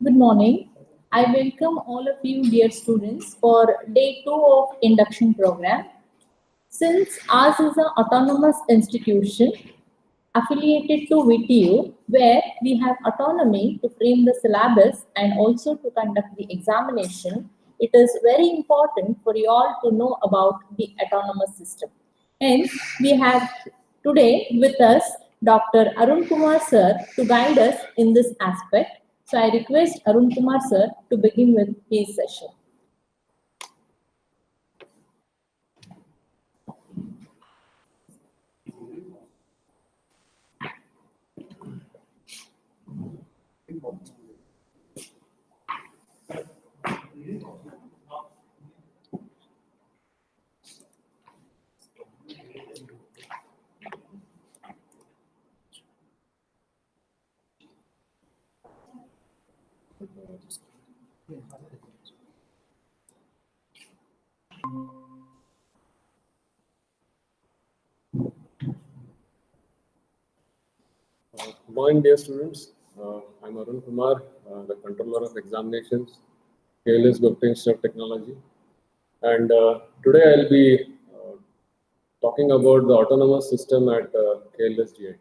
Good morning. I welcome all of you, dear students, for day 2 of induction program. Since ours is an autonomous institution affiliated to VTU, where we have autonomy to frame the syllabus and also to conduct the examination, it is very important for you all to know about the autonomous system. Hence, we have today with us Dr. Arun Kumar sir to guide us in this aspect. So I request Arun Kumar sir to begin with his session. Good morning, dear students. I'm Arun Kumar, the controller of examinations, KLS GIT of Technology. And today I'll be talking about the autonomous system at KLS GIT.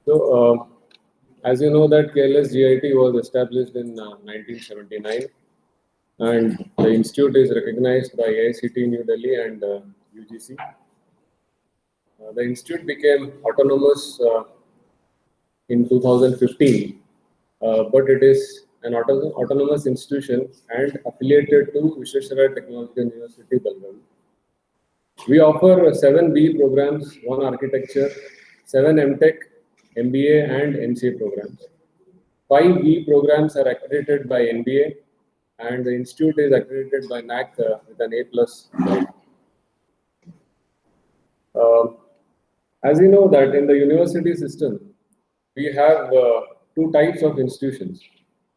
So, as you know that KLS GIT was established in 1979, and the institute is recognized by AICT New Delhi and UGC. The institute became autonomous in 2015, but it is an autonomous institution and affiliated to Vishweshwaraya Technological University, Belgaum. We offer 7 B programs, 1 architecture, 7 MTech, MBA and MCA programs. 5 B programs are accredited by NBA, and the institute is accredited by NAC with an A+. As you know that in the university system, we have 2 types of institutions.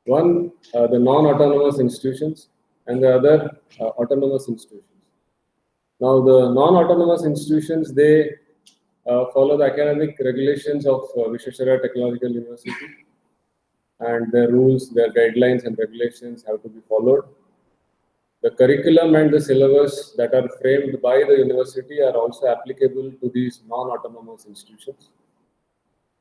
One, the non-autonomous institutions, and the other, autonomous institutions. Now, the non-autonomous institutions, they follow the academic regulations of Vishweshwaraya Technological University, and their rules, their guidelines and regulations have to be followed. The curriculum and the syllabus that are framed by the university are also applicable to these non-autonomous institutions.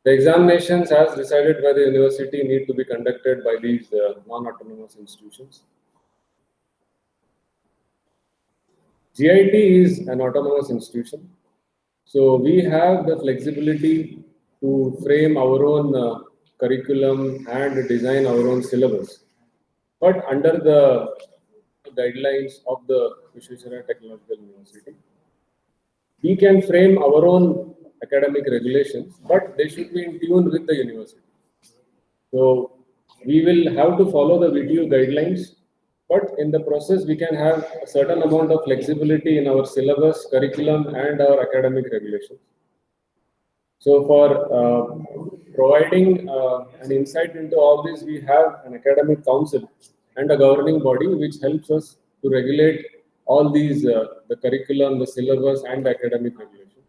The examinations as decided by the university need to be conducted by these non-autonomous institutions. GIT is an autonomous institution, so we have the flexibility to frame our own curriculum and design our own syllabus, but under the guidelines of the Vishweshwaraya Technological University. We can frame our own academic regulations, but they should be in tune with the university. So we will have to follow the VTU guidelines, but in the process we can have a certain amount of flexibility in our syllabus, curriculum and our academic regulations. So for providing an insight into all this, we have an academic council and a governing body which helps us to regulate all these, the curriculum, the syllabus and the academic regulation.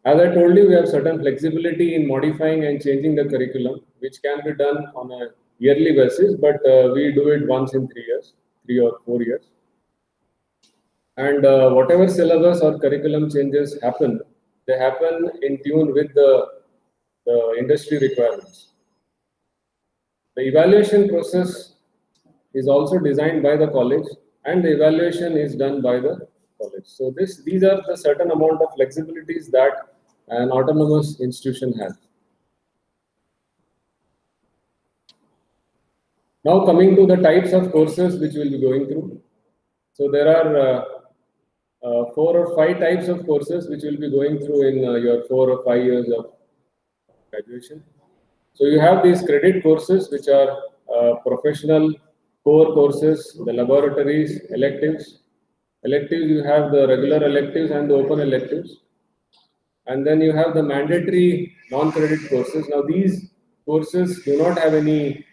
As I told you, we have certain flexibility in modifying and changing the curriculum, which can be done on a yearly basis, but we do it once in 3 years, 3 or 4 years. And whatever syllabus or curriculum changes happen, they happen in tune with the industry requirements. The evaluation process is also designed by the college, and the evaluation is done by the college. So these are the certain amount of flexibilities that an autonomous institution has. Now coming to the types of courses which we will be going through. So there are 4 or 5 types of courses which will be going through in your 4 or 5 years of graduation. So you have these credit courses which are professional core courses, the laboratories, electives. Electives, you have the regular electives and the open electives. And then you have the mandatory non-credit courses. Now these courses do not have any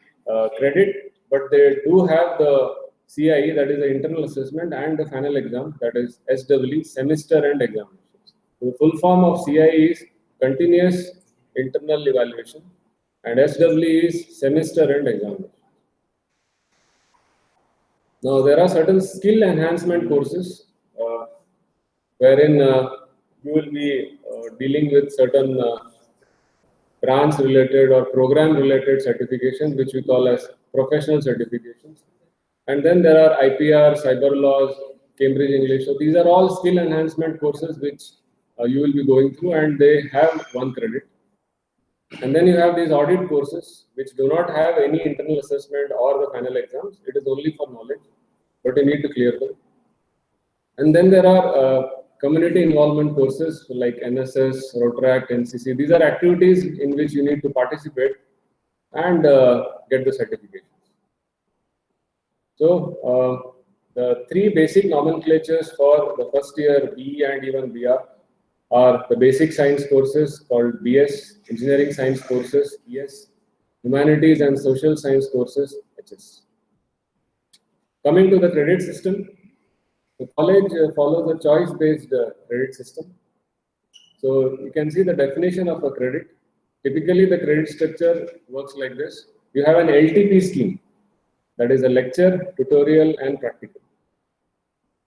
credit, but they do have the CIE, that is the internal assessment, and the final exam, that is SWE, semester and examinations. So the full form of CIE is continuous internal evaluation, and SW is semester end examination. Now, there are certain skill enhancement courses wherein you will be dealing with certain branch related or program related certifications, which we call as professional certifications. And then there are IPR, cyber laws, Cambridge English. So these are all skill enhancement courses which you will be going through, and they have 1 credit. And then you have these audit courses which do not have any internal assessment or the final exams. It is only for knowledge, but you need to clear them. And then there are community involvement courses like NSS, Rotaract, NCC. These are activities in which you need to participate and get the certifications. So the 3 basic nomenclatures for the first year BE and even BR are the basic science courses called BS, engineering science courses ES, humanities and social science courses HS. Coming to the credit system, the college follows a choice-based credit system. So you can see the definition of a credit. Typically, the credit structure works like this. You have an LTP scheme, that is a lecture, tutorial, and practical.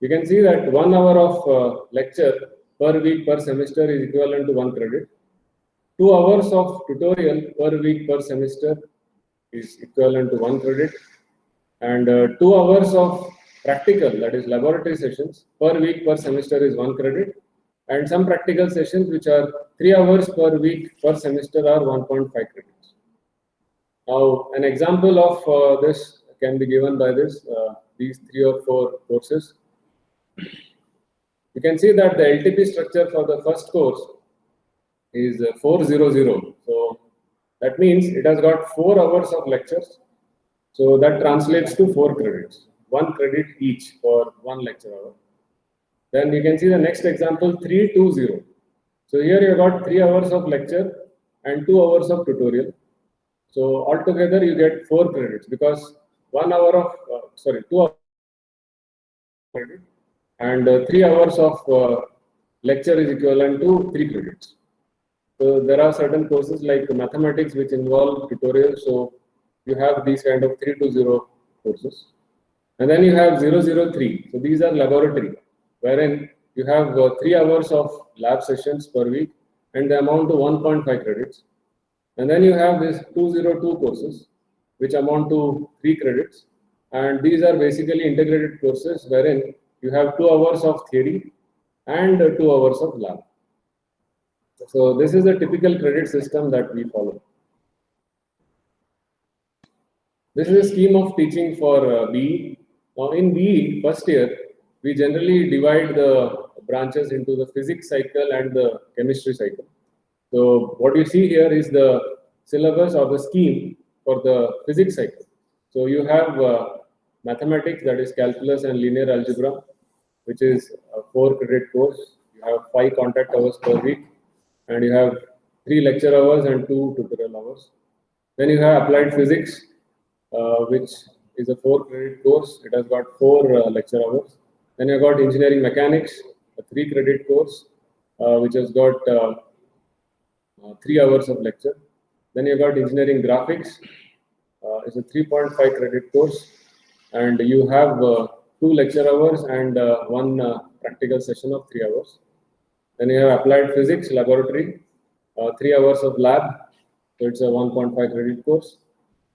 You can see that 1 hour of lecture per week per semester is equivalent to 1 credit. 2 hours of tutorial per week per semester is equivalent to 1 credit. And 2 hours of practical, that is laboratory sessions, per week per semester is 1 credit. And some practical sessions which are 3 hours per week per semester are 1.5 credits. Now, an example of this can be given by these 3 or 4 courses. You can see that the LTP structure for the first course is 400. So that means it has got 4 hours of lectures. So that translates to 4 credits, 1 credit each for 1 lecture hour. Then you can see the next example 320. So here you got 3 hours of lecture and 2 hours of tutorial. So altogether you get 4 credits because 1 hour of 2 hours credit and 3 hours of lecture is equivalent to 3 credits. So there are certain courses like mathematics which involve tutorials. So you have these kind of 320 courses. And then you have 003. So these are laboratory, wherein you have 3 hours of lab sessions per week and they amount to 1.5 credits. And then you have these 202 courses, which amount to 3 credits. And these are basically integrated courses wherein you have 2 hours of theory and 2 hours of lab. So this is a typical credit system that we follow. This is a scheme of teaching for BE. Now in BE, first year, we generally divide the branches into the physics cycle and the chemistry cycle. So what you see here is the syllabus or the scheme for the physics cycle. So you have mathematics, that is calculus and linear algebra, which is a 4 credit course. You have 5 contact hours per week, and you have 3 lecture hours and 2 tutorial hours. Then you have applied physics, which is a 4 credit course. It has got 4 lecture hours. Then you have got engineering mechanics, a 3 credit course, which has got 3 hours of lecture. Then you have got engineering graphics. It's a 3.5 credit course, and you have 2 lecture hours and 1 practical session of 3 hours. Then you have applied physics laboratory, 3 hours of lab, so it's a 1.5 credit course.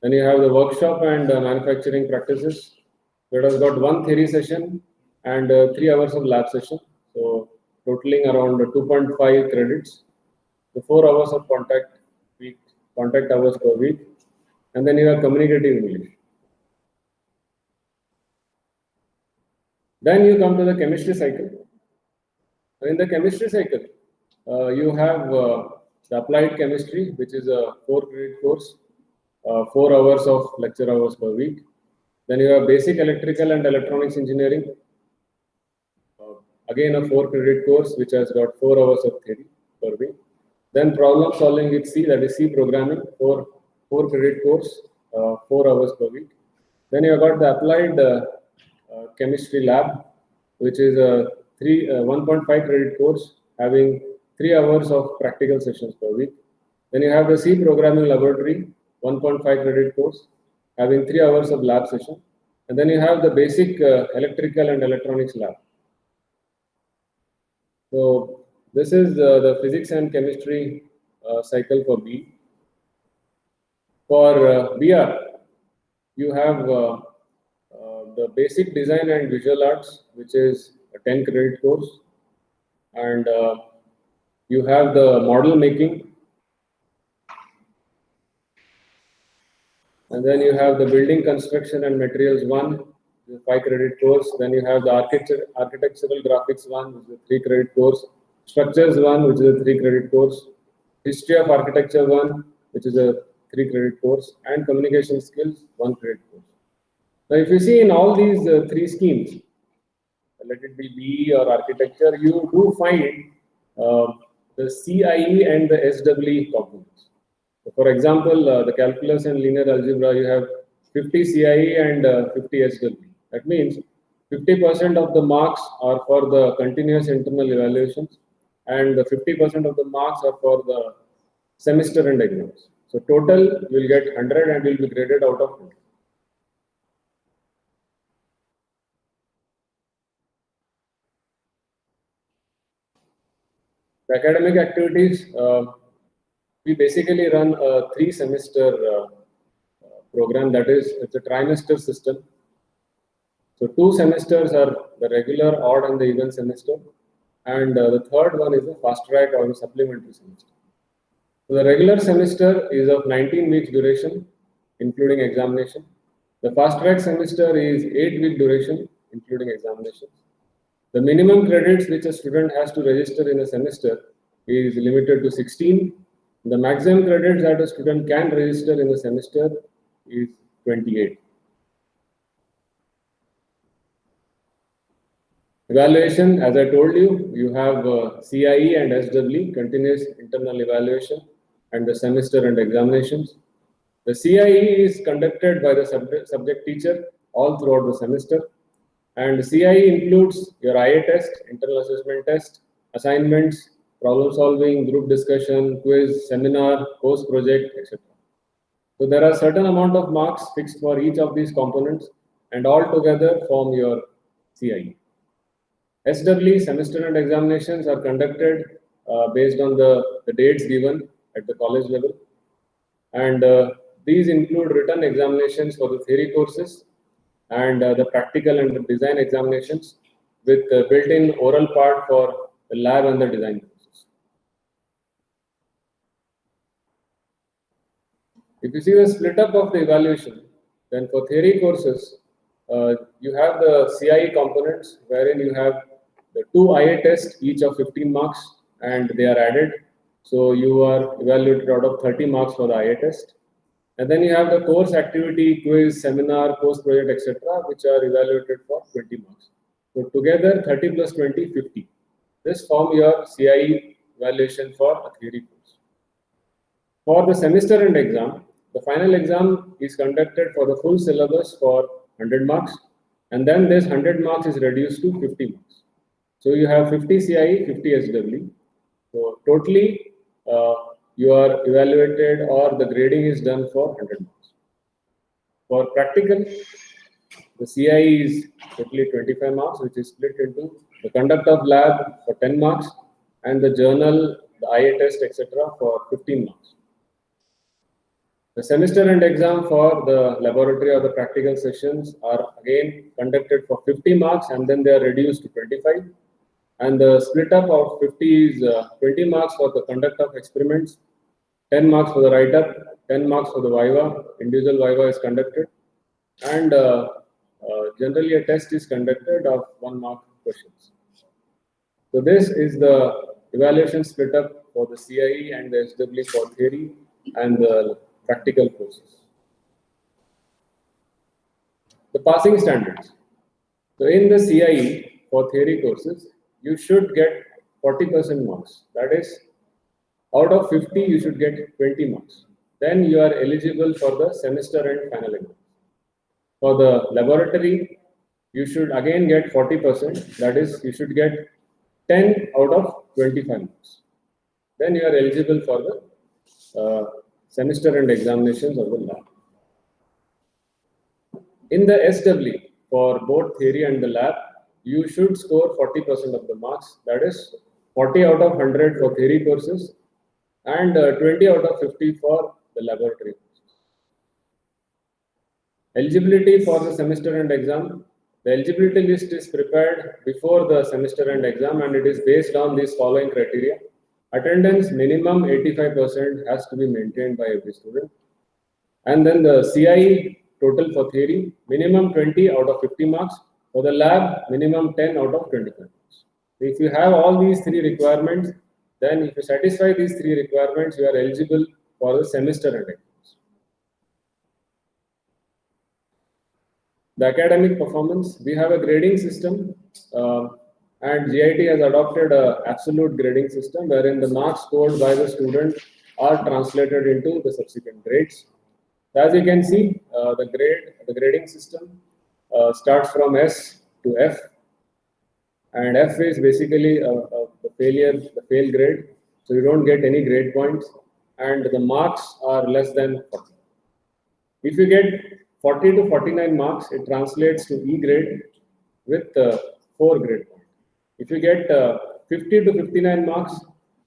Then you have the workshop and manufacturing practices. So it has got 1 theory session and 3 hours of lab session, so totaling around 2.5 credits. The 4 hours of contact hours per week, and then you have communicative English. Then you come to the chemistry cycle. In the chemistry cycle, you have the applied chemistry, which is a 4 credit course, 4 hours of lecture hours per week. Then you have basic electrical and electronics engineering, again a 4 credit course, which has got 4 hours of theory per week. Then problem solving with C, that is C programming, 4 credit course, 4 hours per week. Then you have got the applied chemistry lab, which is a 1.5 credit course having 3 hours of practical sessions per week. Then you have the C programming laboratory, 1.5 credit course, having 3 hours of lab session. And then you have the basic electrical and electronics lab. So this is the physics and chemistry cycle for B. For BR, you have the basic design and visual arts, which is a 10 credit course, and you have the model making, and then you have the building construction and materials 1, 5 credit course. Then you have the architectural graphics 1, which is a 3 credit course, structures 1, which is a 3 credit course, history of architecture 1, which is a 3 credit course, and communication skills 1 credit course. Now, if you see in all these 3 schemes, let it be BE or architecture, you do find the CIE and the SWE components. So for example, the calculus and linear algebra, you have 50 CIE and 50 SWE. That means 50% of the marks are for the continuous internal evaluations, and 50% of the marks are for the semester and exams. So total, you will get 100 and will be graded out of 100. The academic activities, we basically run a 3-semester program, that is, it's a trimester system. So 2 semesters are the regular, odd, and the even semester, and the third one is a fast track or the supplementary semester. So the regular semester is of 19 weeks duration, including examination. The fast track semester is 8-week duration, including examinations. The minimum credits which a student has to register in a semester is limited to 16. The maximum credits that a student can register in a semester is 28. Evaluation, as I told you, you have CIE and SWE, continuous internal evaluation, and the semester and examinations. The CIE is conducted by the subject teacher all throughout the semester. And CIE includes your IA test, internal assessment test, assignments, problem solving, group discussion, quiz, seminar, course project, etc. So there are certain amount of marks fixed for each of these components, and all together form your CIE. SWE, semester and examinations, are conducted based on the dates given at the college level. And these include written examinations for the theory courses, and the practical and the design examinations, with built-in oral part for the lab and the design courses. If you see the split up of the evaluation, then for theory courses, you have the CIE components, wherein you have the 2 IA tests, each of 15 marks, and they are added. So you are evaluated out of 30 marks for the IA test. And then you have the course activity, quiz, seminar, course project, etc., which are evaluated for 20 marks. So together, 30 plus 20, 50. This form your CIE evaluation for a theory course. For the semester and exam, the final exam is conducted for the full syllabus for 100 marks, and then this 100 marks is reduced to 50 marks. So you have 50 CIE, 50 SWE. So totally, you are evaluated, or the grading is done for 100 marks. For practical, the CIE is totally 25 marks, which is split into the conduct of lab for 10 marks, and the journal, the IA test, etc., for 15 marks. The semester and exam for the laboratory or the practical sessions are again conducted for 50 marks, and then they are reduced to 25. And the split up of 50 is 20 marks for the conduct of experiments, 10 marks for the write-up, 10 marks for the viva, individual viva is conducted, and generally a test is conducted of 1 mark questions. So this is the evaluation split up for the CIE and the SWE for theory and the practical courses. The passing standards. So in the CIE for theory courses, you should get 40% marks. That is, out of 50, you should get 20 marks. Then you are eligible for the semester and final exam. For the laboratory, you should again get 40%. That is, you should get 10 out of 25 marks. Then you are eligible for the semester and examinations of the lab. In the SW, for both theory and the lab, you should score 40% of the marks. That is 40 out of 100 for theory courses and 20 out of 50 for the laboratory courses. Eligibility for the semester and exam. The eligibility list is prepared before the semester and exam, and it is based on these following criteria. Attendance minimum 85% has to be maintained by every student. And then the CI total for theory, minimum 20 out of 50 marks. For the lab, minimum 10 out of 25 marks. If you have all these three requirements, then if you satisfy these three requirements, you are eligible for the semester and exams. The academic performance, we have a grading system, and GIT has adopted an absolute grading system wherein the marks scored by the student are translated into the subsequent grades. As you can see, the grading system starts from S to F, and F is basically the fail grade, so you don't get any grade points, and the marks are less than 40. If you get 40 to 49 marks, it translates to E grade with 4 grade points. If you get 50 to 59 marks,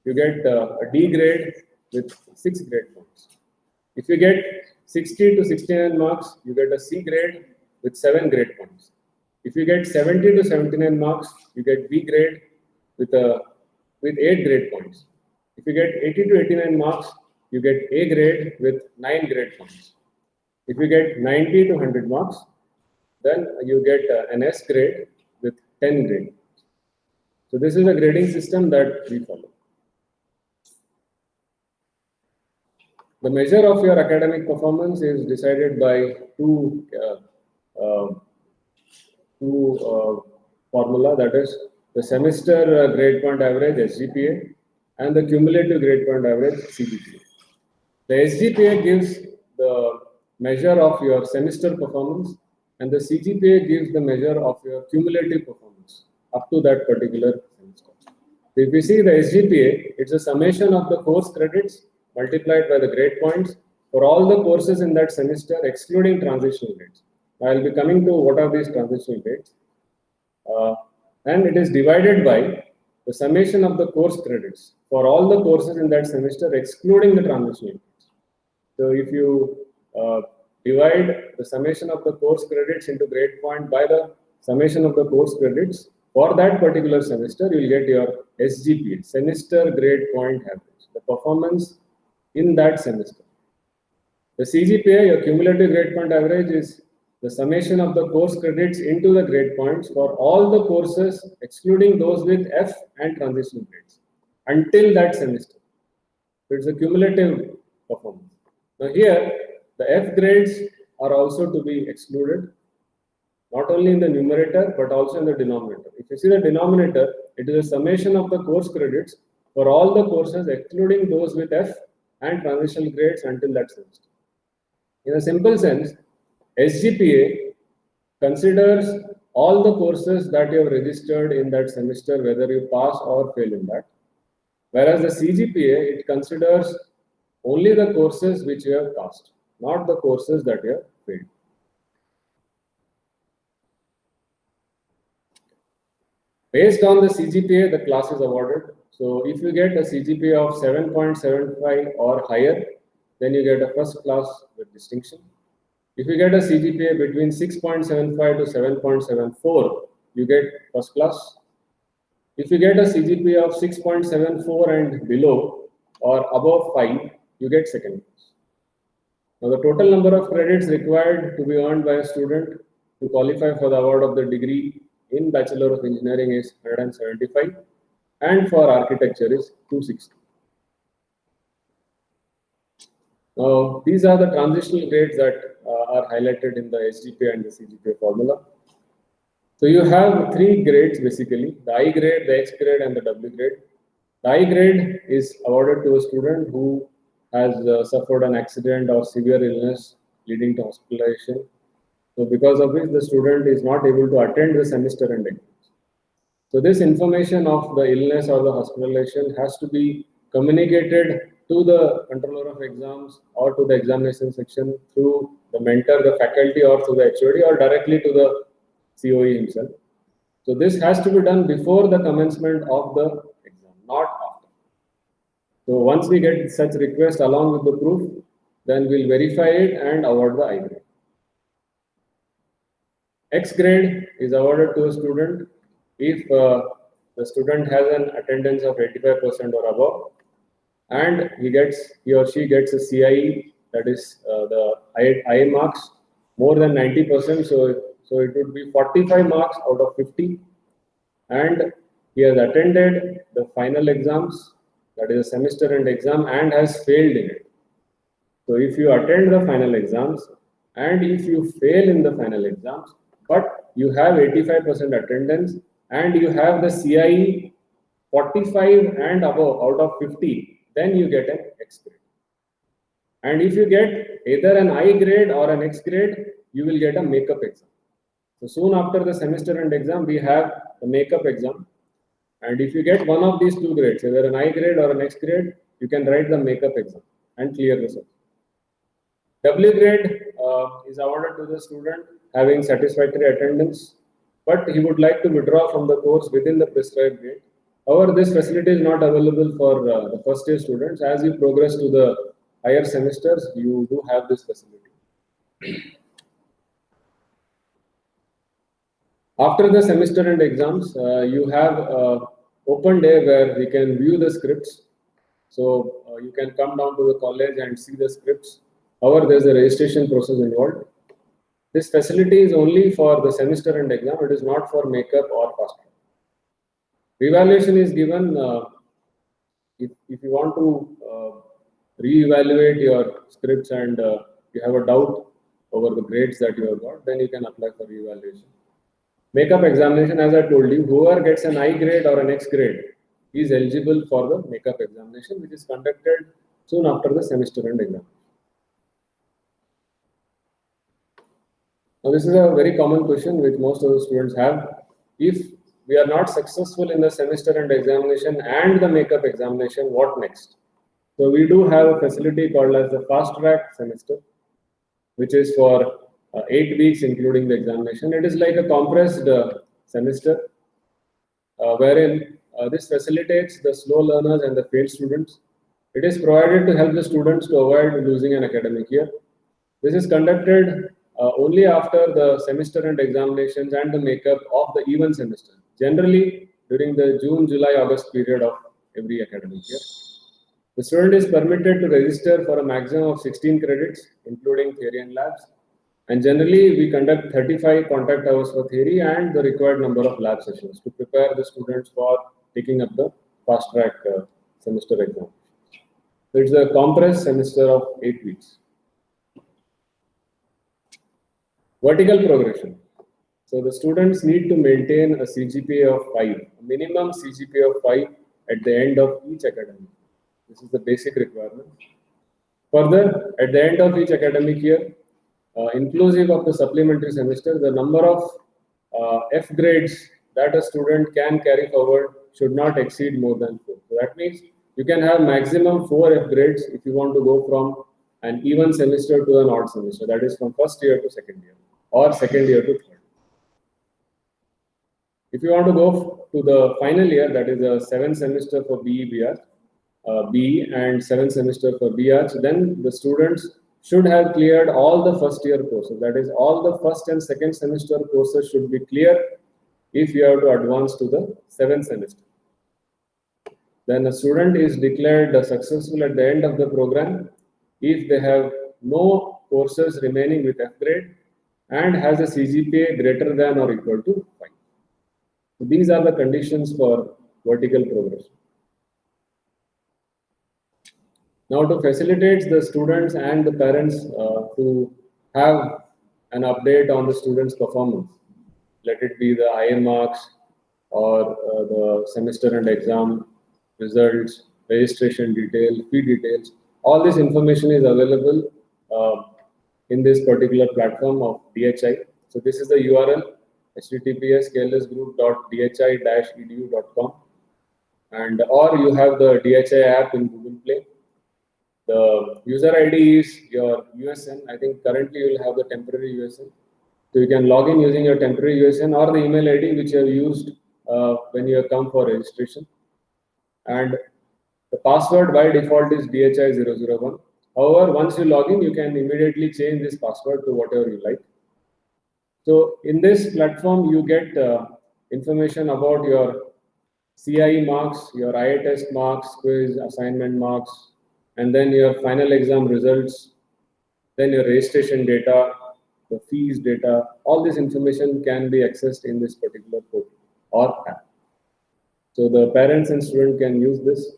you get a D grade with 6 grade points. If you get 60 to 69 marks, you get a C grade with 7 grade points. If you get 70 to 79 marks, you get B grade with 8 grade points. If you get 80 to 89 marks, you get A grade with 9 grade points. If you get 90 to 100 marks, then you get an S grade with 10 grade points. So this is a grading system that we follow. The measure of your academic performance is decided by two formula, that is the semester grade point average SGPA and the cumulative grade point average CGPA. The SGPA gives the measure of your semester performance and the CGPA gives the measure of your cumulative performance up to that particular semester. So if you see the SGPA, it's a summation of the course credits multiplied by the grade points for all the courses in that semester excluding transitional grades. I will be coming to what are these transitional grades. And it is divided by the summation of the course credits for all the courses in that semester excluding the transitional grades. So if you divide the summation of the course credits into grade point by the summation of the course credits for that particular semester, you will get your SGPA, semester grade point average, the performance in that semester. The CGPA, your cumulative grade point average, is the summation of the course credits into the grade points for all the courses excluding those with F and transitional grades until that semester. So it's a cumulative performance. Now here, the F grades are also to be excluded, not only in the numerator but also in the denominator. If you see the denominator, it is a summation of the course credits for all the courses excluding those with F and transitional grades until that semester. In a simple sense, SGPA considers all the courses that you have registered in that semester, whether you pass or fail in that. Whereas the CGPA, it considers only the courses which you have passed, not the courses that you have failed. Based on the CGPA, the class is awarded. So if you get a CGPA of 7.75 or higher, then you get a first class with distinction. If you get a CGPA between 6.75 to 7.74, you get first class. If you get a CGPA of 6.74 and below or above 5, you get second class. Now the total number of credits required to be earned by a student to qualify for the award of the degree in Bachelor of Engineering is 175 and for architecture is 260. Now, these are the transitional grades that are highlighted in the SGPA and the CGPA formula. So you have 3 grades basically, the I grade, the X grade and the W grade. The I grade is awarded to a student who has suffered an accident or severe illness leading to hospitalization. So because of which the student is not able to attend the semester end exams. So this information of the illness or the hospitalization has to be communicated to the controller of exams or to the examination section through the mentor, the faculty, or through the HOD, or directly to the COE himself. So this has to be done before the commencement of the exam, not after. So once we get such request along with the proof, then we'll verify it and award the I grade. X grade is awarded to a student if the student has an attendance of 85% or above, and he or she gets a CIE, that is the IA marks more than 90%. So it would be 45 marks out of 50, and he has attended the final exams, that is a semester end exam, and has failed in it. So if you attend the final exams and if you fail in the final exams, but you have 85% attendance and you have the CIE 45 and above out of 50, then you get an X grade. And if you get either an I grade or an X grade, you will get a makeup exam. So soon after the semester end exam, we have the makeup exam. And if you get one of these two grades, either an I grade or an X grade, you can write the makeup exam and clear the subject. W grade is awarded to the student having satisfactory attendance, but he would like to withdraw from the course within the prescribed grade. However, this facility is not available for the first year students. As you progress to the higher semesters, you do have this facility. After the semester end exams, you have open day where we can view the scripts. So you can come down to the college and see the scripts. However, there is a registration process involved. This facility is only for the semester end exam. It is not for makeup or fast track. Revaluation is given if you want to re-evaluate your scripts and you have a doubt over the grades that you have got, then you can apply for re-evaluation. Makeup examination, as I told you, whoever gets an I grade or an X grade is eligible for the makeup examination, which is conducted soon after the semester end exam. Now, this is a very common question which most of the students have. If we are not successful in the semester end examination and the makeup examination, what next? So we do have a facility called as the fast track semester, which is for 8 weeks including the examination. It is like a compressed semester wherein this facilitates the slow learners and the failed students. It is provided to help the students to avoid losing an academic year. This is conducted only after the semester end examinations and the makeup of the even semester, generally during the June, July, August period of every academic year. The student is permitted to register for a maximum of 16 credits, including theory and labs. And generally, we conduct 35 contact hours for theory and the required number of lab sessions to prepare the students for taking up the fast track semester exam. So it's a compressed semester of 8 weeks. Vertical progression. So the students need to maintain a CGPA of 5, a minimum CGPA of 5 at the end of each academic. This is the basic requirement. Further, at the end of each academic year, inclusive of the supplementary semester, the number of F grades that a student can carry forward should not exceed more than 4. So that means you can have maximum 4 F grades if you want to go from an even semester to an odd semester. That is from first year to second year or second year to third. If you want to go to the final year, that is a 7th semester for BE and 7th semester for BR, then the students should have cleared all the first year courses. That is, all the first and second semester courses should be clear if you have to advance to the 7th semester. Then a student is declared successful at the end of the program if they have no courses remaining with F grade and has a CGPA greater than or equal to 5. So these are the conditions for vertical progression. Now, to facilitate the students and the parents to have an update on the students' performance, let it be the IA marks or the semester and exam results, registration detail, fee details, all this information is available in this particular platform of DHI. So this is the URL, https://klsgroup.dhi-edu.com, and or you have the DHI app in Google Play. The user ID is your USN. I think currently you will have the temporary USN. So you can log in using your temporary USN or the email ID which you have used when you have come for registration. And the password by default is DHI001. However, once you log in, you can immediately change this password to whatever you like. So in this platform, you get information about your CIE marks, your IA test marks, quiz, assignment marks, and then your final exam results, then your registration data, the fees data. All this information can be accessed in this particular portal or app. So the parents and students can use this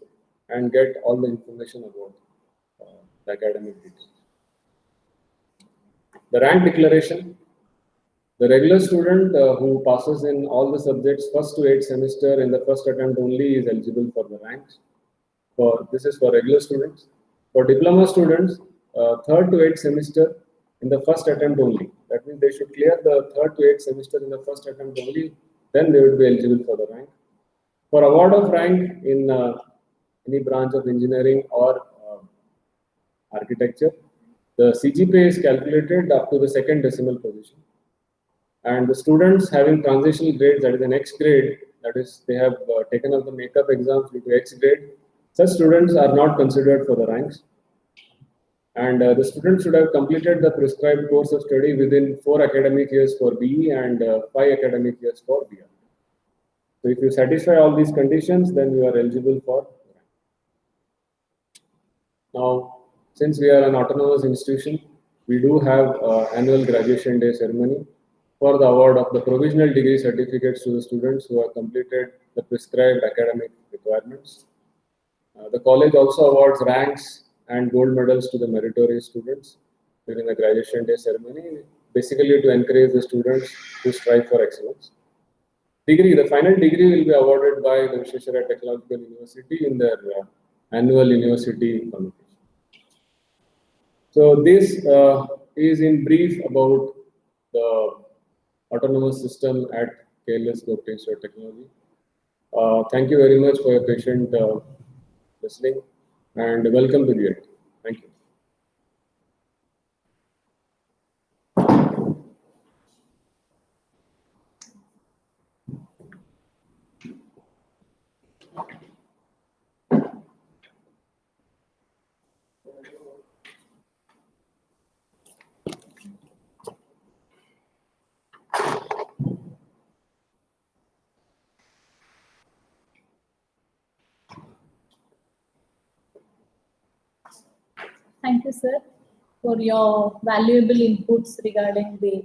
and get all the information about the academic details. The rank declaration. The regular student who passes in all the subjects first to 8th semester in the first attempt only is eligible for the ranks. This is for regular students. For diploma students, 3rd to 8th semester in the first attempt only. That means they should clear the 3rd to 8th semester in the first attempt only, then they would be eligible for the rank. For award of rank in any branch of engineering or architecture, the CGPA is calculated up to the 2nd decimal position. And the students having transitional grades, that is the next grade, that is they have taken up the makeup exams due to X grade, such students are not considered for the ranks. And the students should have completed the prescribed course of study within 4 academic years for BE and 5 academic years for BR. So if you satisfy all these conditions, then you are eligible for the rank. Now, since we are an autonomous institution, we do have annual graduation day ceremony for the award of the provisional degree certificates to the students who have completed the prescribed academic requirements. The college also awards ranks and gold medals to the meritorious students during the graduation day ceremony, basically to encourage the students to strive for excellence. Degree, the final degree will be awarded by the Vishweshwaraya Technological University in their annual university convocation. So this is in brief about the autonomous system at KLS GIT Technology. Thank you very much for your patient listening and welcome to the GIT. Thank you. Thank you, sir, for your valuable inputs regarding the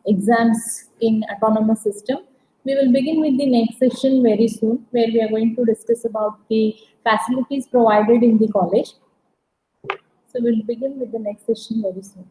exams in autonomous system. We will begin with the next session very soon, where we are going to discuss about the facilities provided in the college. So we'll begin with the next session very soon.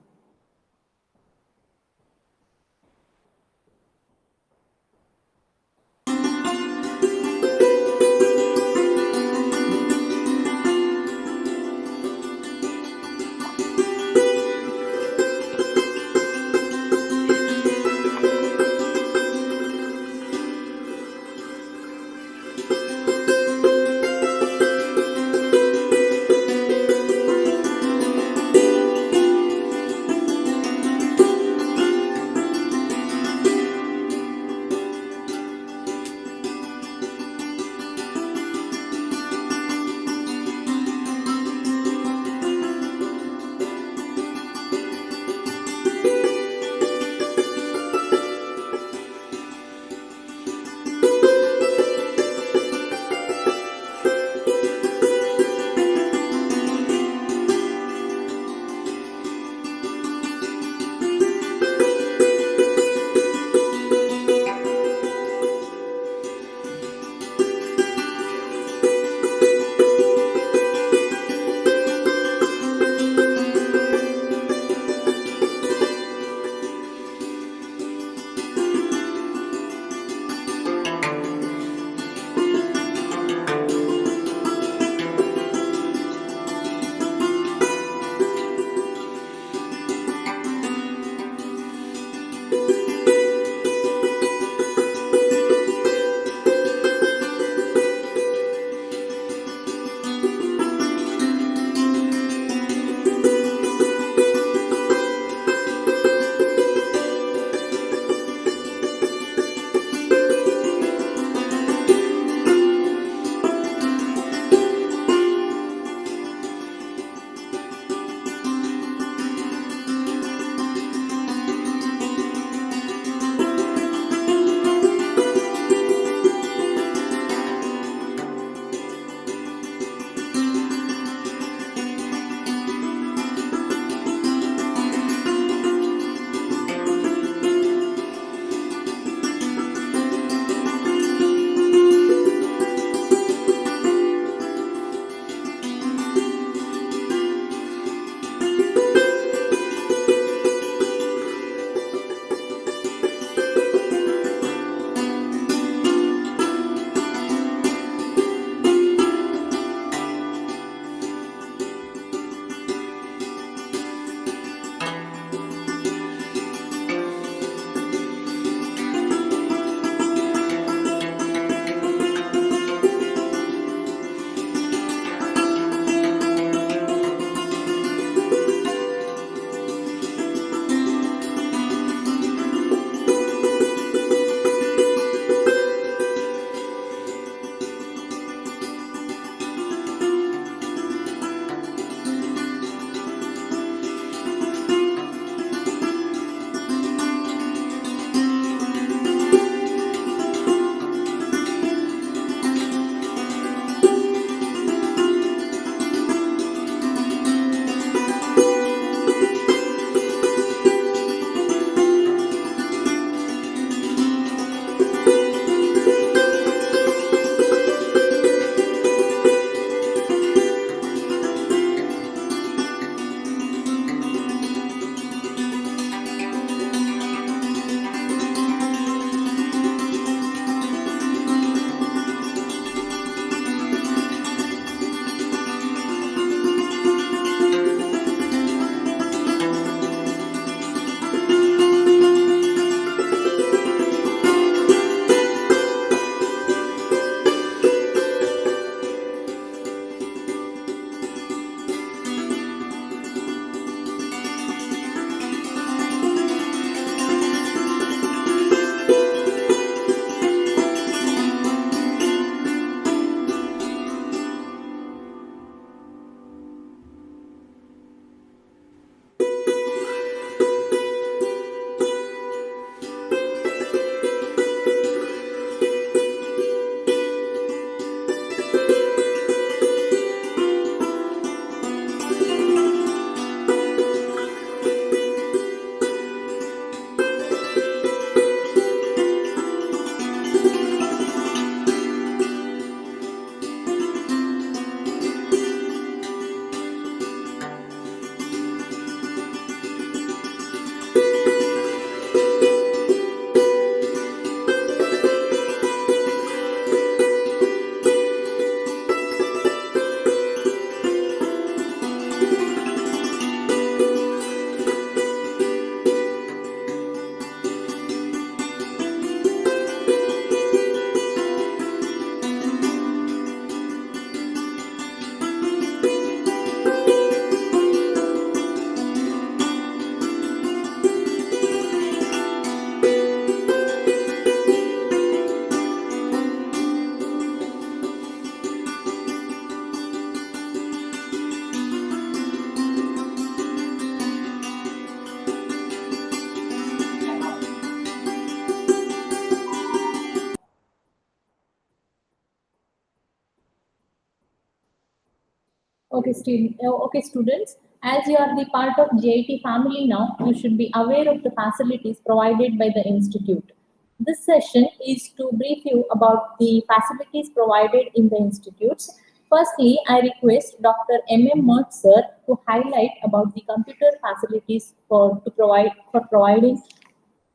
Okay, students, as you are the part of GIT family now, you should be aware of the facilities provided by the institute. This session is to brief you about the facilities provided in the institutes. Firstly, I request Dr. M.M. Mert sir to highlight about the computer facilities for providing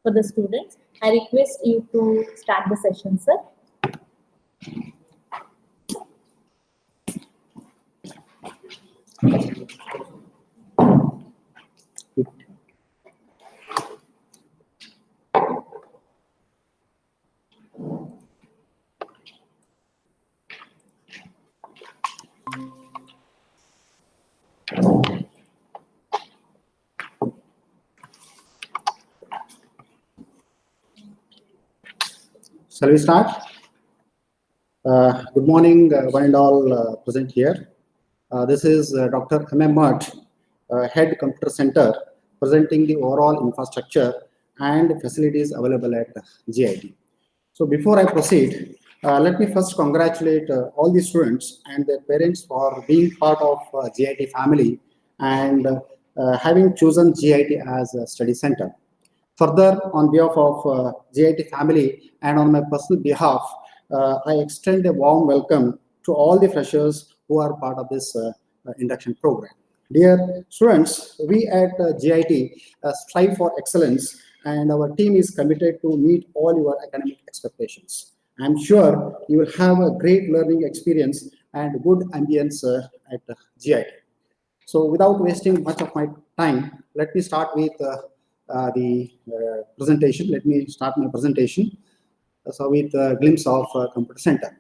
for the students. I request you to start the session, sir. Shall we start? Good morning, one and all present here. This is Dr. M.M. Mert, Head Computer Center, presenting the overall infrastructure and facilities available at GIT. So before I proceed, let me first congratulate all the students and their parents for being part of GIT family and having chosen GIT as a study center. Further, on behalf of GIT family and on my personal behalf, I extend a warm welcome to all the freshers who are part of this induction program. Dear students, we at GIT strive for excellence, and our team is committed to meet all your academic expectations. I'm sure you will have a great learning experience and good ambience at GIT. So without wasting much of my time, let me start with the presentation. Let me start my presentation. So with a glimpse of computer center.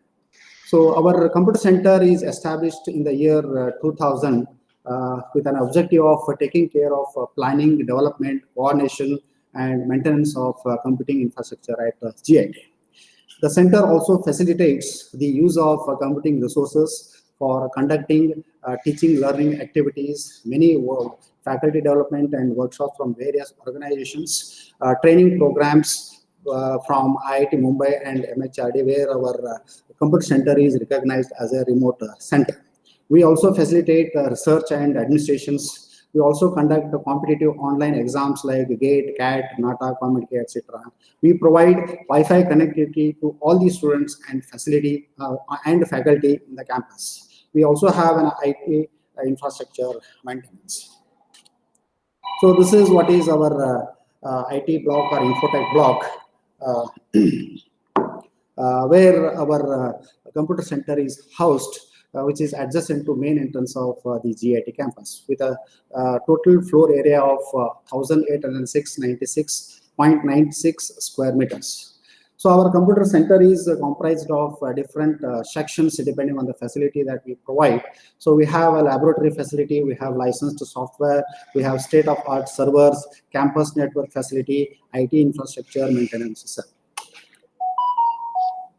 So our computer center is established in the year 2000 with an objective of taking care of planning, development, coordination, and maintenance of computing infrastructure at GIT. The center also facilitates the use of computing resources for conducting teaching learning activities, many faculty development and workshops from various organizations, training programs from IIT Mumbai and MHRD, where our computer center is recognized as a remote center. We also facilitate research and administrations. We also conduct competitive online exams like GATE, CAT, NATA, COMEDK, etc. We provide Wi-Fi connectivity to all the students and faculty in the campus. We also have an IT infrastructure maintenance. So this is what is our IT block or infotech block, where our computer center is housed, which is adjacent to main entrance of the GIT campus, with a total floor area of 1,896.96 square meters. So our computer center is comprised of different sections depending on the facility that we provide. So we have a laboratory facility, we have licensed software, we have state-of-art servers, campus network facility, IT infrastructure, maintenance system.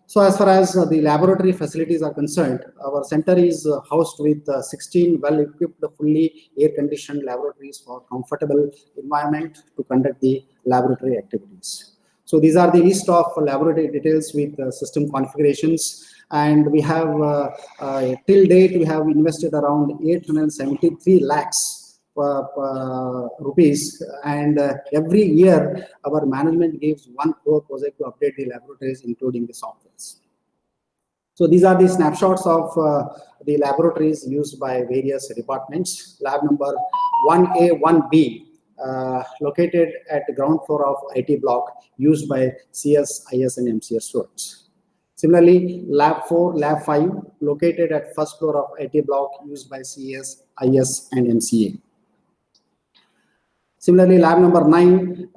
So as far as the laboratory facilities are concerned, our center is housed with 16 well-equipped, fully air-conditioned laboratories for comfortable environment to conduct the laboratory activities. So these are the list of laboratory details with system configurations, and we have till date we have invested around 873 lakhs rupees, and every year our management gives 1 crore project to update the laboratories, including the softwares. So these are the snapshots of the laboratories used by various departments. Lab number 1A, 1B, located at the ground floor of IT block, used by CS, IS, and MCS students. Similarly, Lab 4, Lab 5, located at first floor of IT block, used by CS, IS, and MCA. Similarly, lab number 9,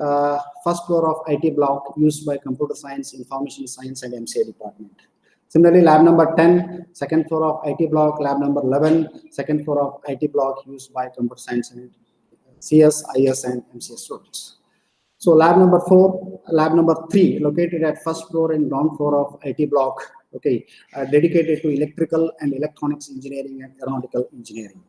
first floor of IT block, used by computer science, information science, and MCA department. Similarly, lab number 10, second floor of IT block, lab number 11, second floor of IT block, used by computer science and CS, IS, and MCA students. So lab number 4, lab number 3, located at first floor and ground floor of IT block, okay, dedicated to electrical and electronics engineering and aeronautical engineering.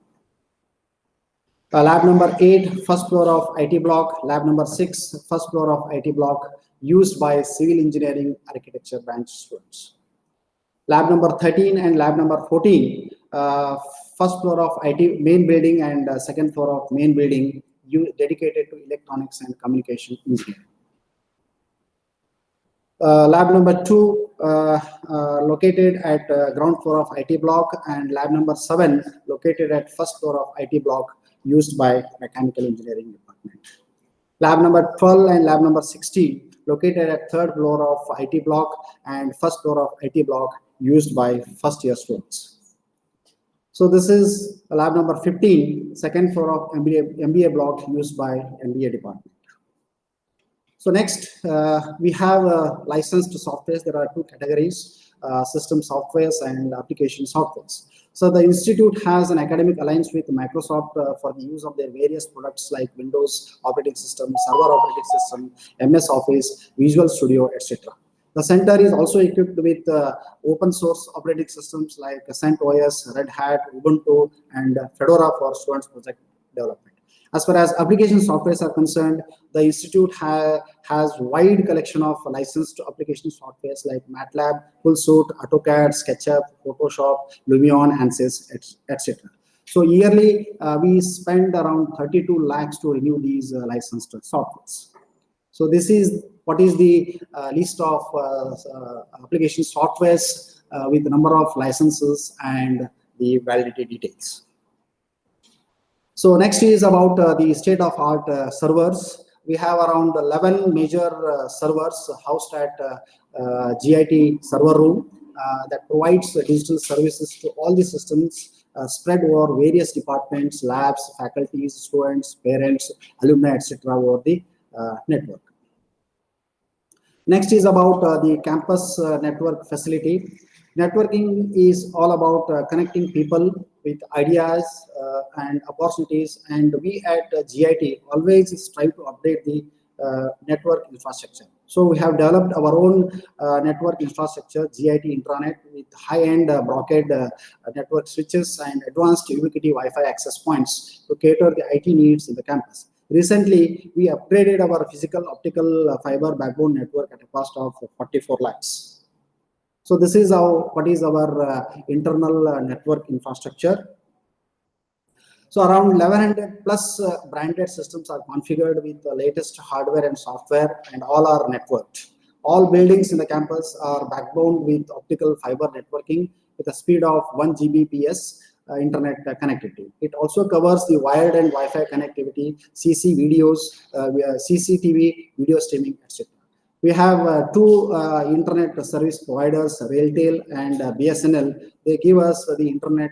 Lab number 8, first floor of IT block. Lab number 6, first floor of IT block, used by civil engineering architecture branch students. Lab number 13 and lab number 14, first floor of IT main building and second floor of main building dedicated to electronics and communication engineering. Lab number 2 located at ground floor of IT block, and lab number 7 located at first floor of IT block used by mechanical engineering department. Lab number 12 and lab number 16 located at third floor of IT block and first floor of IT block used by first year students. So this is lab number 15, second floor of MBA block used by MBA department. So next, we have licensed softwares. There are two categories, system softwares and application softwares. So the institute has an academic alliance with Microsoft for the use of their various products like Windows operating system, server operating system, MS Office, Visual Studio, etc. The center is also equipped with open source operating systems like CentOS, Red Hat, Ubuntu, and Fedora for students project development. As far as application softwares are concerned, the institute has wide collection of licensed application softwares like MATLAB, FullSuite, AutoCAD, SketchUp, Photoshop, Lumion, ANSYS, etc. So yearly, we spend around 32 lakhs to renew these licensed softwares. So this is what is the list of application softwares with the number of licenses and the validity details. So next is about the state-of-art servers. We have around 11 major servers housed at GIT server room that provides digital services to all the systems spread over various departments, labs, faculties, students, parents, alumni, etc. over the network. Next is about the campus network facility. Networking is all about connecting people with ideas and opportunities, and we at GIT always strive to update the network infrastructure. So we have developed our own network infrastructure, GIT intranet, with high-end brocade network switches and advanced ubiquity Wi-Fi access points to cater the IT needs in the campus. Recently, we upgraded our physical optical fiber backbone network at a cost of 44 lakhs. So this is what is our internal network infrastructure. So around 1100 plus branded systems are configured with the latest hardware and software, and all are networked. All buildings in the campus are backboned with optical fiber networking with a speed of 1 Gbps internet connectivity. It also covers the wired and Wi-Fi connectivity, CC videos, CCTV, video streaming, etc. We have two internet service providers, Railtel and BSNL. They give us the internet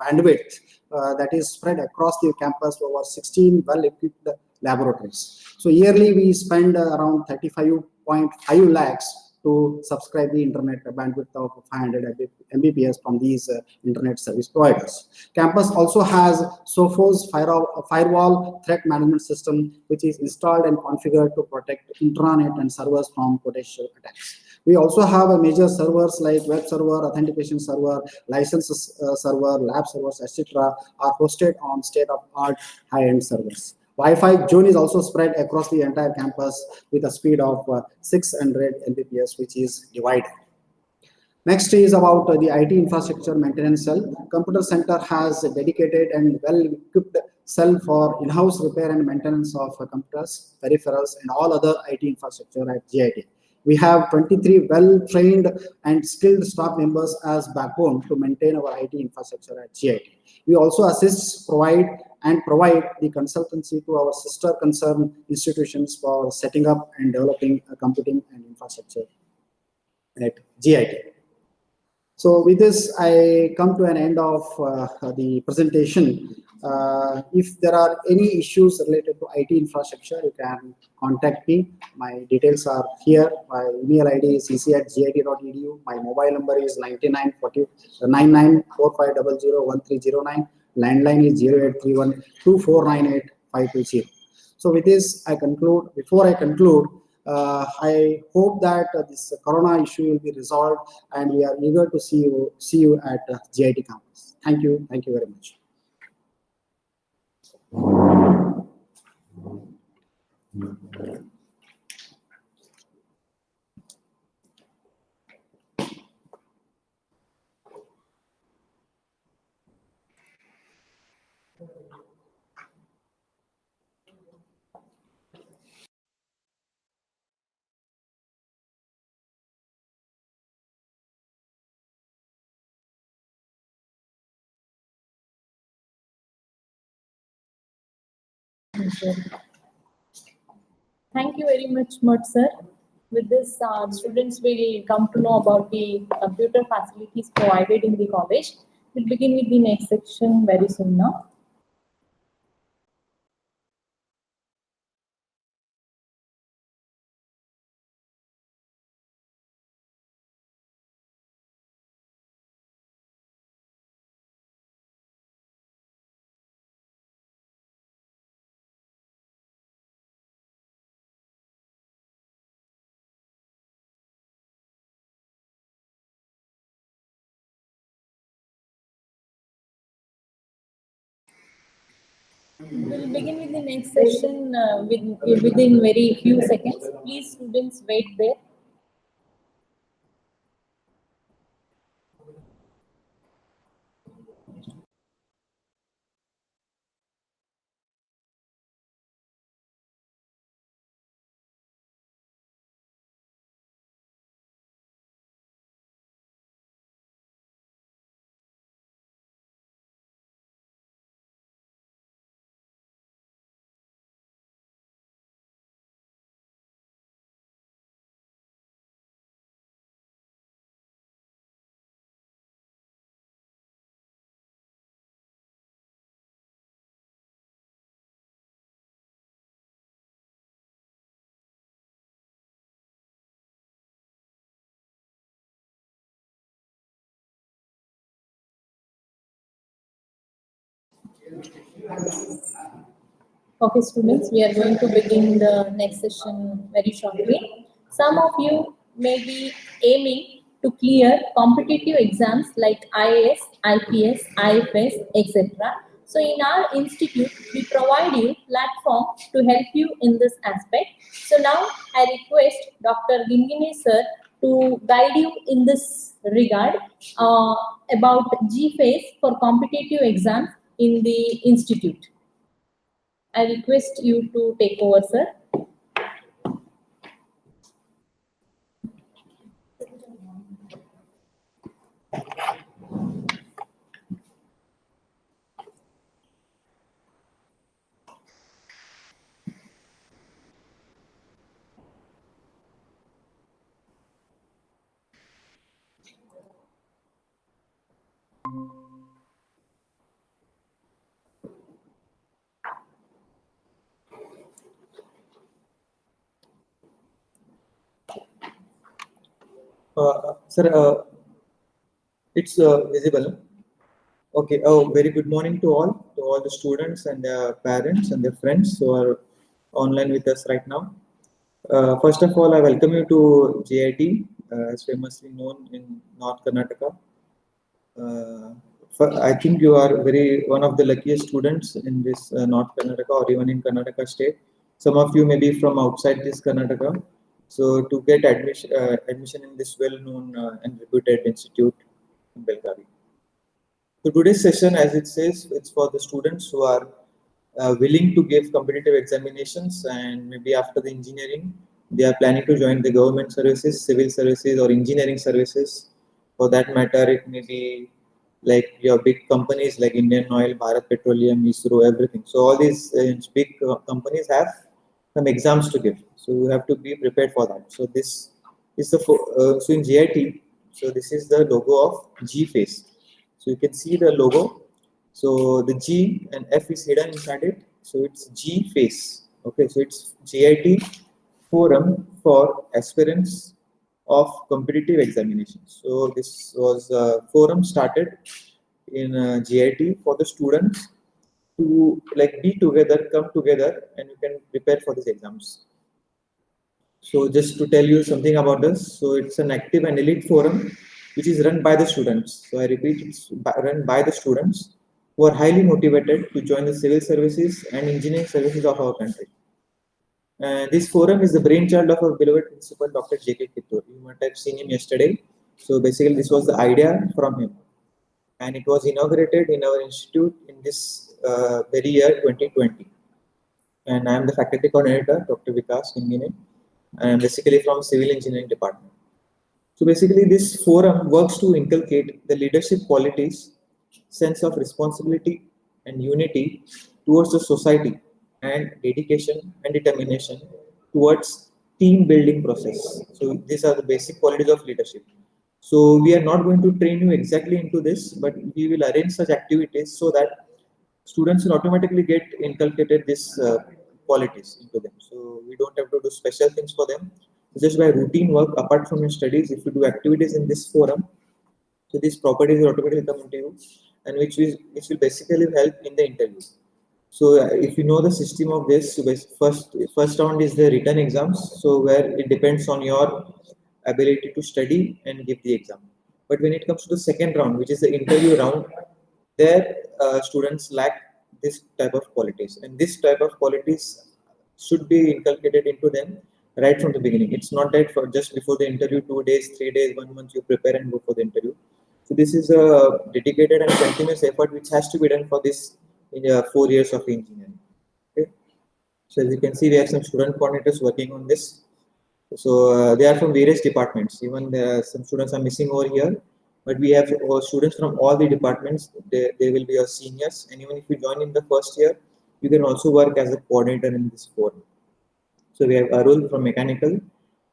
bandwidth that is spread across the campus over 16 well-equipped laboratories. So yearly we spend around 35.5 lakhs to subscribe the internet bandwidth of 500 Mbps from these internet service providers. Campus also has Sophos firewall threat management system, which is installed and configured to protect intranet and servers from potential attacks. We also have a major servers like web server, authentication server, licenses server, lab servers, etc. are hosted on state-of-art high-end servers. Wi-Fi zone is also spread across the entire campus with a speed of 600 Mbps, which is divided. Next is about the IT infrastructure maintenance cell. Computer Center has a dedicated and well-equipped cell for in-house repair and maintenance of computers, peripherals, and all other IT infrastructure at GIT. We have 23 well-trained and skilled staff members as backbone to maintain our IT infrastructure at GIT. We also assist, provide the consultancy to our sister concern institutions for setting up and developing a computing and infrastructure at GIT. So with this, I come to an end of the presentation. If there are any issues related to IT infrastructure, you can contact me. My details are here. My email ID is cc@git.edu. My mobile number is 9945001309. Landline is 0831 2498 520. So with this, I conclude. Before I conclude, I hope that this corona issue will be resolved, and we are eager to see you at GIT campus. Thank you very much. answer. Thank you very much, Mud sir. With this, students will come to know about the computer facilities provided in the college. We'll begin with the next section very soon now. We'll begin with the next session within very few seconds. Please, students, wait there. Okay, students, we are going to begin the next session very shortly. Some of you may be aiming to clear competitive exams like IAS, IPS, IFS, etc. So in our institute, we provide you platform to help you in this aspect. So now I request Dr. Gingine sir to guide you in this regard about GFACE for competitive exams in the institute. I request you to take over, sir. Sir, it's visible. Okay. Oh, very good morning to all the students and their parents and their friends who are online with us right now. First of all, I welcome you to GIT, as famously known in North Karnataka. I think you are one of the luckiest students in this North Karnataka or even in Karnataka state. Some of you may be from outside this Karnataka. So to get admission in this well-known and reputed institute in Belgavi. So today's session, as it says, it's for the students who are willing to give competitive examinations, and maybe after the engineering, they are planning to join the government services, civil services, or engineering services. For that matter, it may be like your big companies like Indian Oil, Bharat Petroleum, ISRO, everything. So all these big companies have some exams to give. So you have to be prepared for that. So this is the so in GIT. So this is the logo of GFACE. So you can see the logo. So the G and F is hidden inside it. So it's GFACE. Okay, so it's GIT Forum for Aspirants of Competitive Examinations. So this was a forum started in GIT for the students to like be together, come together, and you can prepare for these exams. So just to tell you something about this, so it's an active and elite forum which is run by the students. So I repeat, it's run by the students who are highly motivated to join the civil services and engineering services of our country. This forum is the brainchild of our beloved principal, Dr. J.K. Kittur. You might have seen him yesterday. So basically, this was the idea from him. And it was inaugurated in our institute in this very year, 2020. And I am the faculty coordinator, Dr. Vikas Ingine. I am basically from Civil Engineering Department. So basically, this forum works to inculcate the leadership qualities, sense of responsibility, and unity towards the society and dedication and determination towards team building process. So these are the basic qualities of leadership. So we are not going to train you exactly into this, but we will arrange such activities so that students will automatically get inculcated these qualities into them. So we don't have to do special things for them. Just by routine work, apart from your studies, if you do activities in this forum, so these properties will automatically come into you, and which will basically help in the interview. So if you know the system of this, so first round is the written exams. So where it depends on your ability to study and give the exam. But when it comes to the second round, which is the interview round, there students lack this type of qualities, and this type of qualities should be inculcated into them right from the beginning. It's not that for just before the interview, 2 days, 3 days, 1 month you prepare and go for the interview. So this is a dedicated and continuous effort which has to be done for this in 4 years of engineering. Okay. So as you can see, we have some student coordinators working on this. So they are from various departments. Even there are some students are missing over here, but we have students from all the departments. They will be our seniors, and even if you join in the first year, you can also work as a coordinator in this forum. So we have Arul from mechanical,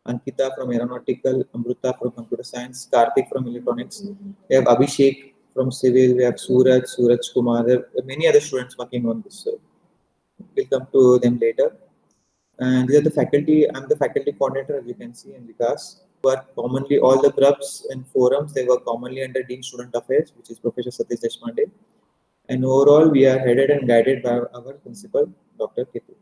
Ankita from aeronautical, Amruta from computer science, Karthik from electronics. We have Abhishek from civil. We have Suraj Kumar. There are many other students working on this. So we'll come to them later. And these are the faculty. I'm the faculty coordinator, as you can see, in Vikas. Work commonly all the clubs and forums. They work commonly under Dean Student Affairs, which is Professor Satish Deshpande. And overall, we are headed and guided by our principal, Dr. Kitu.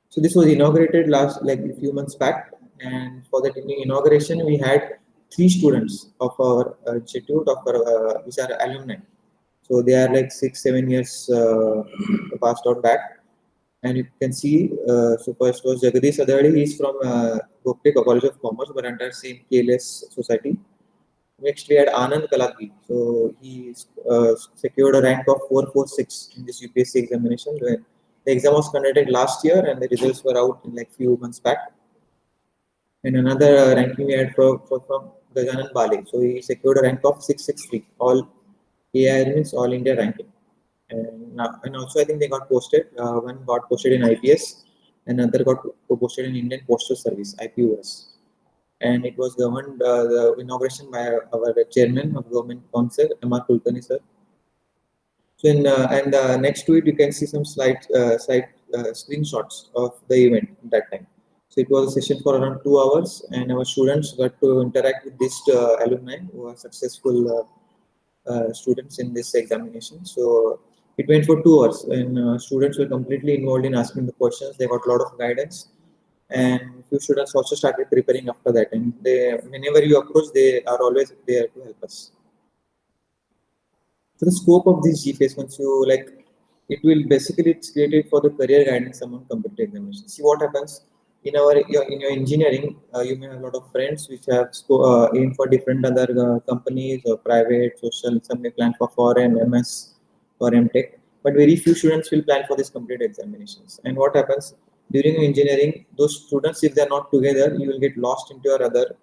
So this was inaugurated last, like a few months back, and for that inauguration, we had 3 students of our institute, of our, which are alumni. So they are like 6, 7 years passed out back, and you can see. So first was Jagadish Adhari. He's from Gopte College of Commerce, but under same KLS society. Next, we had Anand Kalagi. So he secured a rank of 446 in this UPSC examination. The exam was conducted last year, and the results were out in like few months back. And another ranking we had from Gajanan Bale. So he secured a rank of 663, all AI means all India ranking. And also I think they got posted. One got posted in IPS, another got posted in Indian Postal Service (IPOS). And it was governed the inauguration by our chairman of Government Council, M.R. Kulkarni sir. So and next to it, you can see some slide screenshots of the event at that time. So it was a session for around 2 hours, and our students got to interact with these alumni who are successful students in this examination. So it went for 2 hours, and students were completely involved in asking the questions. They got a lot of guidance, and few students also started preparing after that. And whenever you approach, they are always there to help us. So the scope of this GFAS, once you like, it will basically it's created for the career guidance among competitive examinations. See what happens in your engineering. You may have a lot of friends which have aimed for different other companies or private, social. Some may plan for foreign, MS or MTech, but very few students will plan for these competitive examinations. And what happens during engineering? Those students, if they are not together, you will get lost into your other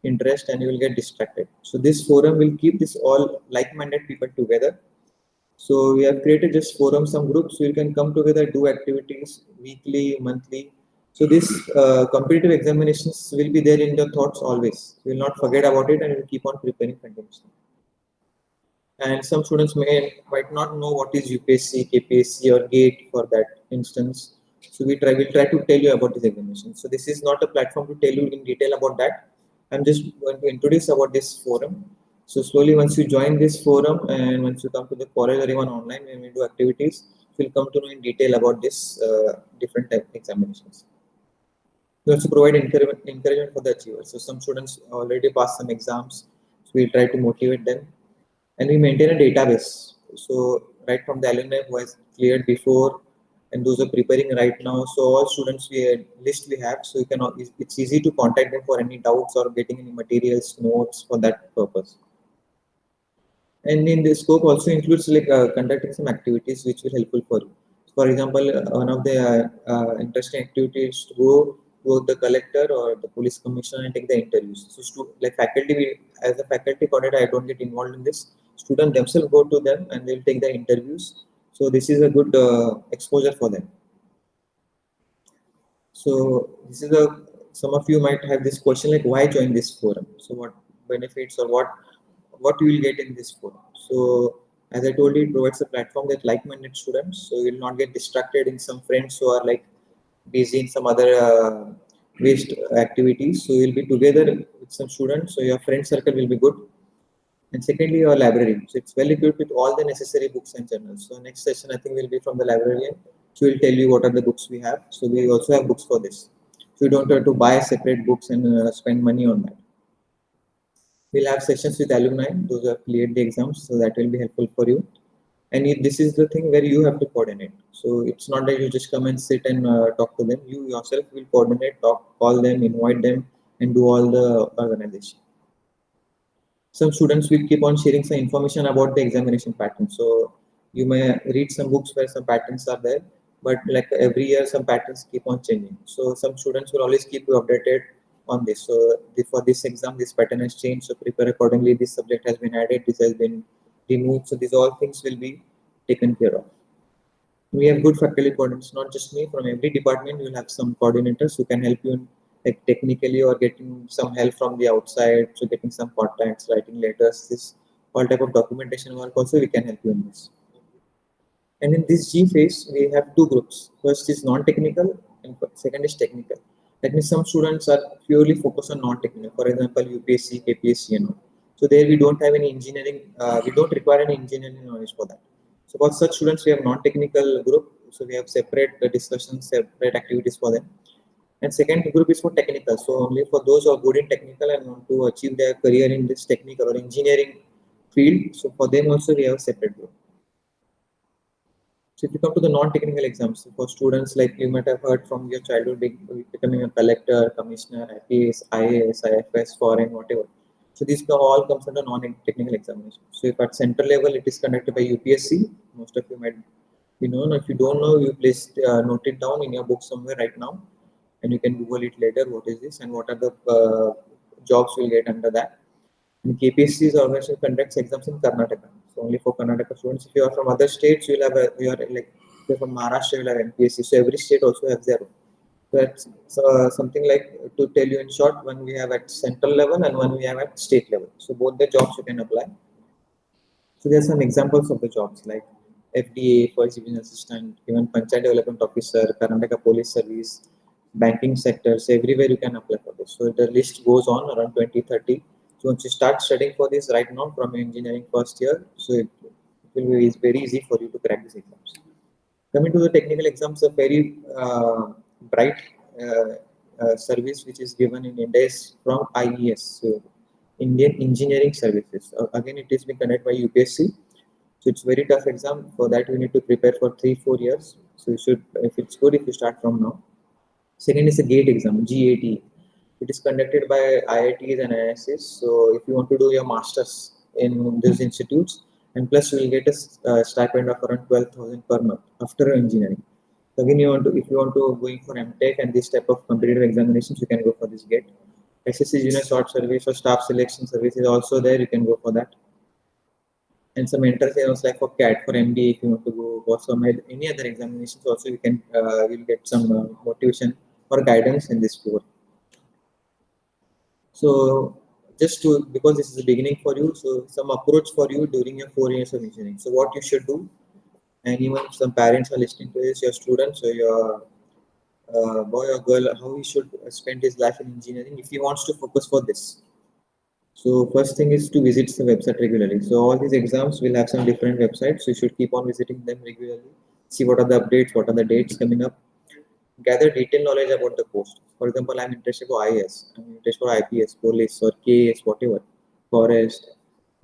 interest and you will get distracted. So this forum will keep this all like-minded people together. So we have created this forum, some groups, so you can come together, do activities weekly, monthly. So this competitive examinations will be there in your thoughts always. You will not forget about it, and you will keep on preparing continuously. And some students might not know what is UPSC, KPSC, or GATE for that instance. So will try to tell you about this examination. So this is not a platform to tell you in detail about that. I'm just going to introduce about this forum. So slowly, once you join this forum and once you come to the college or even online when we do activities, you'll come to know in detail about this different type of examinations. We also provide encouragement for the achievers. So some students already passed some exams, so we try to motivate them, and we maintain a database. So right from the alumni who has cleared before, and those are preparing right now. So all students list we have, so you can it's easy to contact them for any doubts or getting any materials, notes for that purpose. And in the scope also includes like conducting some activities which will helpful for you. For example, one of the interesting activities to go to the collector or the police commissioner and take the interviews. So like faculty, as a faculty coordinator, I don't get involved in this. Students themselves go to them and they'll take the interviews So this is a good exposure for them. So this is some of you might have this question like, why join this forum? So what benefits or what you will get in this forum? So as I told you, it provides a platform that like-minded students, so you will not get distracted in some friends who are like busy in some other waste activities. So you'll be together with some students, so your friend circle will be good. And secondly, your library. So it's well equipped with all the necessary books and journals. So next session I think will be from the librarian. She will tell you what are the books we have. So we also have books for this. So you don't have to buy separate books and spend money on that. We'll have sessions with alumni, those who have cleared the exams, so that will be helpful for you. And this is the thing where you have to coordinate. So it's not that you just come and sit and talk to them. You yourself will coordinate, talk, call them, invite them, and do all the organization. Some students will keep on sharing some information about the examination pattern. So you may read some books where some patterns are there, but like every year some patterns keep on changing. So some students will always keep you updated on this. So for this exam, this pattern has changed. So prepare accordingly. This subject has been added. This has been removed. So these all things will be taken care of. We have good faculty coordinators, not just me. From every department, you will have some coordinators who can help you in, like technically or getting some help from the outside. So getting some contacts, writing letters, this all type of documentation work also we can help you in this. And in this G phase, we have two groups. First is non-technical and second is technical. That means some students are purely focused on non-technical. For example, UPSC, KPSC and all. So there we don't have any engineering, we don't require any engineering knowledge for that. So for such students, we have non-technical group. So we have separate discussions, separate activities for them. And second group is for technical. So only for those who are good in technical and want to achieve their career in this technical or engineering field. So for them also we have a separate group. So if you come to the non-technical exams, for students like you might have heard from your childhood becoming a collector, commissioner, IPS, IAS, IFS, foreign, whatever. So these all comes under non-technical examination. So if at center level it is conducted by UPSC, most of you might be known. If you don't know, you please note it down in your book somewhere right now, and you can Google it later. What is this and what are the jobs you'll get under that? And KPSC's organization conducts exams in Karnataka. So only for Karnataka students. If you are from other states, you'll have if you're from Maharashtra, you'll have MPSC. So every state also has their own. So that's something like to tell you in short, when we have at central level and when we have at state level. So both the jobs you can apply. So there are some examples of the jobs like FDA, First Division Assistant, even Panchayat Development Officer, Karnataka Police Service, banking sectors, everywhere you can apply for this. So the list goes on around 2030. So once you start studying for this right now from engineering first year, so it will be very easy for you to crack these exams. Coming to the technical exams, a very bright service which is given in India is from IES, so Indian Engineering Services. Again, it is being conducted by UPSC. So it's very tough exam. For that, you need to prepare for 3-4 years. So you should, if it's good, if you start from now. Second is the GATE exam, GAT. It is conducted by IITs and IISs. So if you want to do your masters in these institutes, and plus you will get a stipend of around 12,000 per month after engineering. So again, if you want to going for MTech and this type of competitive examinations, you can go for this GATE. SSC Junior Short Service or Staff Selection Service is also there. You can go for that. And some entrance exams like for CAT, for MD, if you want to go for some any other examinations, also you can you'll get some motivation or guidance in this tour. So just to, because this is the beginning for you, so some approach for you during your 4 years of engineering. So what you should do, and even some parents are listening to this, your students or your boy or girl, how he should spend his life in engineering if he wants to focus for this. So first thing is to visit the website regularly. So all these exams will have some different websites. So you should keep on visiting them regularly. See what are the updates, what are the dates coming up. Gather detailed knowledge about the post. For example, I'm interested for IAS, I'm interested for IPS, police or KS, whatever, forest,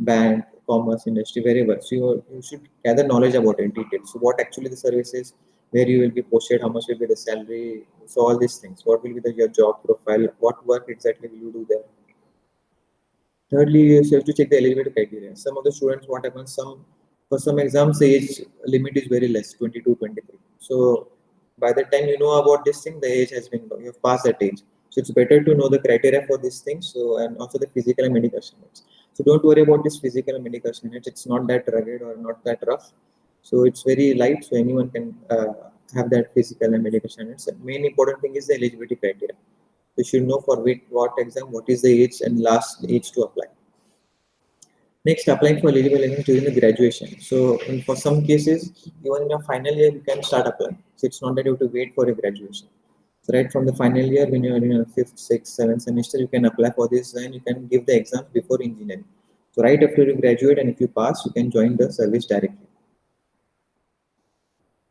bank, commerce, industry, wherever. So you should gather knowledge about it in detail. So what actually the service is, where you will be posted, how much will be the salary, so all these things. What will be your job profile, what work exactly will you do there. Thirdly, you have to check the eligibility criteria. Some of the students, what happens, for some exams, the age limit is very less, 22, 23. So by the time you know about this thing, the age has been, you have passed that age. So it's better to know the criteria for these things. So, and also the physical and medical standards. So don't worry about this physical and medical standards. It's not that rugged or not that rough. So it's very light, so anyone can have that physical and medical standards. The main important thing is the eligibility criteria. You should know for what exam, what is the age and last age to apply. Next, applying for eligible exams during the graduation. So for some cases, even in your final year, you can start applying. So it's not that you have to wait for your graduation. So right from the final year, when you're in your fifth, sixth, seventh semester, you can apply for this and you can give the exam before engineering. So right after you graduate and if you pass, you can join the service directly.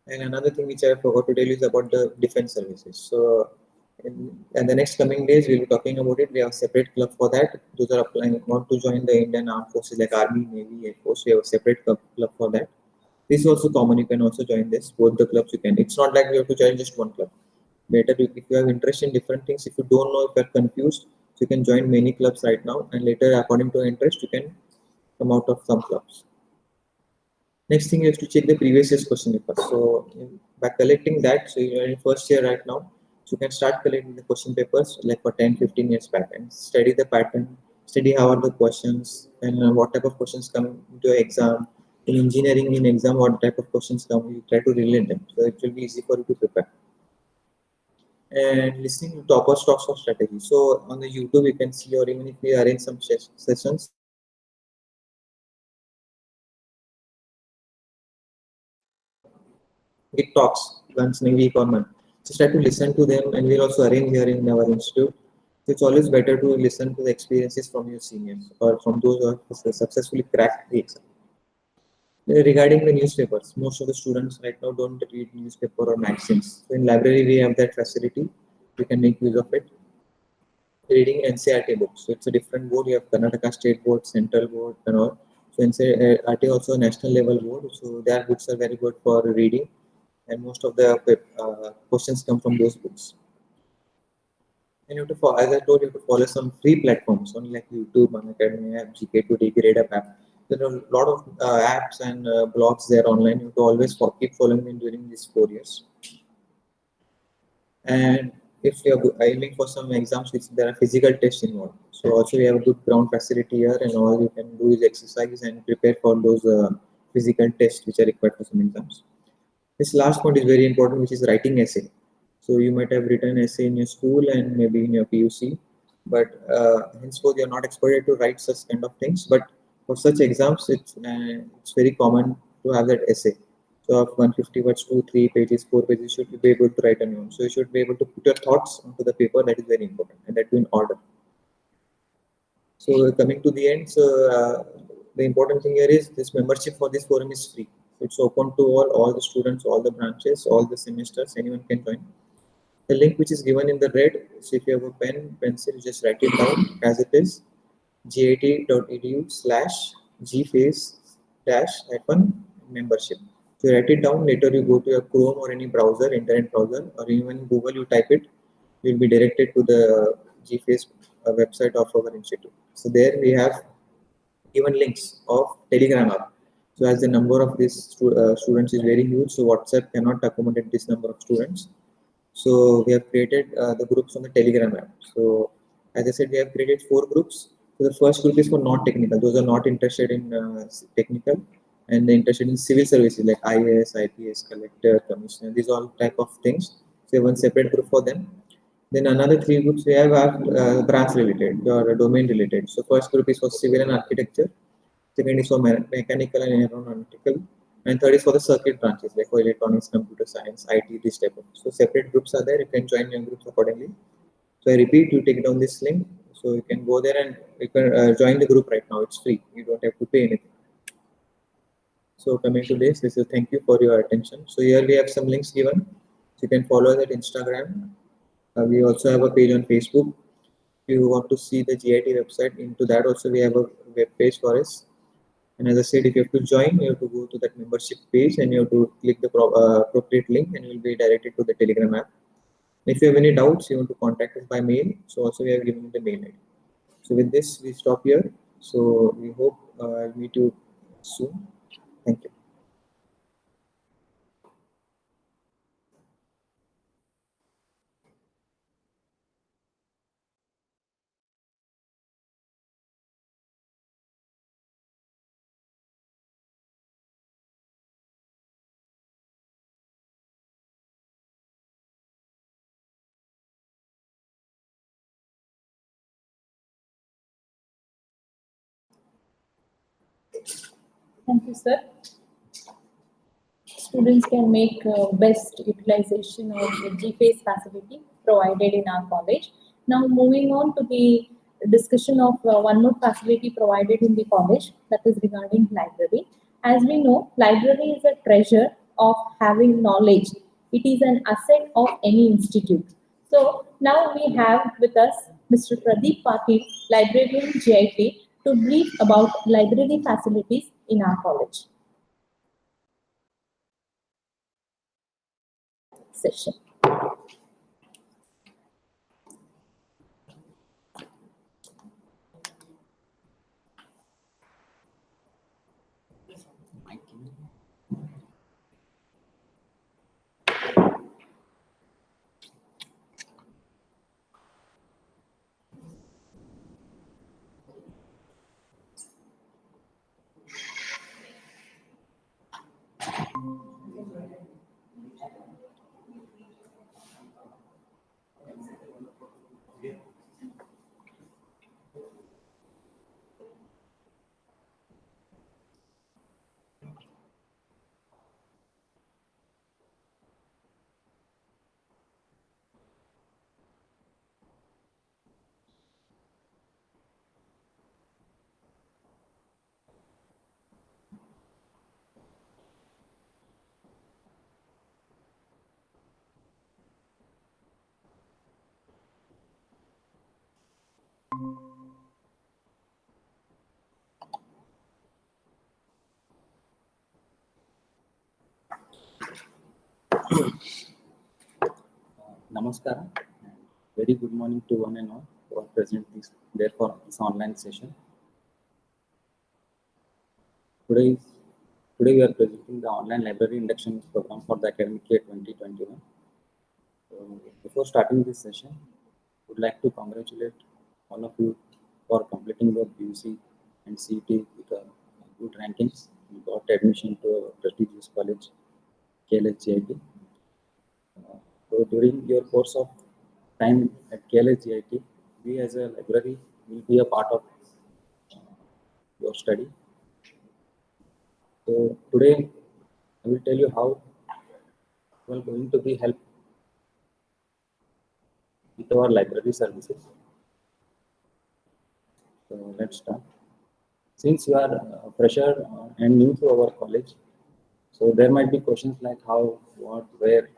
And another thing which I forgot to tell you is about the defense services. So in the next coming days, we'll be talking about it. We have a separate club for that. Those are applying, want to join the Indian Armed Forces like Army, Navy, Air Force. We have a separate club for that. This is also common. You can also join this. Both the clubs you can. It's not like you have to join just one club. Better if you have interest in different things. If you don't know, if you're confused, so you can join many clubs right now. And later, according to your interest, you can come out of some clubs. Next thing you have to check the previous year's question paper. So by collecting that, so you're in first year right now, so you can start collecting the question papers like for 10-15 years back and study the pattern, study how are the questions and what type of questions come into your exam. In engineering in exam, what type of questions come, you try to relate them. So it will be easy for you to prepare. And listening to topper talks of strategy. So on the YouTube, you can see, or even if we arrange some sessions, it talks once in a week or month. Just try to listen to them, and we'll also arrange here in our institute. It's always better to listen to the experiences from your seniors or from those who have successfully cracked the exam. Regarding the newspapers, most of the students right now don't read newspaper or magazines. So in library, we have that facility. We can make use of it. Reading NCRT books. So it's a different board. You have Karnataka State Board, Central Board, and all. So NCRT also a national level board. So their books are very good for reading, and most of the questions come from those books. And you have to follow, as I told you, to follow some free platforms on like YouTube, Unacademy app, GK2D, GradeUp app. There are a lot of apps and blogs there online. You have to always keep following them during these 4 years. And if you are aiming for some exams which there are physical tests involved, so also we have a good ground facility here, and all you can do is exercise and prepare for those physical tests which are required for some exams. This last point is very important, which is writing essay. So you might have written essay in your school and maybe in your PUC, but henceforth you're not expected to write such kind of things. But for such exams, it's very common to have that essay. So of 150 words, 2, 3 pages, 4 pages, you should be able to write on your own. So you should be able to put your thoughts onto the paper. That is very important, and that in order. So coming to the end, so the important thing here is this membership for this forum is free. It's open to all the students, all the branches, all the semesters, anyone can join. The link which is given in the red, so if you have a pen, pencil, just write it down as it is, git.edu/gphase-membership. So you write it down, later you go to your Chrome or any browser, internet browser, or even Google, you type it, you'll be directed to the GFACE website of our institute. So there we have given links of Telegram app. So as the number of these students is very huge, so WhatsApp cannot accommodate this number of students. So we have created the groups on the Telegram app. So as I said, we have created 4 groups. So the first group is for non-technical. Those are not interested in technical and they're interested in civil services like IAS, IPS, collector, commissioner. These all type of things. So we have one separate group for them. Then another 3 groups we have are branch related or domain related. So first group is for civil and architecture. Second is for mechanical and aeronautical. And third is for the circuit branches like for electronics, computer science, IT, this type of. So separate groups are there. You can join your groups accordingly. So I repeat, you take down this link. So you can go there and you can join the group right now. It's free. You don't have to pay anything. So coming to this is a thank you for your attention. So here we have some links given. So you can follow that Instagram. We also have a page on Facebook. If you want to see the GIT website, into that also we have a web page for us. And as I said, if you have to join, you have to go to that membership page and you have to click the appropriate link and you will be directed to the Telegram app. If you have any doubts, you want to contact us by mail. So also we have given the mail ID. So with this, we stop here. So we hope I'll meet you soon. Thank you. Thank you, sir. Students can make best utilization of the GPACE facility provided in our college. Now, moving on to the discussion of one more facility provided in the college, that is regarding library. As we know, library is a treasure of having knowledge. It is an asset of any institute. So now we have with us Mr. Pradeep Patil, librarian GIT, to brief about library facilities in our college. Session. Namaskar. Very good morning to one and all who are present there for this online session. Today we are presenting the online library induction program for the academic year 2021. So before starting this session, I would like to congratulate all of you for completing your BUC and CET with good rankings. You got admission to a prestigious college, KLS GIT. So during your course of time at KLS GIT, we as a library will be a part of your study. So today I will tell you how we are going to be helped with our library services. So let's start. Since you are a fresher and new to our college, so there might be questions like how, what, where,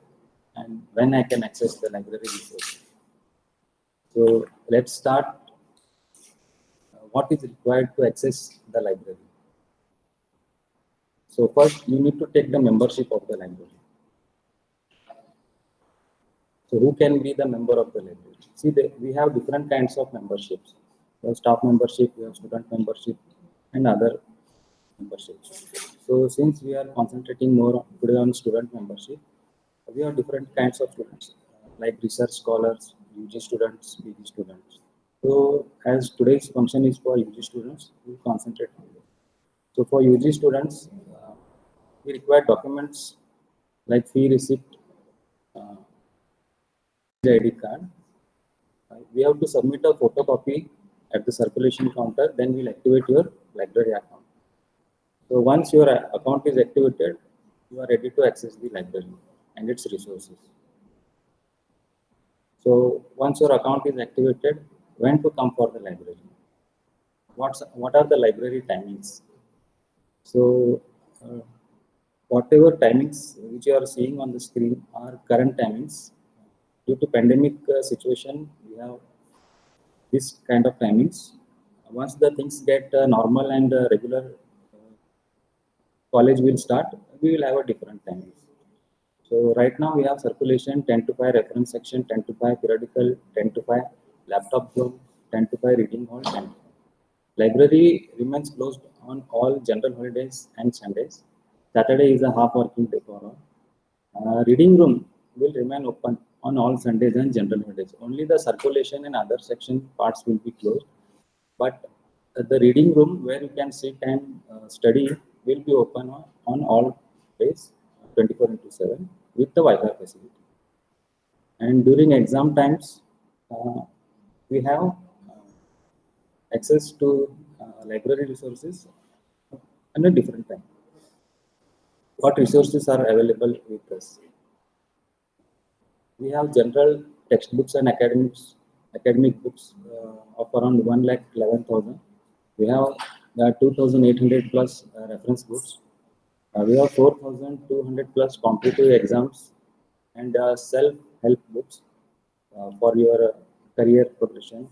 and when I can access the library resource. So let's start. What is required to access the library? So first, you need to take the membership of the library. So who can be the member of the library? See, we have different kinds of memberships. We have staff membership, we have student membership, and other memberships. So since we are concentrating more today on student membership, we have different kinds of students, like research scholars, UG students, PG students. So as today's function is for UG students, we concentrate on this. So for UG students, we require documents like fee receipt, ID card. We have to submit a photocopy at the circulation counter, then we'll activate your library account. So once your account is activated, you are ready to access the library and its resources. So once your account is activated, when to come for the library? What are the library timings? So whatever timings which you are seeing on the screen are current timings. Due to pandemic situation, we have this kind of timings. Once the things get normal and regular, college will start, we will have a different timings. So right now we have circulation 10 to 5, reference section 10 to 5, periodical 10 to 5, laptop zone 10 to 5, reading hall 10 to 5. Library remains closed on all general holidays and Sundays. Saturday is a half working day for all. Reading room will remain open on all Sundays and general holidays. Only the circulation and other section parts will be closed. But the reading room where you can sit and study will be open on all days, 24/7 with the Wi-Fi facility. And during exam times, we have access to library resources and a different time. What resources are available with us? We have general textbooks and academic books of around 1,11,000. We have 2,800 plus reference books. We have 4,200 plus competitive exams and self-help books for your career progression.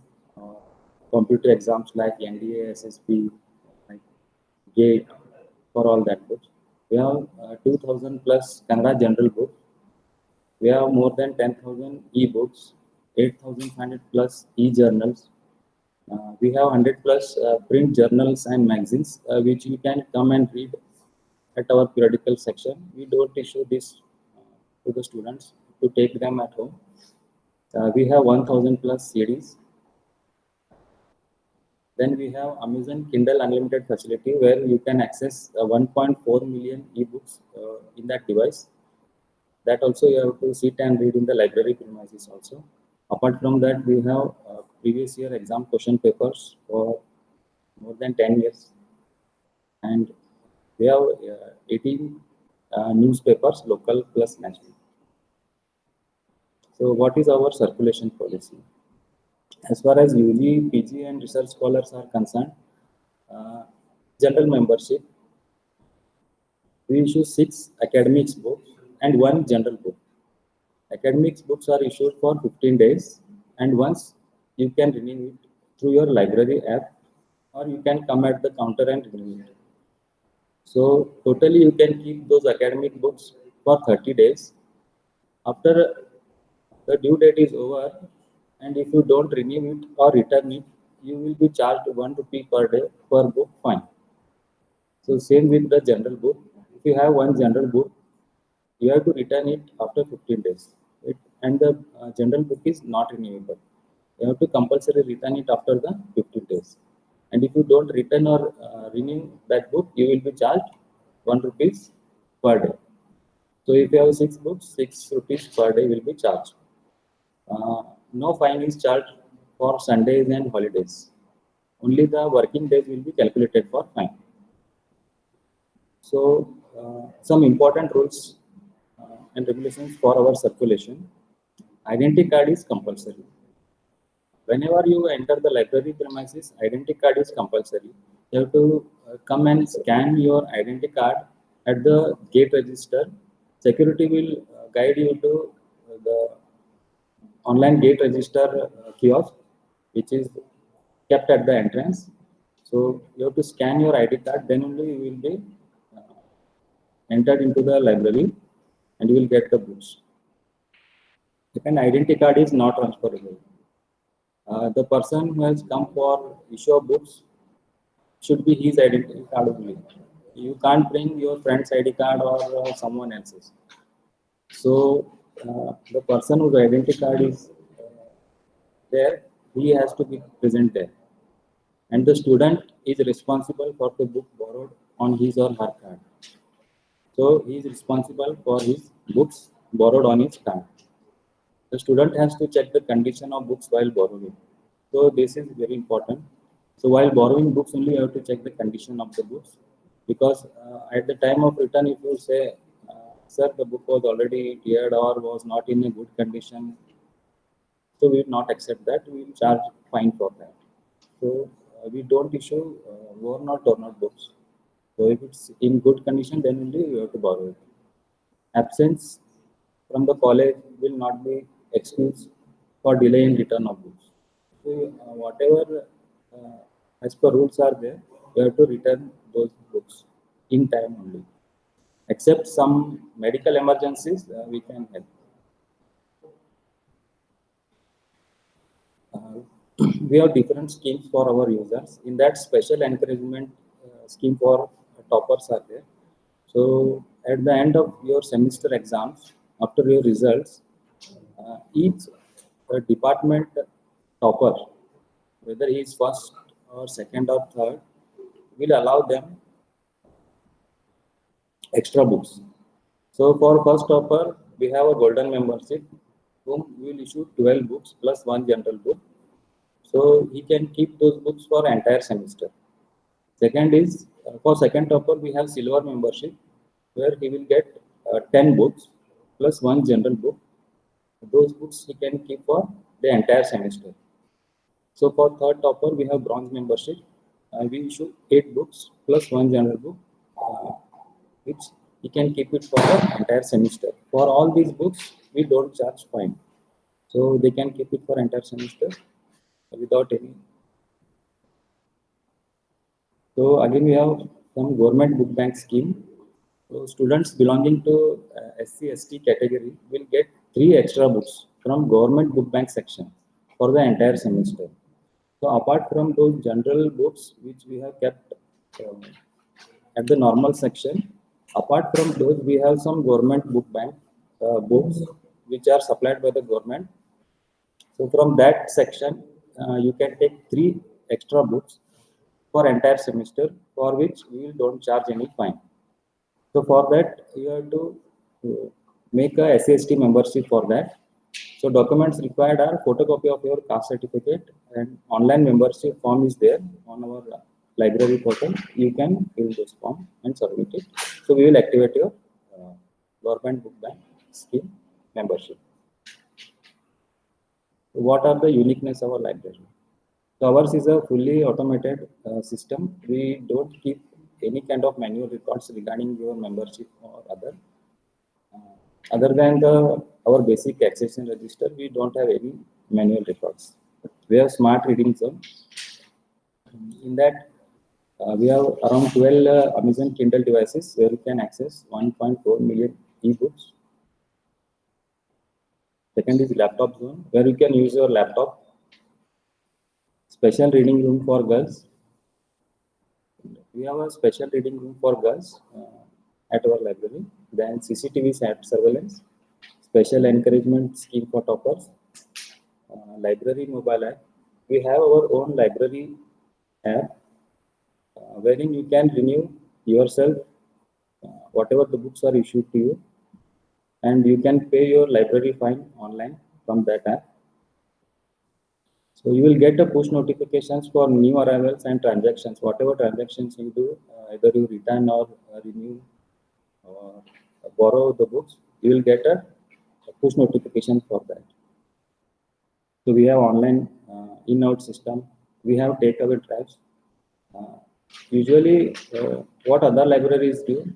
Competitive exams like NDA, SSP, like GATE, for all that books. We have 2,000 plus Kannada general books. We have more than 10,000 e-books, 8,500 plus e-journals. We have 100 plus print journals and magazines, which you can come and read at our periodical section. We don't issue this to the students to take them at home. We have 1,000 plus CDs. Then we have Amazon Kindle Unlimited facility where you can access 1.4 million ebooks in that device. That also you have to sit and read in the library premises also. Apart from that, we have previous year exam question papers for more than 10 years. And we have 18 newspapers, local plus national. So what is our circulation policy? As far as UG, PG and research scholars are concerned, general membership, we issue 6 academics books and 1 general book. Academics books are issued for 15 days, and once you can renew it through your library app, or you can come at the counter and renew it. So totally you can keep those academic books for 30 days. After the due date is over, and if you don't renew it or return it, you will be charged 1 rupee per day per book fine. So same with the general book. If you have one general book, you have to return it after 15 days. And the general book is not renewable. You have to compulsory return it after the 15 days. And if you don't return or renew that book, you will be charged 1 rupees per day. So if you have 6 books, 6 rupees per day will be charged. No fine is charged for Sundays and holidays. Only the working days will be calculated for fine. So some important rules and regulations for our circulation. Identity card is compulsory. Whenever you enter the library premises, identity card is compulsory. You have to come and scan your identity card at the gate register. Security will guide you to the online gate register kiosk, which is kept at the entrance. So you have to scan your ID card, then only you will be entered into the library and you will get the books. Second, identity card is not transferable. The person who has come for issue of books should be his identity card only. You can't bring your friend's ID card or someone else's. So the person whose identity card is there, he has to be present there. And the student is responsible for the book borrowed on his or her card. So he is responsible for his books borrowed on his card. The student has to check the condition of books while borrowing. So this is very important. So while borrowing books only you have to check the condition of the books, because at the time of return if you say, sir, the book was already teared or was not in a good condition, so we will not accept that, we will charge fine for that. So we don't issue worn or torn out books. So if it's in good condition, then only you have to borrow it. Absence from the college will not be excuse for delay in return of books. So whatever as per rules are there, you have to return those books in time only. Except some medical emergencies, we can help. We have different schemes for our users. In that, special encouragement scheme for toppers are there. So at the end of your semester exams, after your results, each department topper, whether he is first or second or third, will allow them extra books. So for first topper, we have a golden membership, whom we will issue 12 books plus 1 general book. So he can keep those books for entire semester. Second is For second topper, we have silver membership, where he will get 10 books plus one general book. Those books he can keep for the entire semester. So for third topper, we have bronze membership. We issue 8 books plus one general book, which he can keep it for the entire semester. For all these books, we don't charge fine. So they can keep it for entire semester without any. So again, we have some government book bank scheme. So students belonging to SC/ST category will get 3 extra books from government book bank section for the entire semester. So apart from those general books which we have kept at the normal section, apart from those we have some government book bank books which are supplied by the government. So from that section, you can take 3 extra books for entire semester, for which we don't charge any fine. So for that, you have to make a SAST membership for that. So documents required are photocopy of your caste certificate, and online membership form is there on our library portal. You can fill this form and submit it. So we will activate your government book bank scheme membership. So what are the uniqueness of our library? So ours is a fully automated system. We don't keep any kind of manual records regarding your membership or other. Other than our basic accession register, we don't have any manual records. We have smart reading zone. In that, we have around 12 Amazon Kindle devices where you can access 1.4 million ebooks. Second is laptop zone, where you can use your laptop. Special reading room for girls. We have a special reading room for girls at our library. Then CCTV surveillance, special encouragement scheme for toppers, library mobile app. We have our own library app wherein you can renew yourself whatever the books are issued to you, and you can pay your library fine online from that app. So you will get a push notifications for new arrivals and transactions. Whatever transactions you do, either you return or renew or borrow the books, you will get a push notification for that. So we have online in-out system. We have takeaway drives. Usually, what other libraries do,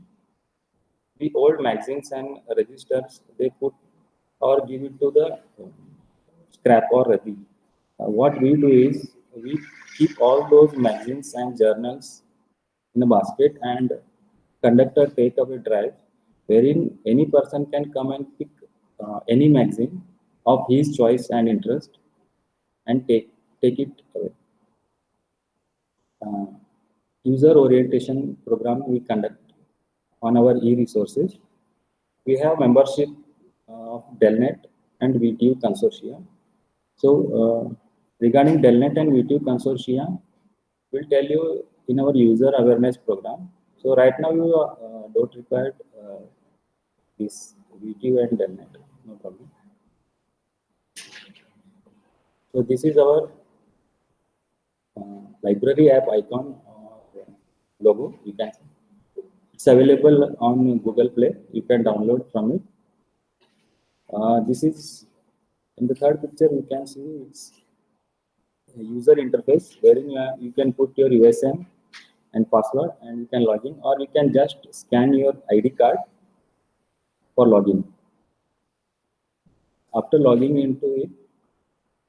the old magazines and registers, they put or give it to the scrap or ready. What we do is we keep all those magazines and journals in a basket and conduct a takeaway drive wherein any person can come and pick any magazine of his choice and interest and take it away. User orientation program we conduct on our e-resources. We have membership of Delnet and VTU consortia. So regarding Delnet and VTU consortia, we'll tell you in our user awareness program. So right now you don't require this VTU and Delnet, no problem. So this is our library app icon or logo. You can see. It's available on Google Play. You can download from it. This is in the third picture. You can see it's a user interface wherein you can put your USN and password and you can log in, or you can just scan your ID card for login. After logging into it,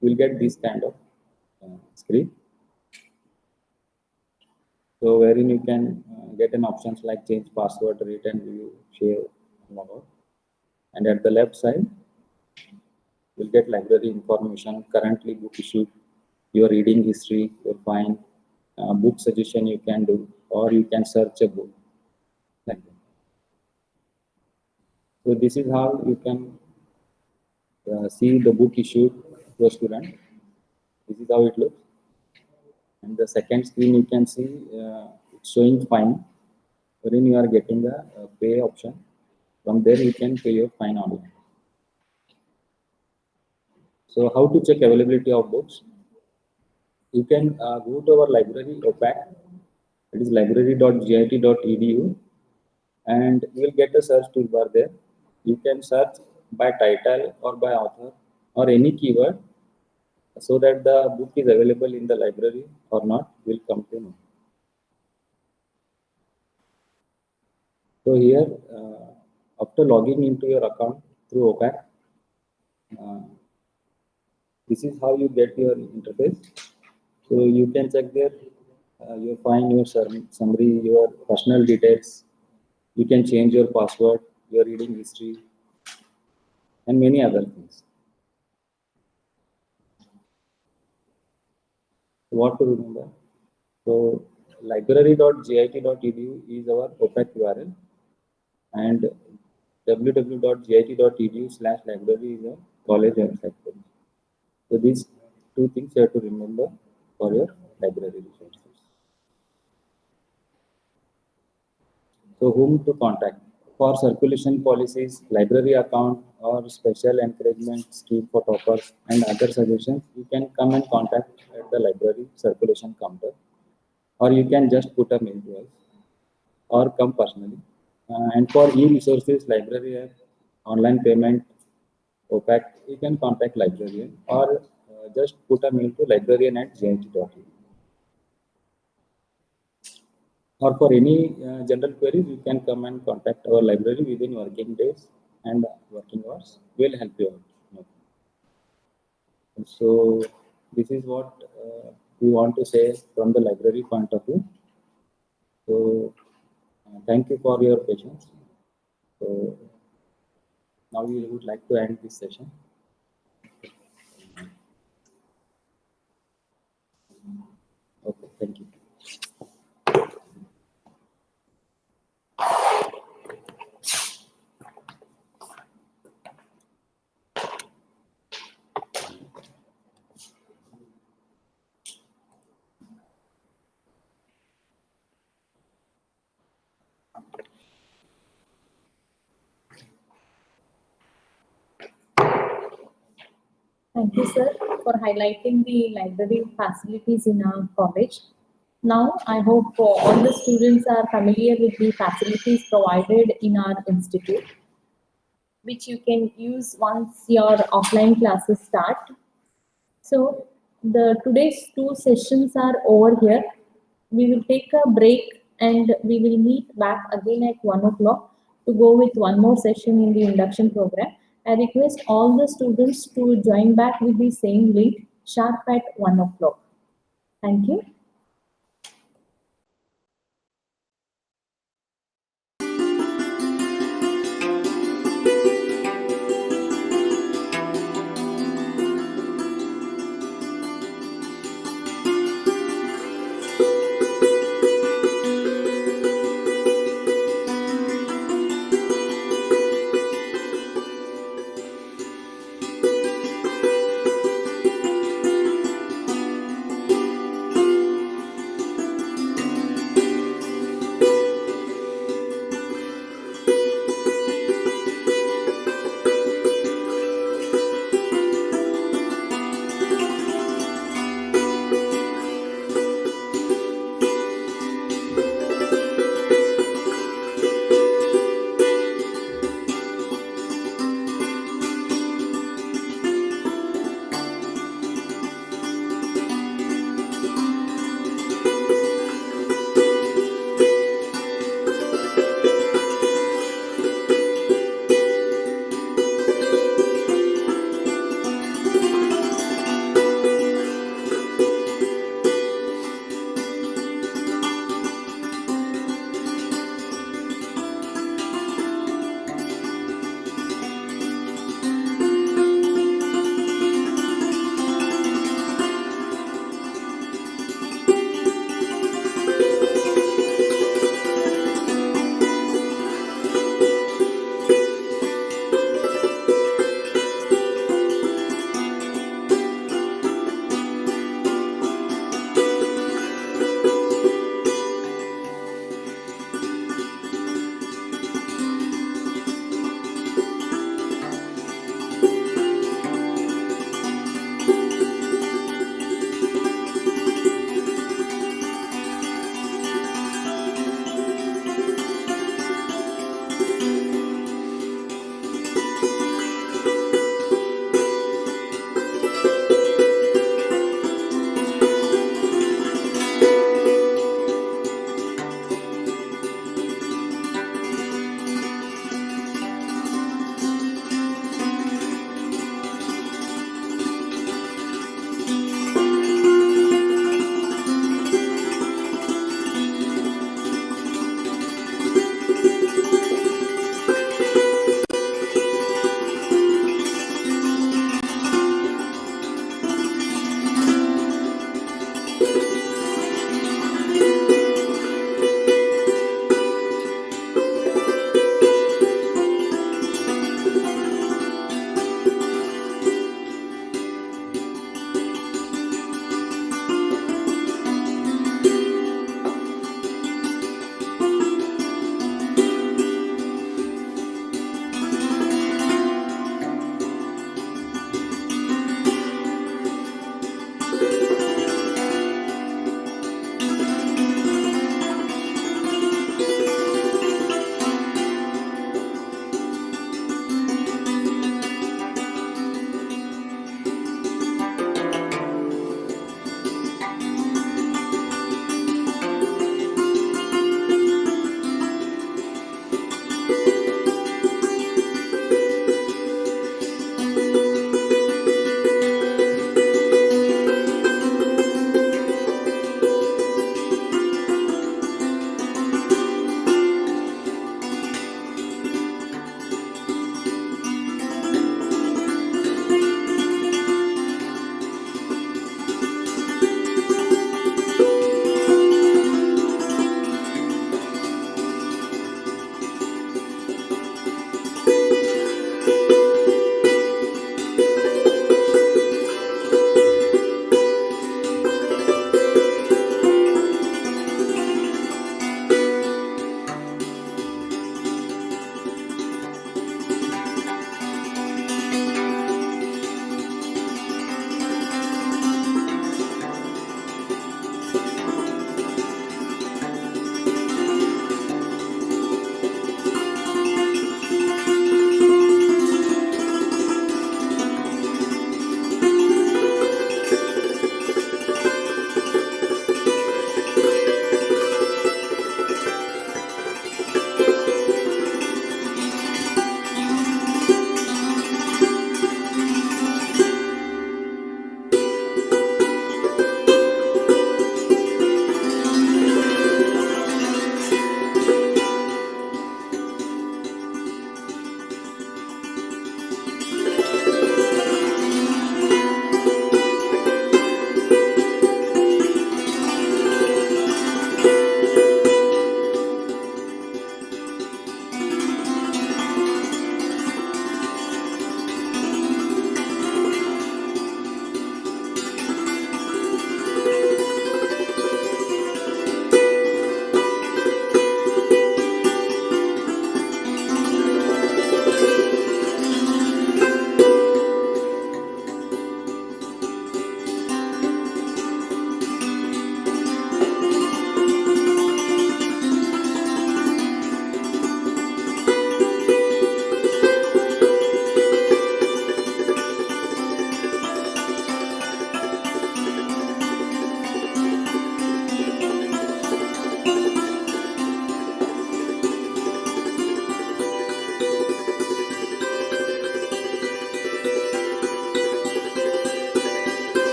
you will get this kind of screen. So wherein you can get an options like change password, read and view, share, log out. And at the left side, you'll get library information, currently book issued, your reading history, your fine, book suggestion you can do, or you can search a book. Like that. So this is how you can see the book issued to a student. This is how it looks. And the second screen you can see it's showing fine, wherein you are getting a pay option. From there you can pay your fine online. So how to check availability of books? You can go to our library OPAC, It is library.git.edu, and you will get a search toolbar there. You can search by title or by author or any keyword, so that the book is available in the library or not will come to know. So here, after logging into your account through OPAC, this is how you get your interface. So you can check there, you find your summary, your personal details. You can change your password, your reading history, and many other things. What to remember? So library.git.edu is our OPAC URL, and www.git.edu/library is a college website. So these two things you have to remember for your library resources. So whom to contact? For circulation policies, library account, or special encouragement scheme for toppers and other suggestions, you can come and contact at the library circulation counter, or you can just put a mail to us, or come personally. And for e-resources, library app, online payment, OPAC, you can contact librarian, or just put a mail to librarian@git.in. Or for any general queries, you can come and contact our library within working days and working hours. We'll help you out. So this is what we want to say from the library point of view. So thank you for your patience. So now we would like to end this session. Okay, thank you. Thank you, sir, for highlighting the library facilities in our college. Now, I hope all the students are familiar with the facilities provided in our institute, which you can use once your offline classes start. So, the today's two sessions are over here. We will take a break and we will meet back again at 1 o'clock to go with one more session in the induction program. I request all the students to join back with the same link sharp at 1 o'clock. Thank you.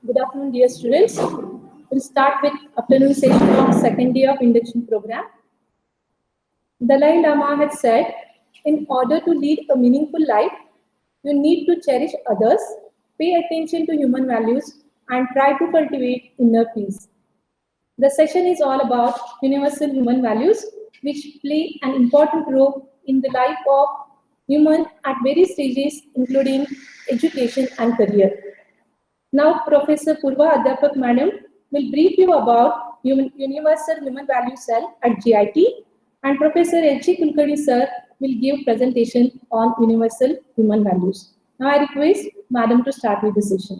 Good afternoon, dear students. We'll start with afternoon session of second day of induction program. Dalai Lama had said, in order to lead a meaningful life, you need to cherish others, pay attention to human values, and try to cultivate inner peace. The session is all about universal human values, which play an important role in the life of human at various stages, including education and career. Now, Professor Purva Adhyapak Madam will brief you about Universal Human Value Cell at GIT, and Professor H.G. Kulkarni Sir will give presentation on Universal Human Values. Now, I request Madam to start with the session.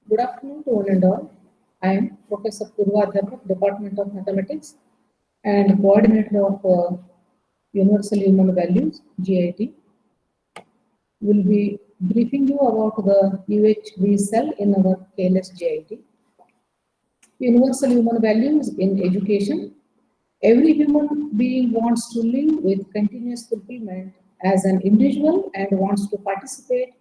Good afternoon to one and all. I am Professor Purva Adhyapak, Department of Mathematics and Coordinator of Universal Human Values, GIT. Will be briefing you about the UHV cell in our KLS GIT. Universal human values in education. Every human being wants to live with continuous fulfillment as an individual and wants to participate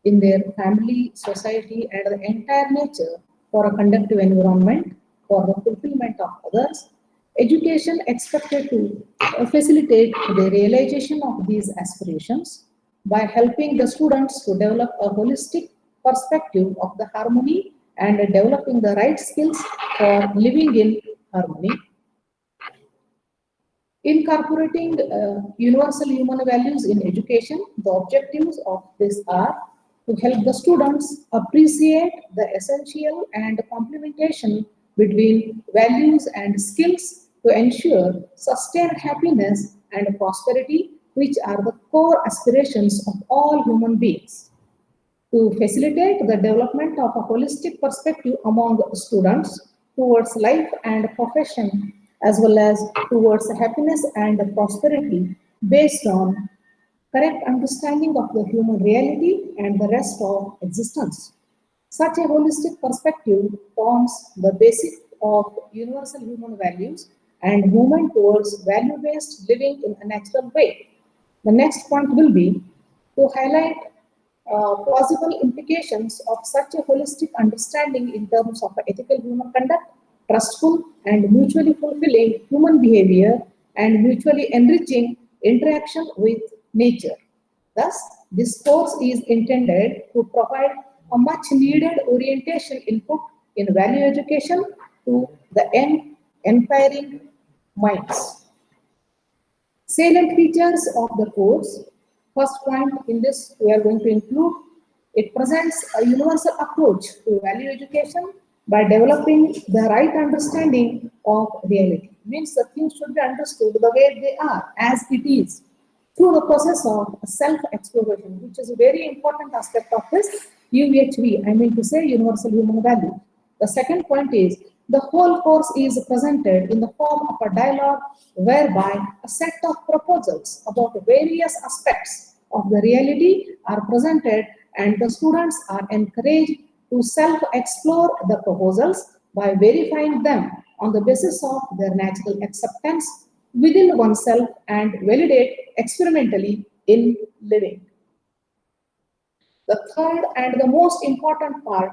in their family, society, and the entire nature for a conducive environment for the fulfillment of others. Education expected to facilitate the realization of these aspirations by helping the students to develop a holistic perspective of the harmony and developing the right skills for living in harmony. Incorporating universal human values in education, the objectives of this are to help the students appreciate the essential and complementation between values and skills to ensure sustained happiness and prosperity, which are the core aspirations of all human beings. To facilitate the development of a holistic perspective among students towards life and profession, as well as towards happiness and prosperity based on correct understanding of the human reality and the rest of existence. Such a holistic perspective forms the basis of universal human values and movement towards value-based living in a natural way. The next point will be to highlight plausible implications of such a holistic understanding in terms of ethical human conduct, trustful and mutually fulfilling human behavior, and mutually enriching interaction with nature. Thus, this course is intended to provide a much needed orientation input in value education to the empowering minds. Salient features of the course. First point in this we are going to include, it presents a universal approach to value education by developing the right understanding of reality. Means the things should be understood the way they are, as it is, through the process of self-exploration, which is a very important aspect of this UHV, I mean to say universal human value. The second point is, the whole course is presented in the form of a dialogue whereby a set of proposals about various aspects of the reality are presented and the students are encouraged to self-explore the proposals by verifying them on the basis of their natural acceptance within oneself and validate experimentally in living. The third and the most important part,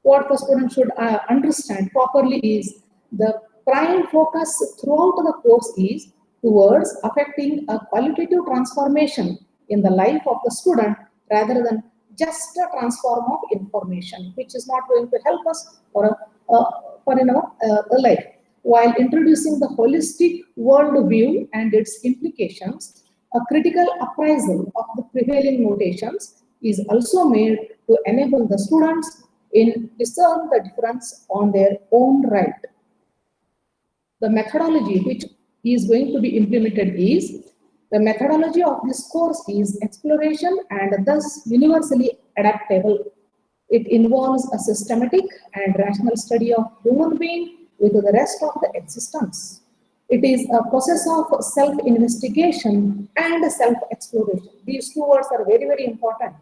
what the student should understand properly is the prime focus throughout the course is towards affecting a qualitative transformation in the life of the student rather than just a transform of information, which is not going to help us for a life. while introducing the holistic worldview and its implications, a critical appraisal of the prevailing notations is also made to enable the students in discern the difference on their own right. The methodology which is going to be implemented is, the methodology of this course is exploration and thus universally adaptable. It involves a systematic and rational study of human being with the rest of the existence. It is a process of self-investigation and self-exploration. These two words are very, very important.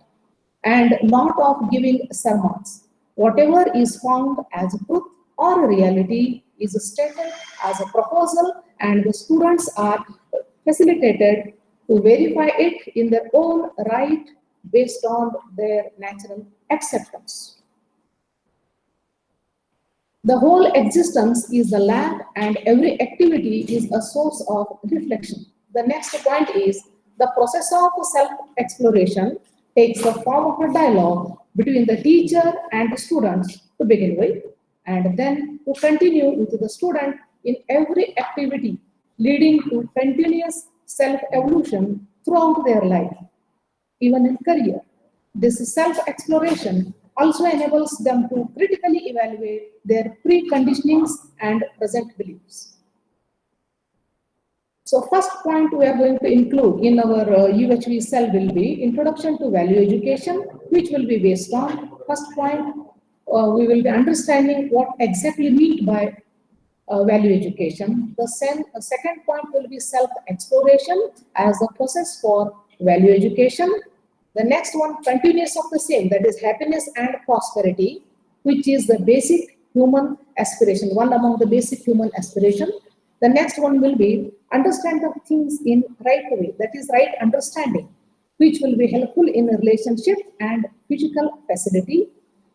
And not of giving sermons. Whatever is found as truth or reality is stated as a proposal, and the students are facilitated to verify it in their own right based on their natural acceptance. The whole existence is a lab, and every activity is a source of reflection. The next point is, the process of self-exploration takes the form of a dialogue between the teacher and the students to begin with, and then to continue with the student in every activity, leading to continuous self-evolution throughout their life, even in career. This self-exploration also enables them to critically evaluate their preconditionings and present beliefs. So first point we are going to include in our UHV cell will be Introduction to Value Education, which will be based on first point. We will be understanding what exactly meant by value education. The second point will be self-exploration as a process for value education. The next one, continuous of the same, that is happiness and prosperity, which is the basic human aspiration, one among the basic human aspiration. The next one will be understand the things in right way, that is right understanding, which will be helpful in a relationship and physical facility.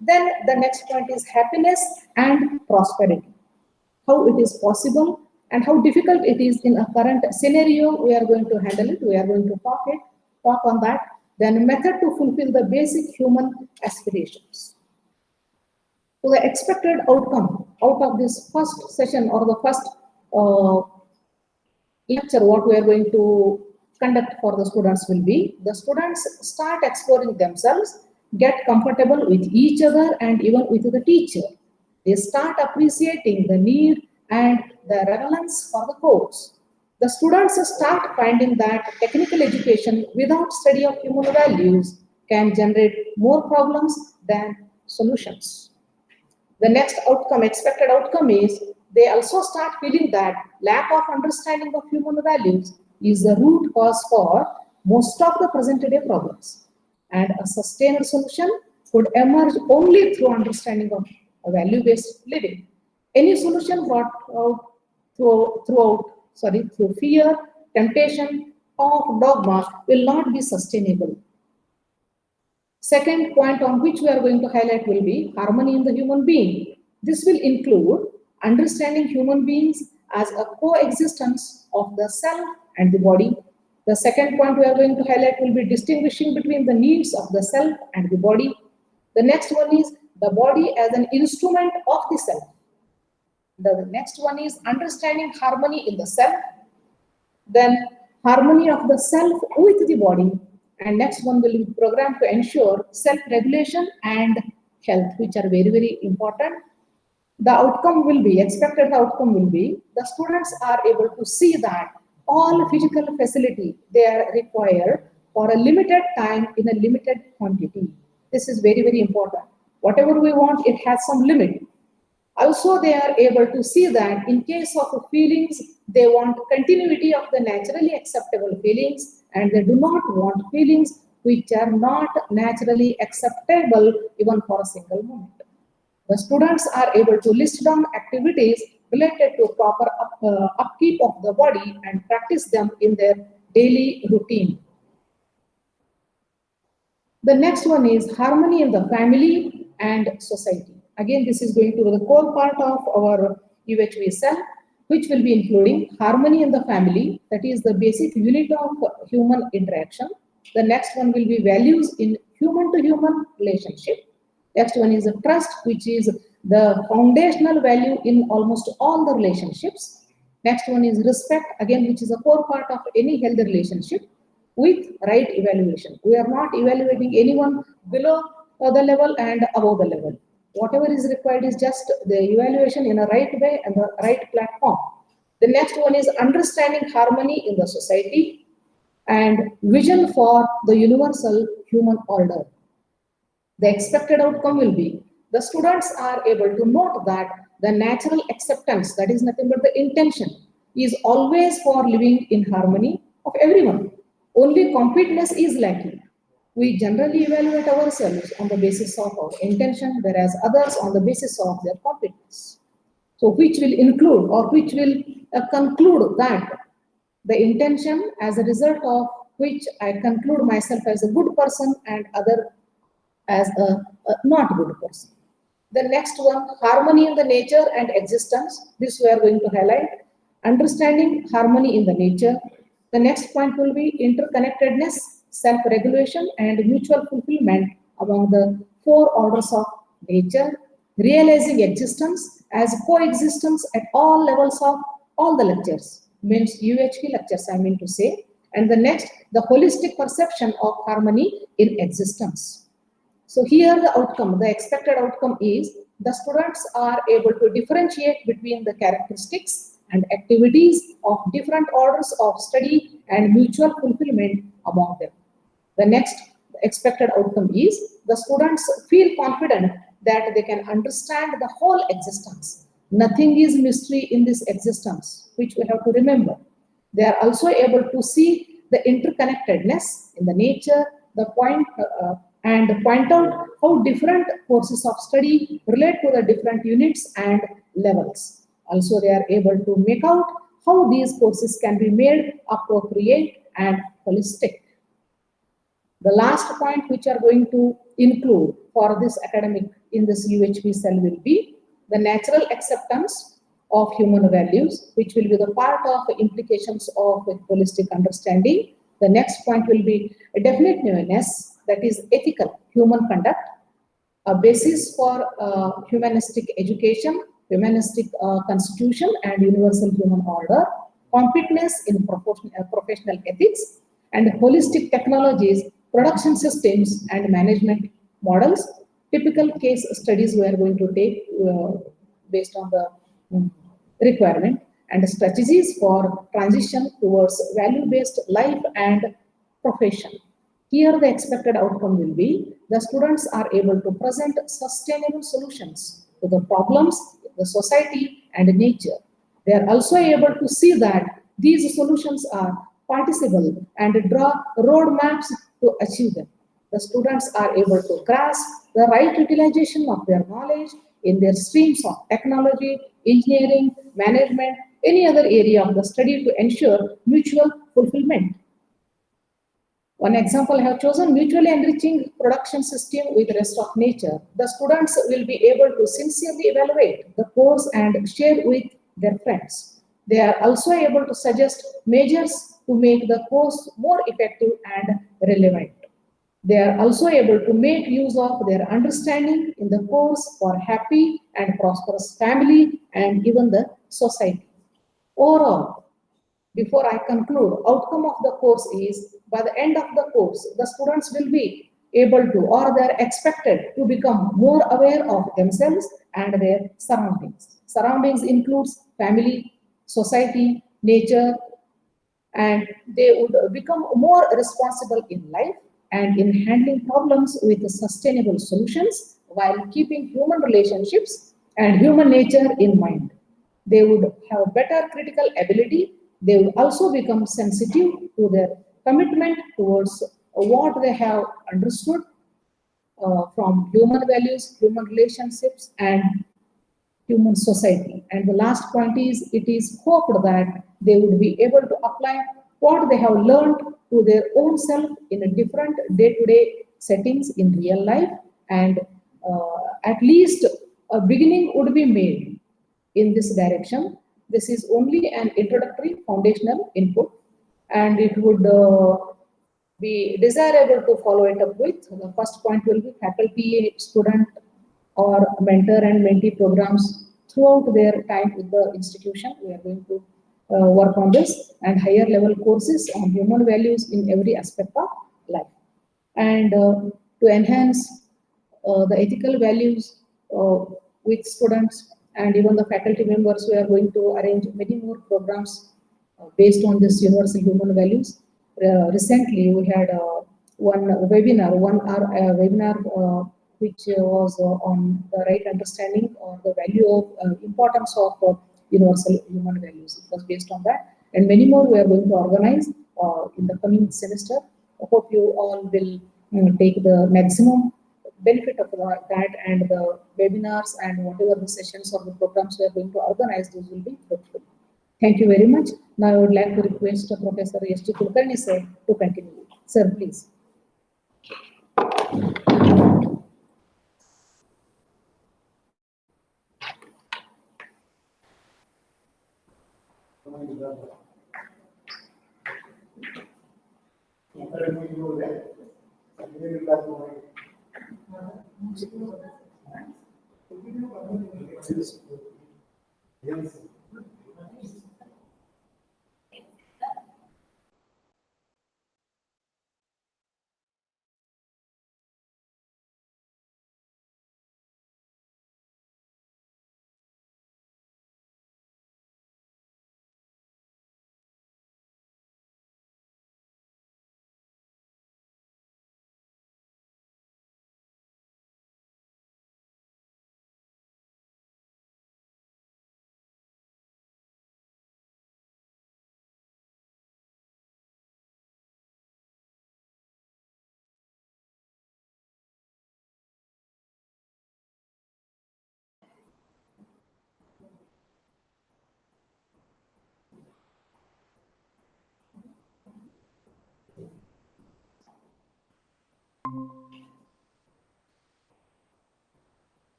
Then the next point is happiness and prosperity, how it is possible and how difficult it is in a current scenario. We are going to handle it, we are going to talk on that. Then method to fulfill the basic human aspirations. So the expected outcome out of this first session or the first lecture, what we are going to conduct for the students will be, the students start exploring themselves, get comfortable with each other and even with the teacher. They start appreciating the need and the relevance for the course. The students start finding that technical education without study of human values can generate more problems than solutions. The next outcome, expected outcome is, they also start feeling that lack of understanding of human values is the root cause for most of the present day problems. And a sustainable solution could emerge only through understanding of value-based living. Any solution brought out through fear, temptation, or dogma will not be sustainable. Second point on which we are going to highlight will be harmony in the human being. This will include understanding human beings as a coexistence of the self and the body. The second point we are going to highlight will be distinguishing between the needs of the self and the body. The next one is the body as an instrument of the self. The next one is understanding harmony in the self, then harmony of the self with the body, and next one will be programmed to ensure self-regulation and health, which are very, very important. The outcome will be, expected outcome will be, the students are able to see that all physical facility they are required for a limited time in a limited quantity. This is very, very important. Whatever we want, it has some limit. Also, they are able to see that in case of feelings, they want continuity of the naturally acceptable feelings, and they do not want feelings which are not naturally acceptable even for a single moment. The students are able to list down activities related to proper upkeep of the body and practice them in their daily routine. The next one is harmony in the family and society. Again, this is going to be the core part of our UHV cell, which will be including harmony in the family, that is the basic unit of human interaction. The next one will be values in human-to-human relationship. Next one is a trust, which is the foundational value in almost all the relationships. Next one is respect, again, which is a core part of any healthy relationship with right evaluation. We are not evaluating anyone below the level and above the level. Whatever is required is just the evaluation in a right way and the right platform. The next one is understanding harmony in the society and vision for the universal human order. The expected outcome will be the students are able to note that the natural acceptance, that is nothing but the intention, is always for living in harmony of everyone. Only completeness is lacking. We generally evaluate ourselves on the basis of our intention, whereas others on the basis of their competence. So which will include or which will conclude that the intention, as a result of which I conclude myself as a good person and other as a not good person. The next one, harmony in the nature and existence. This we are going to highlight. Understanding harmony in the nature. The next point will be interconnectedness, self-regulation, and mutual fulfillment among the four orders of nature. Realizing existence as coexistence at all levels of all the lectures, means UHP lectures, I mean to say. And the next, the holistic perception of harmony in existence. So here the outcome, the expected outcome is the students are able to differentiate between the characteristics and activities of different orders of study and mutual fulfillment among them. The next expected outcome is the students feel confident that they can understand the whole existence. Nothing is mystery in this existence, which we have to remember. They are also able to see the interconnectedness in the nature, the point and point out how different courses of study relate to the different units and levels. Also, they are able to make out how these courses can be made appropriate and holistic. The last point which are going to include for this academic in this UHP cell will be the natural acceptance of human values, which will be the part of the implications of holistic understanding. The next point will be a definiteness, that is ethical human conduct, a basis for humanistic education, humanistic constitution and universal human order, competence in professional ethics, and holistic technologies, production systems and management models. Typical case studies we are going to take based on the requirement, and strategies for transition towards value-based life and profession. Here the expected outcome will be the students are able to present sustainable solutions to the problems of the society and nature. They are also able to see that these solutions are participative and draw roadmaps to achieve them. The students are able to grasp the right utilization of their knowledge in their streams of technology, engineering, management, any other area of the study to ensure mutual fulfillment. One example I have chosen, mutually enriching production system with rest of nature. The students will be able to sincerely evaluate the course and share with their friends. They are also able to suggest measures to make the course more effective and relevant. They are also able to make use of their understanding in the course for happy and prosperous family and even the society. Overall, before I conclude, outcome of the course is by the end of the course, the students will be able to or they are expected to become more aware of themselves and their surroundings. Surroundings includes family, society, nature, and they would become more responsible in life and in handling problems with sustainable solutions while keeping human relationships and human nature in mind. They would have better critical ability. They will also become sensitive to their commitment towards what they have understood from human values, human relationships, and human society. And the last point is, it is hoped that they would be able to apply what they have learned to their own self in a different day-to-day settings in real life, and at least a beginning would be made in this direction. This is only an introductory foundational input, and it would be desirable to follow it up with. The first point will be faculty student or mentor and mentee programs throughout their time with the institution. We are going to work on this, and higher level courses on human values in every aspect of life. And to enhance the ethical values with students and even the faculty members, we are going to arrange many more programs based on this universal human values. Recently, we had one webinar, 1 hour webinar, which was on the right understanding or the value of importance of universal human values. It was based on that, and many more we are going to organize in the coming semester. I hope you all will take the maximum benefit of that, and the webinars and whatever the sessions or the programs we are going to organize, those will be fruitful. Thank you very much. Now I would like to request Professor S.G. Kulkarni sir to continue. Sir, please.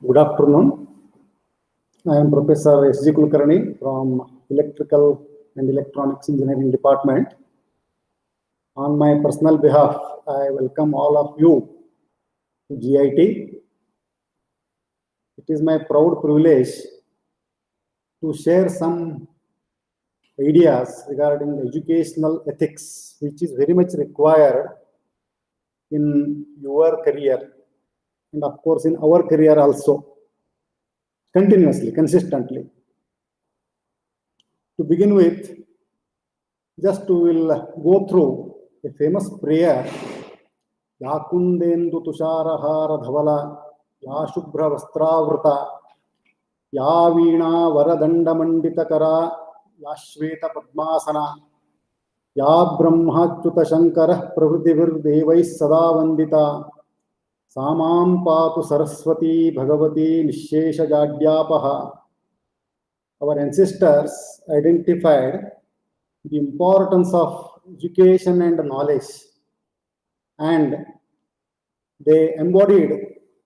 Good afternoon. I am Professor S.G. Kulkarni from Electrical and Electronics Engineering Department. On my personal behalf, I welcome all of you to GIT. It is my proud privilege to share some ideas regarding educational ethics, which is very much required in your career and of course in our career also, continuously, consistently. To begin with, just we will go through a famous prayer, Yakundendu Tusharahara Dhavala, Ya Shubhra Vastravrata, Ya Veena Varadanda Manditakara, Ya Shveta Padmasana, Ya Brahmachyuta Shankara Pravritivir Devais Sada Vandita, Samam Patu Saraswati Bhagavati Nishesha Jadyapaha. Our ancestors identified the importance of education and knowledge, and they embodied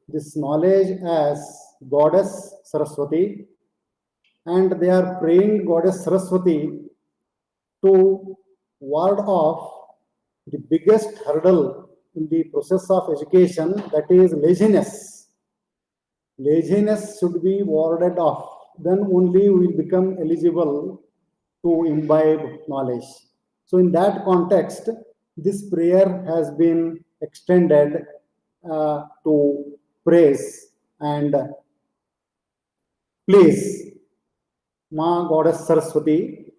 this knowledge as Goddess Saraswati, and they are praying Goddess Saraswati to ward off the biggest hurdle in the process of education, that is laziness. Laziness should be warded off, then only we will become eligible to imbibe knowledge. So in that context, this prayer has been extended to praise and please Ma Goddess Saraswati.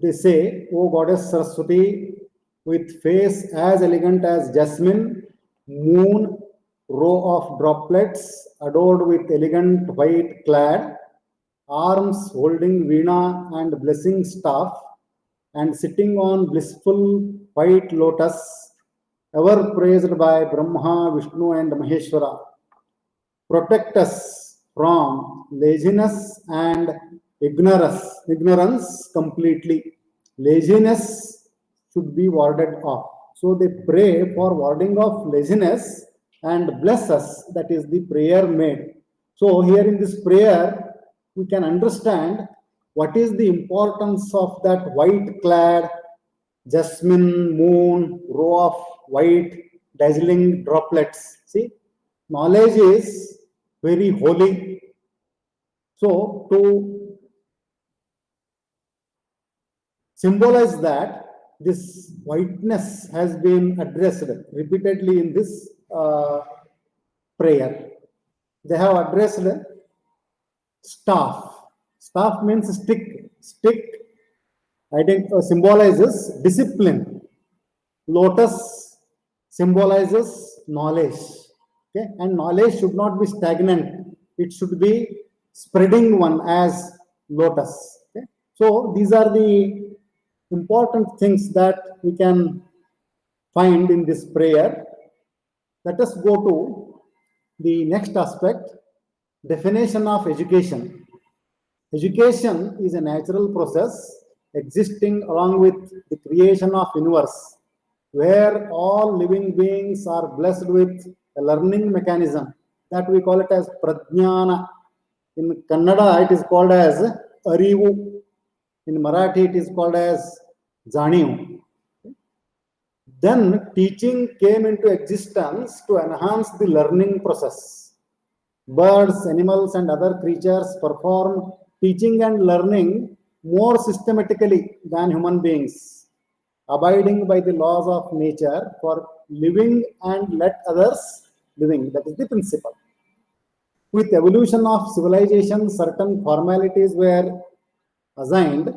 They say, O Goddess Saraswati, with face as elegant as jasmine, moon, row of droplets, adored with elegant white clad, arms holding veena and blessing staff, and sitting on blissful white lotus, ever praised by Brahma, Vishnu, and Maheshwara. Protect us from laziness and ignorance completely. Laziness should be warded off. So they pray for warding off laziness and bless us. That is the prayer made. So here in this prayer, we can understand what is the importance of that white clad jasmine moon, row of white dazzling droplets. See, knowledge is very holy. So to symbolize that, this whiteness has been addressed repeatedly in this prayer. They have addressed staff. Staff means stick. Stick, I think, symbolizes discipline. Lotus symbolizes knowledge. Okay, and knowledge should not be stagnant. It should be spreading one as lotus. Okay, so these are the important things that we can find in this prayer. Let us go to the next aspect, definition of education. Education is a natural process existing along with the creation of universe, where all living beings are blessed with a learning mechanism that we call it as prajnana. In Kannada, it is called as arivu. In Marathi, it is called as janiv. Then teaching came into existence to enhance the learning process. Birds, animals, and other creatures perform teaching and learning more systematically than human beings, abiding by the laws of nature for living and let others living. That is the principle. With evolution of civilization, certain formalities were assigned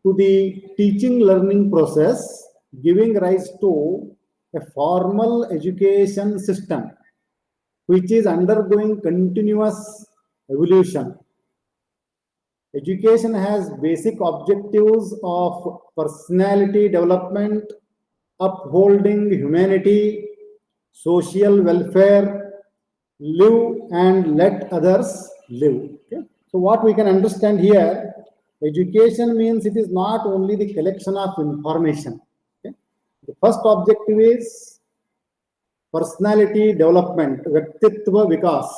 to the teaching learning process, giving rise to a formal education system which is undergoing continuous evolution. Education has basic objectives of personality development, upholding humanity, social welfare, live and let others live. Okay? So what we can understand here, education means it is not only the collection of information. Okay? The first objective is personality development, Vyaktitva Vikas.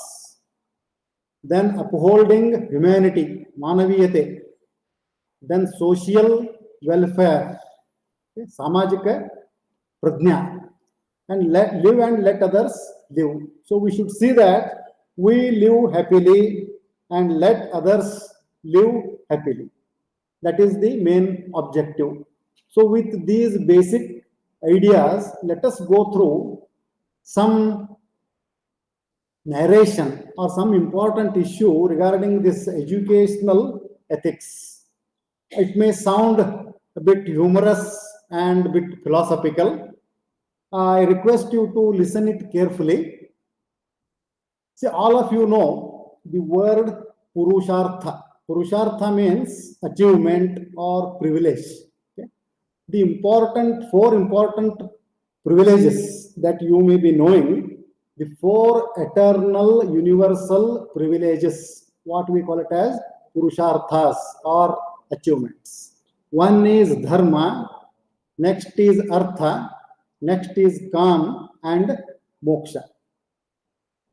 Then upholding humanity, Manaviyate. Then social welfare, okay? Samajika Prajna. And live and let others live. So we should see that we live happily and let others live happily. That is the main objective. So with these basic ideas, let us go through some narration or some important issue regarding this educational ethics. It may sound a bit humorous and a bit philosophical. I request you to listen it carefully. See, all of you know the word Purushartha. Purushartha means achievement or privilege. Okay? The four important privileges that you may be knowing, the four eternal universal privileges, what we call it as Purusharthas or achievements. One is Dharma, next is Artha, next is Kam, and Moksha.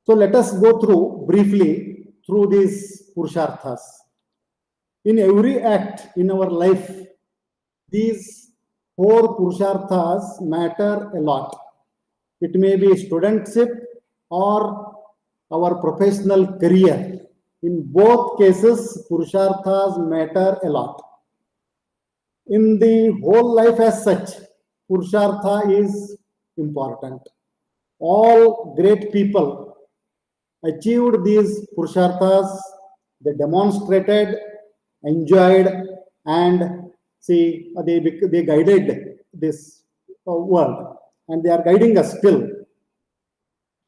So let us go through briefly through these Purusharthas. In every act in our life, these four Purusharthas matter a lot. It may be studentship or our professional career. In both cases, Purusharthas matter a lot. In the whole life as such, Purushartha is important. All great people achieved these Purusharthas. They demonstrated, enjoyed, and see, they guided this world, and they are guiding us still.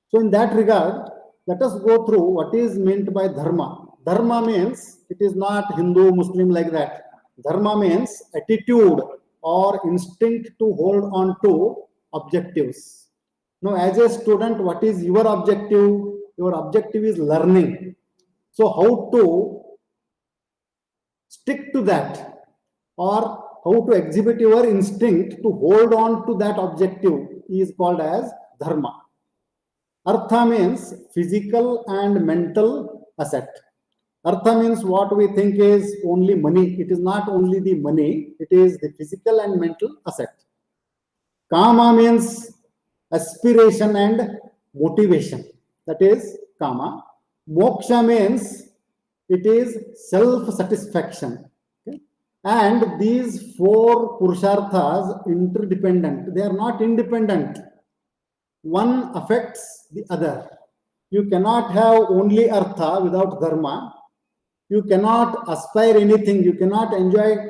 So in that regard, let us go through what is meant by Dharma. Dharma means it is not Hindu, Muslim like that. Dharma means attitude or instinct to hold on to objectives. Now, as a student, what is your objective? Your objective is learning. So how to stick to that, or how to exhibit your instinct to hold on to that objective is called as Dharma. Artha means physical and mental asset. Artha means what we think is only money. It is not only the money, it is the physical and mental asset. Kama means aspiration and motivation. That is kama. Moksha means it is self-satisfaction. Okay? And these four purusharthas interdependent. They are not independent. One affects the other. You cannot have only artha without dharma. You cannot aspire anything. You cannot enjoy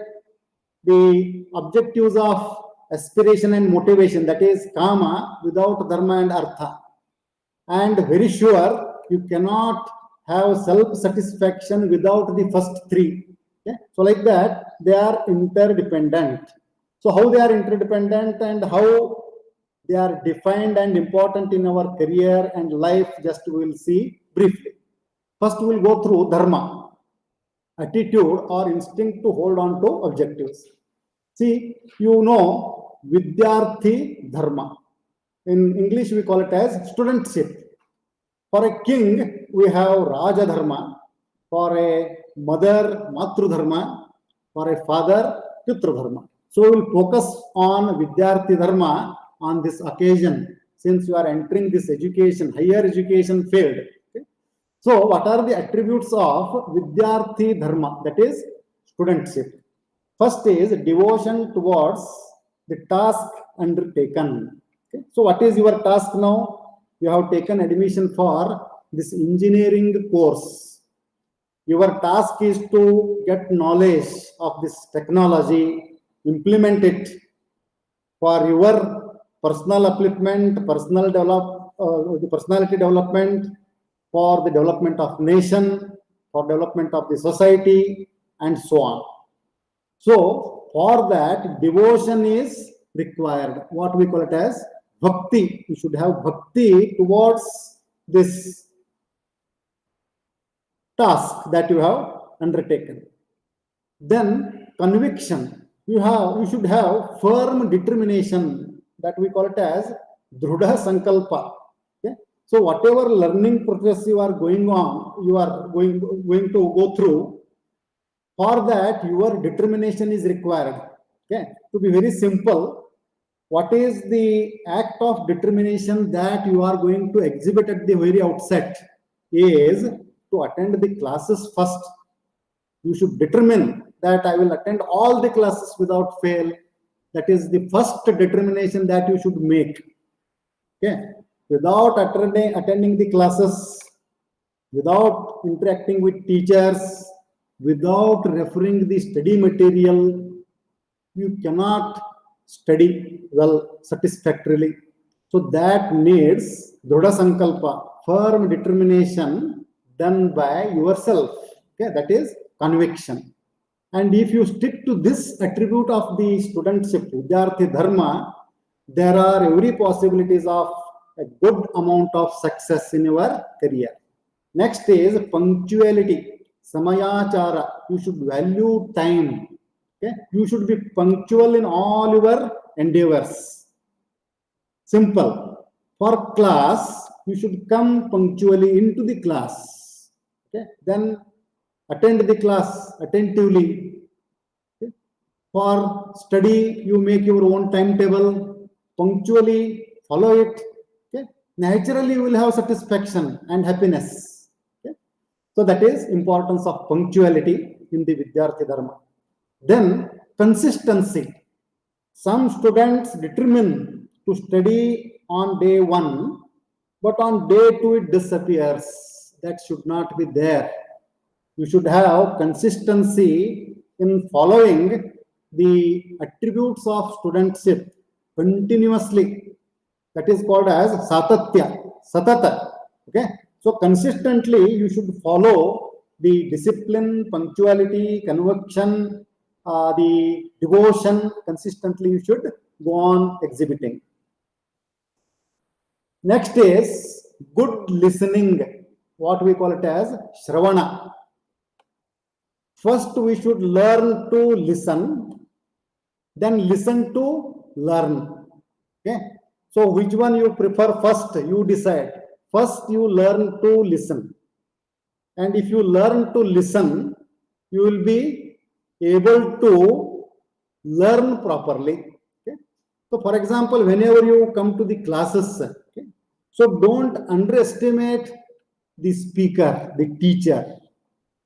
the objectives of aspiration and motivation, that is kama, without dharma and artha. And very sure, you cannot have self-satisfaction without the first three. Okay? So like that, they are interdependent. So how they are interdependent and how they are defined and important in our career and life, just we will see briefly. First, we will go through dharma, attitude or instinct to hold on to objectives. See, you know, Vidyarthi Dharma. In English, we call it as studentship. For a king, we have Raja Dharma. For a mother, Matru Dharma. For a father, Pitru Dharma. So, we will focus on Vidyarthi Dharma on this occasion, since you are entering this education, higher education field. Okay? So, what are the attributes of Vidyarthi Dharma? That is studentship. First is devotion towards the task undertaken. Okay? So what is your task now? You have taken admission for this engineering course. Your task is to get knowledge of this technology, implement it for your personal upliftment, the personality development, for the development of nation, for development of the society, and so on. So, for that, devotion is required. What we call it as bhakti. You should have bhakti towards this task that you have undertaken. Then, conviction. You should have firm determination. That we call it as drudha sankalpa. Okay? So, whatever learning process you are going on, you are going to go through. For that, your determination is required. Okay, to be very simple, what is the act of determination that you are going to exhibit at the very outset is to attend the classes first. You should determine that I will attend all the classes without fail. That is the first determination that you should make. Okay, without attending the classes, without interacting with teachers, without referring the study material, you cannot study well satisfactorily. So that needs Dhrudha Sankalpa, firm determination done by yourself. Okay, that is conviction. And if you stick to this attribute of the studentship, Vidyarthi Dharma, there are every possibilities of a good amount of success in your career. Next is punctuality. Samayachara, you should value time. Okay? You should be punctual in all your endeavors. Simple. For class, you should come punctually into the class. Okay? Then attend the class attentively. Okay? For study, you make your own timetable, punctually follow it. Okay? Naturally, you will have satisfaction and happiness. So that is importance of punctuality in the Vidyarthi Dharma. Then consistency. Some students determine to study on day 1, but on day 2 it disappears. That should not be there. You should have consistency in following the attributes of studentship continuously. That is called as satatya, satata. Okay. So consistently, you should follow the discipline, punctuality, conviction, the devotion. Consistently, you should go on exhibiting. Next is good listening, what we call it as Shravana. First, we should learn to listen, then listen to learn. Okay. So which one you prefer first, you decide. First, you learn to listen. And if you learn to listen, you will be able to learn properly. Okay? So, for example, whenever you come to the classes, okay, so don't underestimate the speaker, the teacher.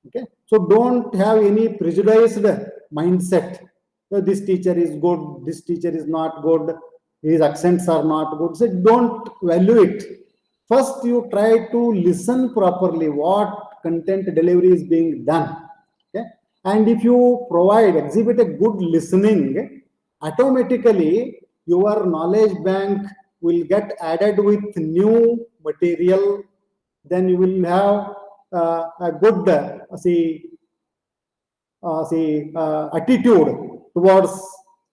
Okay, so don't have any prejudiced mindset. So this teacher is good, this teacher is not good, his accents are not good. So don't value it. First, you try to listen properly what content delivery is being done. Okay, and if you exhibit a good listening, automatically your knowledge bank will get added with new material. Then you will have a good attitude towards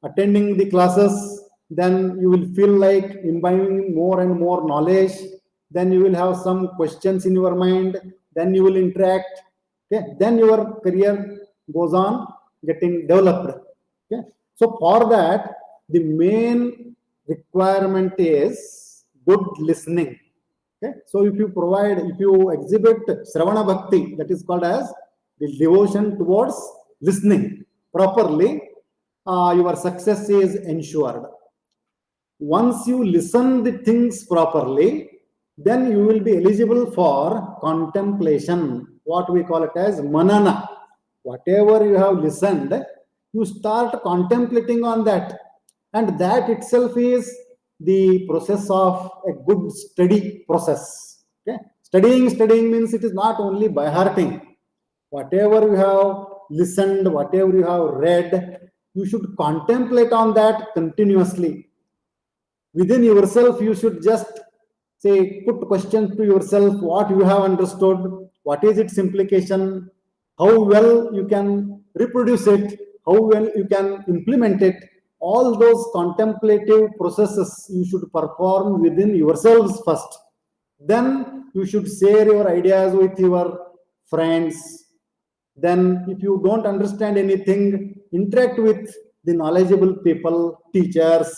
attending the classes. Then you will feel like imbibing more and more knowledge. Then you will have some questions in your mind. Then you will interact. Okay, then your career goes on getting developed. Okay, so for that, the main requirement is good listening. Okay, so if you exhibit Shravana Bhakti, that is called as the devotion towards listening properly, your success is ensured. Once you listen the things properly, then you will be eligible for contemplation, what we call it as manana. Whatever you have listened, you start contemplating on that, and that itself is the process of a good study process. Okay, studying means it is not only by hearting. Whatever you have listened, whatever you have read, you should contemplate on that continuously. Within yourself, you should just put questions to yourself: what you have understood, what is its implication, how well you can reproduce it, how well you can implement it. All those contemplative processes you should perform within yourselves first. Then you should share your ideas with your friends. Then if you don't understand anything, interact with the knowledgeable people, teachers,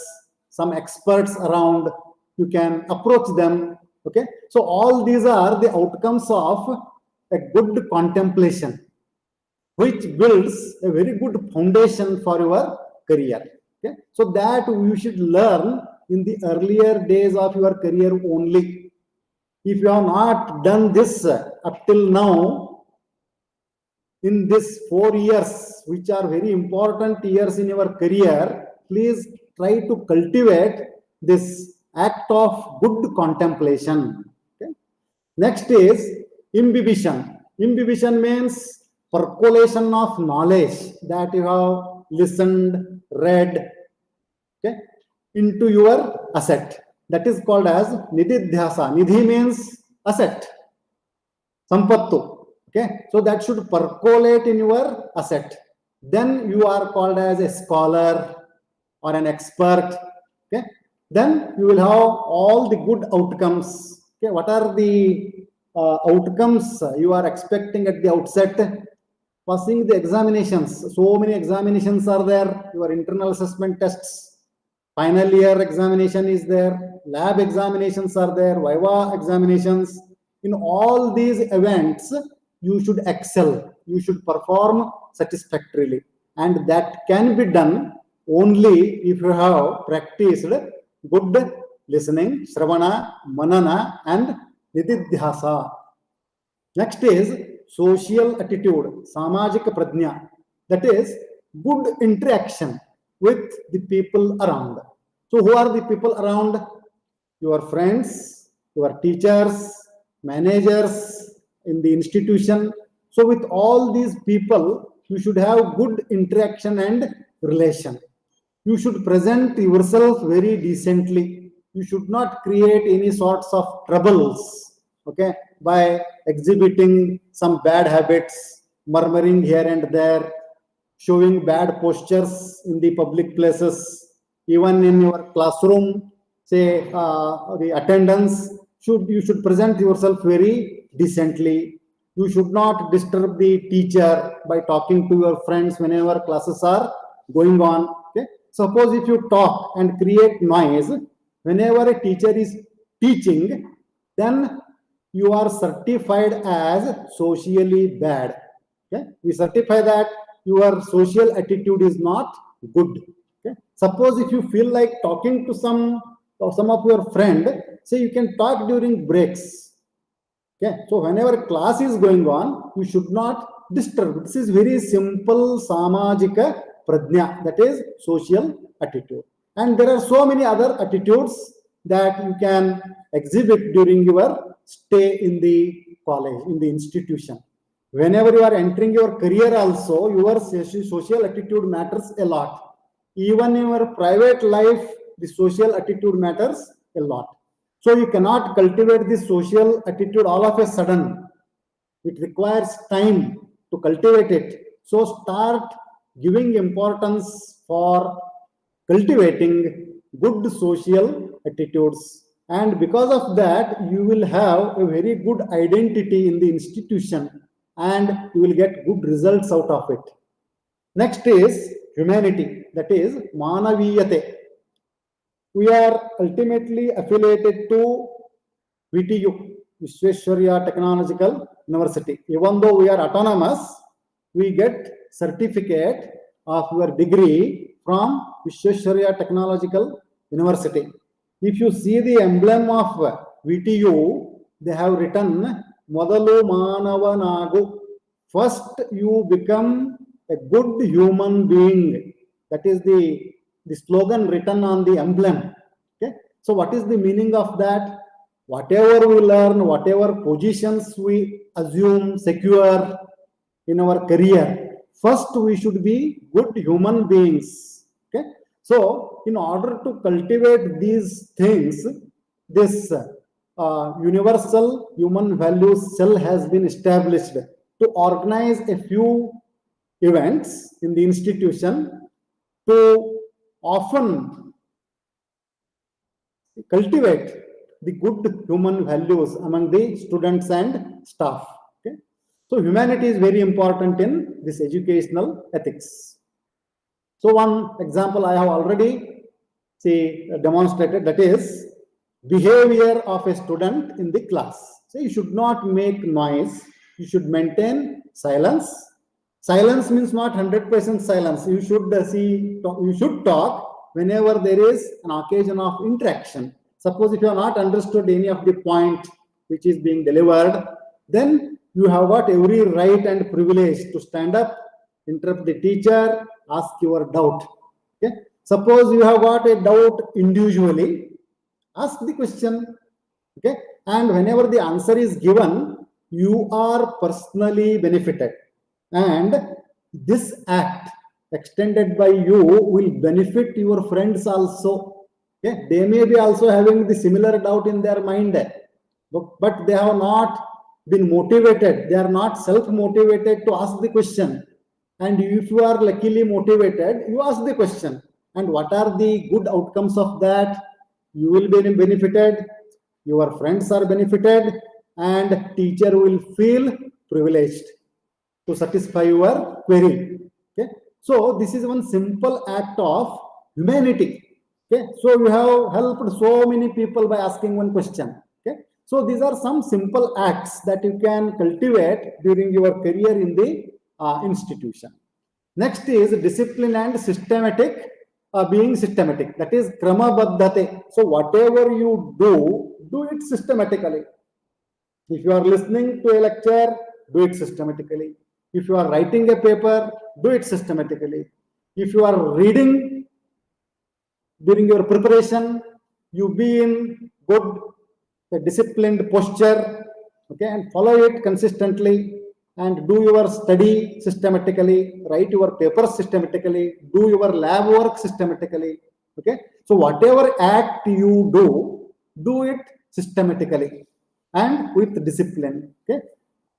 some experts around. You can approach them. Okay, so all these are the outcomes of a good contemplation, which builds a very good foundation for your career. Okay, so that you should learn in the earlier days of your career only. If you have not done this up till now, in this 4 years, which are very important years in your career, please try to cultivate this act of good contemplation. Okay? Next is imbibition. Imbibition means percolation of knowledge that you have listened, read, okay, into your asset. That is called as nididhyasa. Nidhi means asset, sampattu. Okay, so that should percolate in your asset. Then you are called as a scholar or an expert. Okay, then you will have all the good outcomes. Okay, what are the outcomes you are expecting at the outset? Passing the examinations. So many examinations are there. Your internal assessment tests, final year examination is there, lab examinations are there, viva examinations. In all these events, you should excel. You should perform satisfactorily, and that can be done only if you have practiced good listening, shravana, manana, and nididhyasa. Next is social attitude, samajika prajna. That is good interaction with the people around. So who are the people around? Your friends, your teachers, managers in the institution. So with all these people, you should have good interaction and relation. You should present yourself very decently. You should not create any sorts of troubles, okay, by exhibiting some bad habits, murmuring here and there, showing bad postures in the public places. Even in your classroom, the attendance, you should present yourself very decently. You should not disturb the teacher by talking to your friends whenever classes are going on. Okay, suppose if you talk and create noise whenever a teacher is teaching, then you are certified as socially bad. Okay, we certify that your social attitude is not good. Okay, suppose if you feel like talking to some of your friend, say you can talk during breaks. Okay, so whenever class is going on, you should not disturb. This is very simple samajika prajna, that is social attitude. And there are so many other attitudes that you can exhibit during your stay in the college, in the institution. Whenever you are entering your career also, your social attitude matters a lot. Even in your private life, the social attitude matters a lot. So you cannot cultivate this social attitude all of a sudden. It requires time to cultivate it. So start giving importance for cultivating good social attitudes. And because of that, you will have a very good identity in the institution and you will get good results out of it. Next is humanity, that is manaviyate. We are ultimately affiliated to VTU, Vishweshwarya Technological University. Even though we are autonomous, we get certificate of your degree from Vishweshwarya Technological University. If you see the emblem of VTU, they have written Modalu Manavanagu. First, you become a good human being. That is the slogan written on the emblem. Okay. So what is the meaning of that? Whatever we learn, whatever positions we assume, secure in our career, first we should be good human beings. Okay. So in order to cultivate these things, this universal human values cell has been established to organize a few events in the institution to often cultivate the good human values among the students and staff. Okay? So humanity is very important in this educational ethics. So one example I have already demonstrated, that is behavior of a student in the class. So you should not make noise, you should maintain silence. Silence means not 100% silence. You should talk whenever there is an occasion of interaction. Suppose if you have not understood any of the point which is being delivered, then you have got every right and privilege to stand up, interrupt the teacher, ask your doubt. Okay? Suppose you have got a doubt individually, ask the question. Okay? And whenever the answer is given, you are personally benefited. And this act extended by you will benefit your friends also. Okay? They may be also having the similar doubt in their mind, but they have not been motivated. They are not self-motivated to ask the question. And if you are luckily motivated, you ask the question. And what are the good outcomes of that? You will be benefited, your friends are benefited, and teacher will feel privileged to satisfy your query. Okay? So this is one simple act of humanity. Okay? So you have helped so many people by asking one question. Okay? So these are some simple acts that you can cultivate during your career in the institution. Next is discipline and systematic, being systematic. That is kramabaddhate. So whatever you do it systematically. If you are listening to a lecture, do it systematically. If you are writing a paper, do it systematically. If you are reading during your preparation, you be in good, disciplined posture, okay, and follow it consistently, and do your study systematically, write your papers systematically, do your lab work systematically. Okay, so whatever act you do it systematically and with discipline. Okay,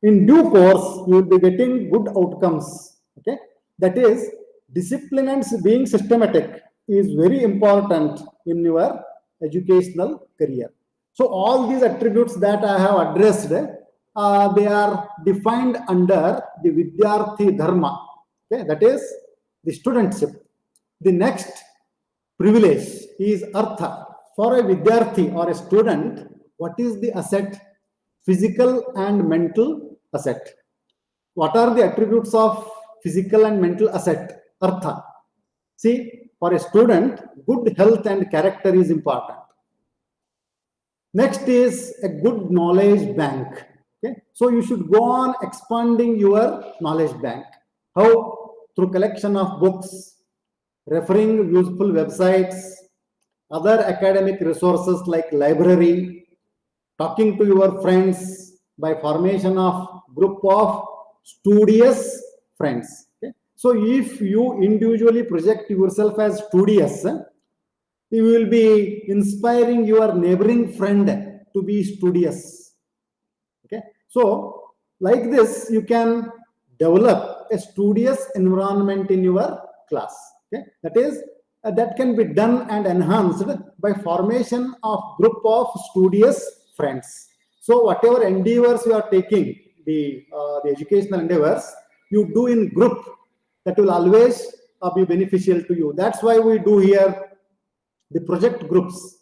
in due course you will be getting good outcomes. Okay, that is, discipline and being systematic is very important in your educational career. So all these attributes that I have addressed, they are defined under the Vidyarthi Dharma. Okay, that is the studentship. The next privilege is Artha. For a Vidyarthi or a student, what is the asset? physical and mental asset. What are the attributes of physical and mental asset? Artha. See, for a student, good health and character is important. Next is a good knowledge bank. Okay, so you should go on expanding your knowledge bank. How? Through collection of books, referring useful websites, other academic resources like library, talking to your friends by formation of group of studious friends. Okay? So if you individually project yourself as studious, you will be inspiring your neighboring friend to be studious. Okay, so like this, you can develop a studious environment in your class. Okay, that can be done and enhanced by formation of group of studious friends. So whatever endeavors you are taking, the educational endeavors, you do in group, that will always be beneficial to you. That's why we do here the project groups,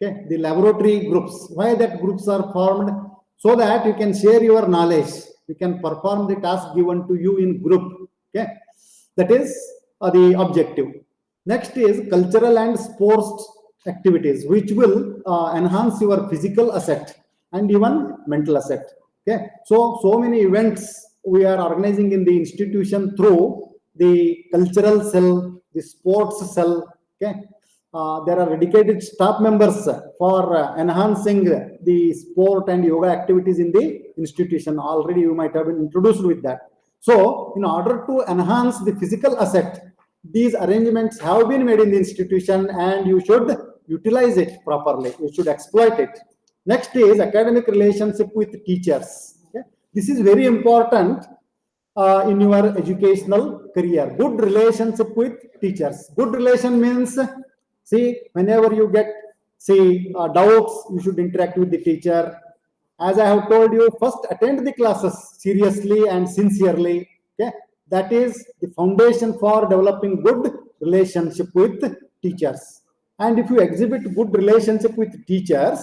okay, the laboratory groups. Why that groups are formed? So that you can share your knowledge, you can perform the task given to you in group. Okay, that is the objective. Next is cultural and sports activities, which will enhance your physical asset and even mental asset. Okay, so many events we are organizing in the institution through the cultural cell, the sports cell. Okay, there are dedicated staff members for enhancing the sport and yoga activities in the institution. Already you might have been introduced with that. So in order to enhance the physical asset, these arrangements have been made in the institution and you should utilize it properly. You should exploit it. Next is academic relationship with teachers. Okay? This is very important in your educational career. Good relationship with teachers. Good relation means, see, whenever you get, doubts, you should interact with the teacher. As I have told you, first attend the classes seriously and sincerely. Okay, that is the foundation for developing good relationship with teachers. And if you exhibit good relationship with teachers,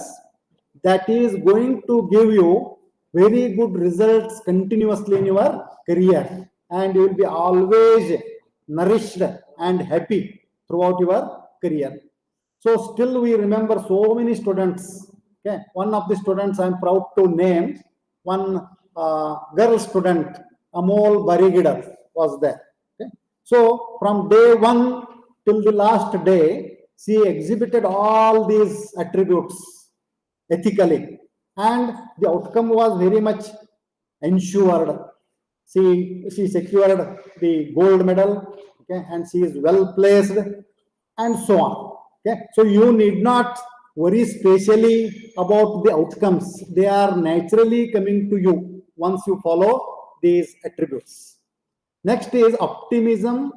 that is going to give you very good results continuously in your career, and you will be always nourished and happy throughout your career. So still we remember so many students. Okay, one of the students I am proud to name, one girl student, Amol Barigidar was there. Okay, so from day one till the last day, she exhibited all these attributes ethically, and the outcome was very much ensured. She secured the gold medal. Okay, and she is well placed, and so on. Okay, so you need not worry specially about the outcomes. They are naturally coming to you once you follow these attributes. Next is optimism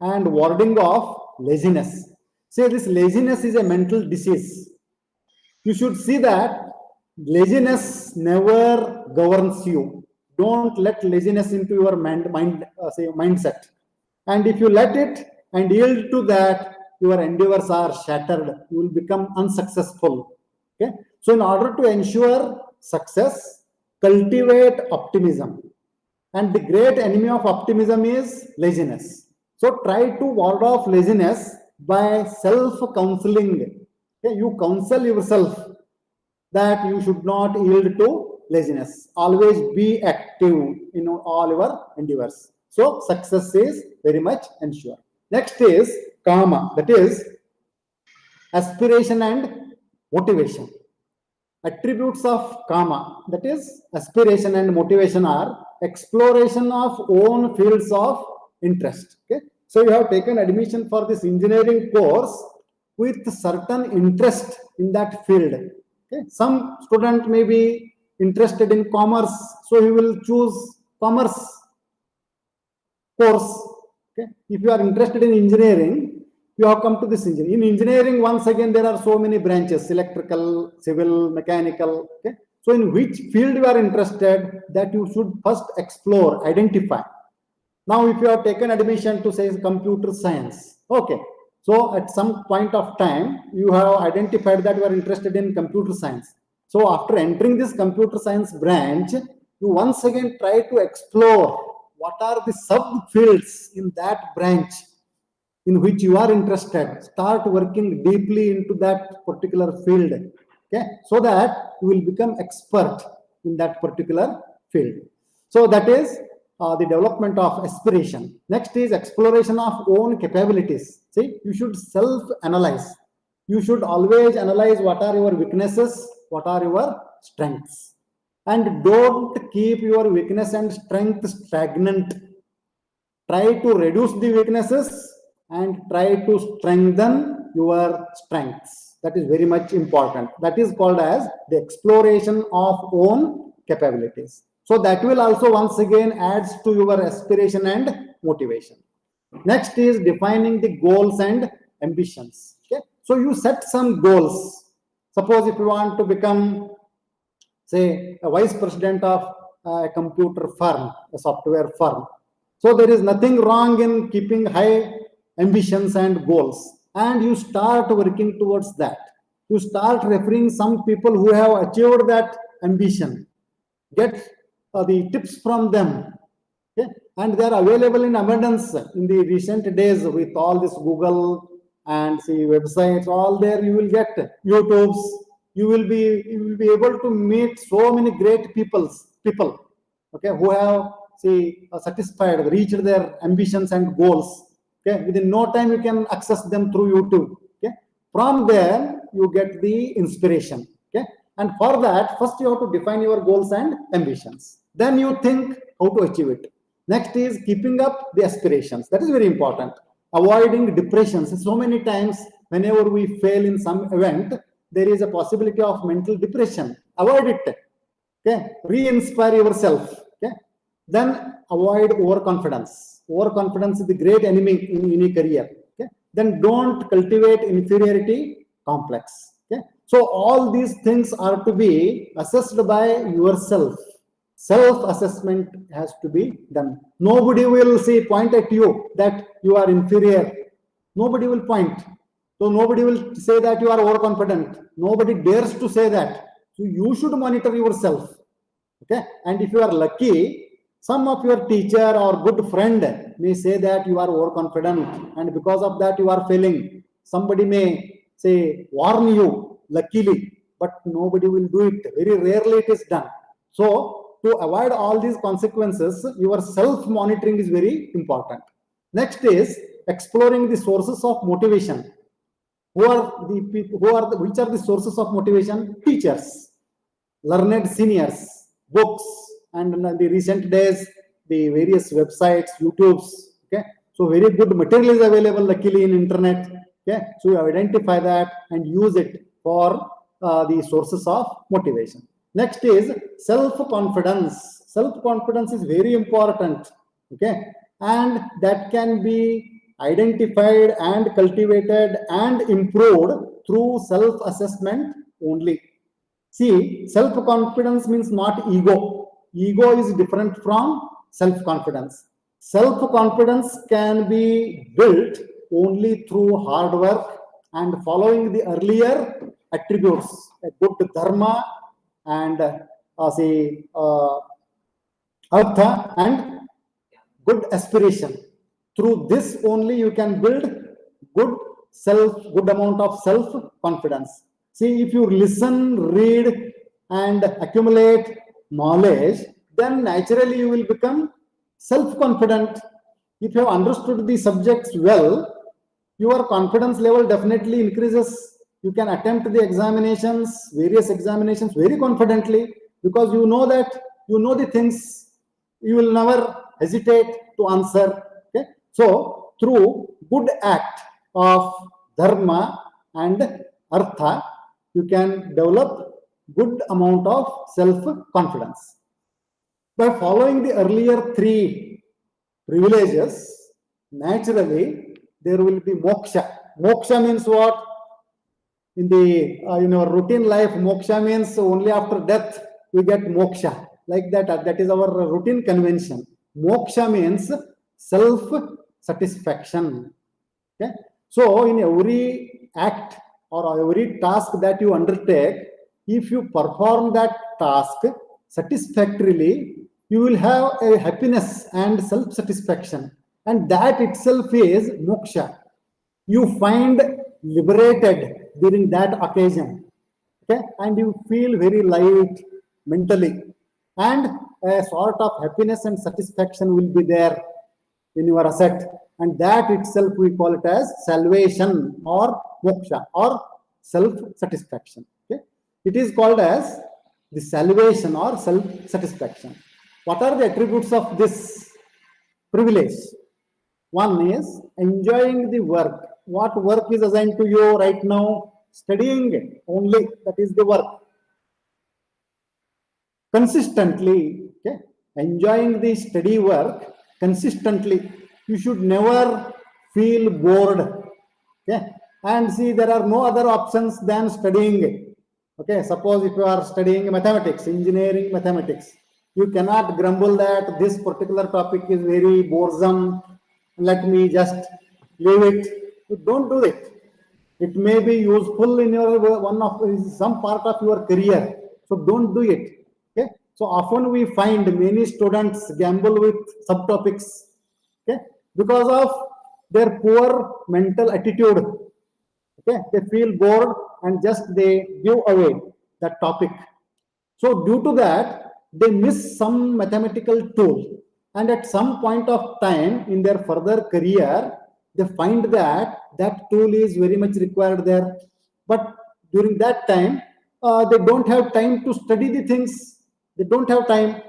and warding off laziness. Say this laziness is a mental disease. You should see that laziness never governs you. Don't let laziness into your mindset. And if you let it and yield to that, your endeavors are shattered. You will become unsuccessful. Okay. So in order to ensure success, cultivate optimism. And the great enemy of optimism is laziness. So try to ward off laziness by self-counseling. Okay. You counsel yourself that you should not yield to laziness. Always be active in all your endeavors. So success is very much ensured. Next is kama, that is aspiration and motivation. Attributes of kama, that is aspiration and motivation, are exploration of own fields of interest. Okay, so you have taken admission for this engineering course with certain interest in that field. Okay, some student may be interested in commerce, so he will choose commerce course. Okay, if you are interested in engineering, you have come to this engineering. In engineering, once again, there are so many branches: electrical, civil, mechanical. Okay, so in which field you are interested, that you should first explore, identify. Now, if you have taken admission to say computer science, okay, so at some point of time, you have identified that you are interested in computer science. So after entering this computer science branch, you once again try to explore what are the subfields in that branch in which you are interested. Start working deeply into that particular field, okay, so that you will become expert in that particular field. So that is the development of aspiration. Next is exploration of own capabilities. See, you should self-analyze. You should always analyze what are your weaknesses, what are your strengths, and don't keep your weakness and strength stagnant. Try to reduce the weaknesses and try to strengthen your strengths. That is very much important. That is called as the exploration of own capabilities. So that will also once again adds to your aspiration and motivation. Next is defining the goals and ambitions. Okay, so you set some goals. Suppose if you want to become, say, a vice president of a computer firm, a software firm. So there is nothing wrong in keeping high ambitions and goals, and you start working towards that. You start referring some people who have achieved that ambition. Get the tips from them. Okay? And they are available in abundance in the recent days with all this Google and see websites, all there you will get YouTubes. You will be able to meet so many great people, okay, who have satisfied, reached their ambitions and goals. Okay, within no time you can access them through YouTube. Okay, from there you get the inspiration. Okay, and for that, first you have to define your goals and ambitions. Then you think how to achieve it. Next is keeping up the aspirations. That is very important. Avoiding depressions. So many times, whenever we fail in some event, there is a possibility of mental depression. Avoid it. Okay, re-inspire yourself. Okay, then avoid overconfidence. Overconfidence is the great enemy in any career. Okay, then don't cultivate inferiority complex. Okay, so all these things are to be assessed by yourself. Self-assessment has to be done. Nobody will point at you that you are inferior. Nobody will point. So nobody will say that you are overconfident. Nobody dares to say that. So you should monitor yourself. Okay. And if you are lucky, some of your teacher or good friend may say that you are overconfident, and because of that you are failing. Somebody may say warn you, luckily, but nobody will do it. Very rarely it is done. So to avoid all these consequences, your self-monitoring is very important. Next is exploring the sources of motivation. Which are the sources of motivation? Teachers, learned seniors, books, and in the recent days, the various websites, YouTubes. Okay, so very good material is available luckily in internet. Okay, so you identify that and use it for the sources of motivation. Next is self-confidence. Self-confidence is very important. Okay, and that can be identified and cultivated and improved through self-assessment only. See, self-confidence means not ego. Ego is different from self-confidence. Self-confidence can be built only through hard work and following the earlier attributes, a good dharma and artha and good aspiration. Through this only you can build good amount of self-confidence. See, if you listen, read, and accumulate knowledge, then naturally you will become self-confident. If you have understood the subjects well, your confidence level definitely increases. You can attempt the examinations, various examinations very confidently, because you know that you know the things. You will never hesitate to answer. Okay? So through good act of dharma and artha, you can develop good amount of self-confidence. By following the earlier three privileges, naturally there will be moksha. Moksha means what? In our routine life, moksha means only after death we get moksha. Like that, that is our routine convention. Moksha means self-satisfaction. Okay? So in every act or every task that you undertake, if you perform that task satisfactorily, you will have a happiness and self-satisfaction, and that itself is moksha. You find liberated during that occasion, okay, and you feel very light mentally, and a sort of happiness and satisfaction will be there in your asset, and that itself we call it as salvation or moksha or self-satisfaction. Okay, it is called as the salvation or self-satisfaction. What are the attributes of this privilege? One is enjoying the work. What work is assigned to you right now? Studying only, that is the work. Consistently, okay, enjoying the study work consistently. You should never feel bored. Okay, and see, there are no other options than studying. Okay, suppose if you are studying mathematics, engineering mathematics, you cannot grumble that this particular topic is very boresome, let me just leave it. You don't do it. It may be useful in your some part of your career, so don't do it. Okay, so often we find many students gamble with subtopics, okay, because of their poor mental attitude. Okay, they feel bored and just they give away that topic. So due to that, they miss some mathematical tool, and at some point of time in their further career, they find that that tool is very much required there. But during that time, they don't have time to study the things. They don't have time.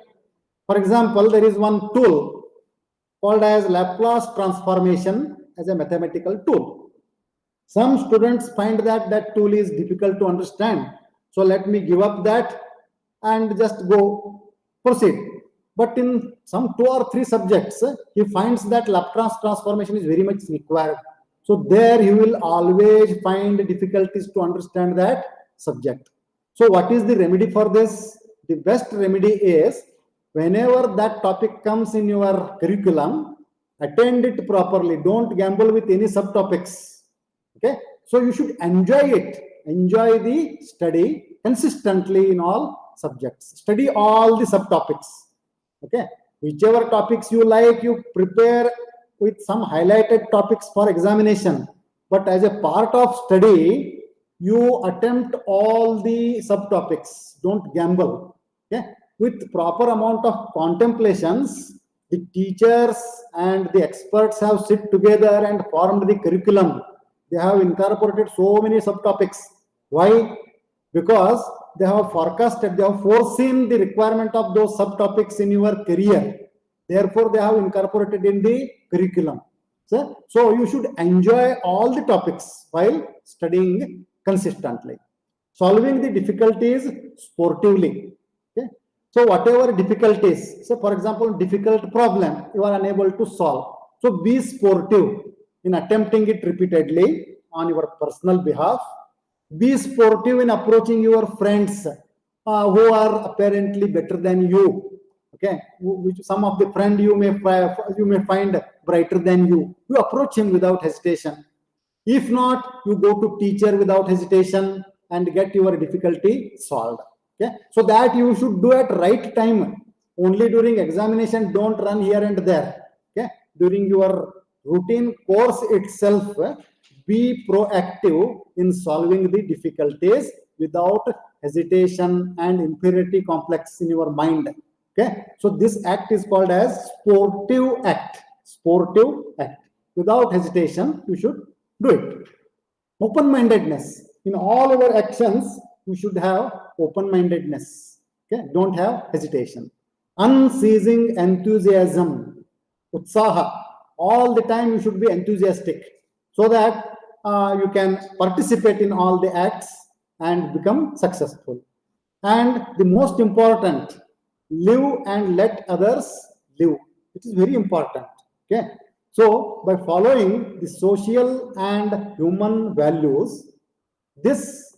For example, there is one tool called as Laplace transformation as a mathematical tool. Some students find that that tool is difficult to understand. So let me give up that and just go proceed. But in some 2 or 3 subjects, he finds that Laplace transformation is very much required. So there he will always find difficulties to understand that subject. So what is the remedy for this? The best remedy is, whenever that topic comes in your curriculum, attend it properly. Don't gamble with any subtopics. Okay, so you should enjoy it. Enjoy the study consistently in all subjects. Study all the subtopics. Okay, whichever topics you like, you prepare with some highlighted topics for examination. But as a part of study, you attempt all the subtopics. Don't gamble. Okay, with proper amount of contemplations, the teachers and the experts have sit together and formed the curriculum. They have incorporated so many subtopics. Why? Because they have forecasted, they have foreseen the requirement of those subtopics in your career. Therefore, they have incorporated in the curriculum. So you should enjoy all the topics while studying consistently. Solving the difficulties sportively. Okay? So whatever difficulties, so for example, difficult problem you are unable to solve. So be sportive in attempting it repeatedly on your personal behalf. Be sportive in approaching your friends who are apparently better than you. Okay, which some of the friend you may find brighter than you. You approach him without hesitation. If not, you go to teacher without hesitation and get your difficulty solved. Okay, so that you should do at right time. Only during examination, don't run here and there. Okay, during your routine course itself, be proactive in solving the difficulties without hesitation and inferiority complex in your mind. Okay, so this act is called as sportive act. Sportive act. Without hesitation, you should do it. Open-mindedness. In all our actions, you should have open-mindedness. Okay, don't have hesitation. Unceasing enthusiasm. Utsaha. All the time you should be enthusiastic, so that you can participate in all the acts and become successful. And the most important, live and let others live. It is very important. Okay, so by following the social and human values, this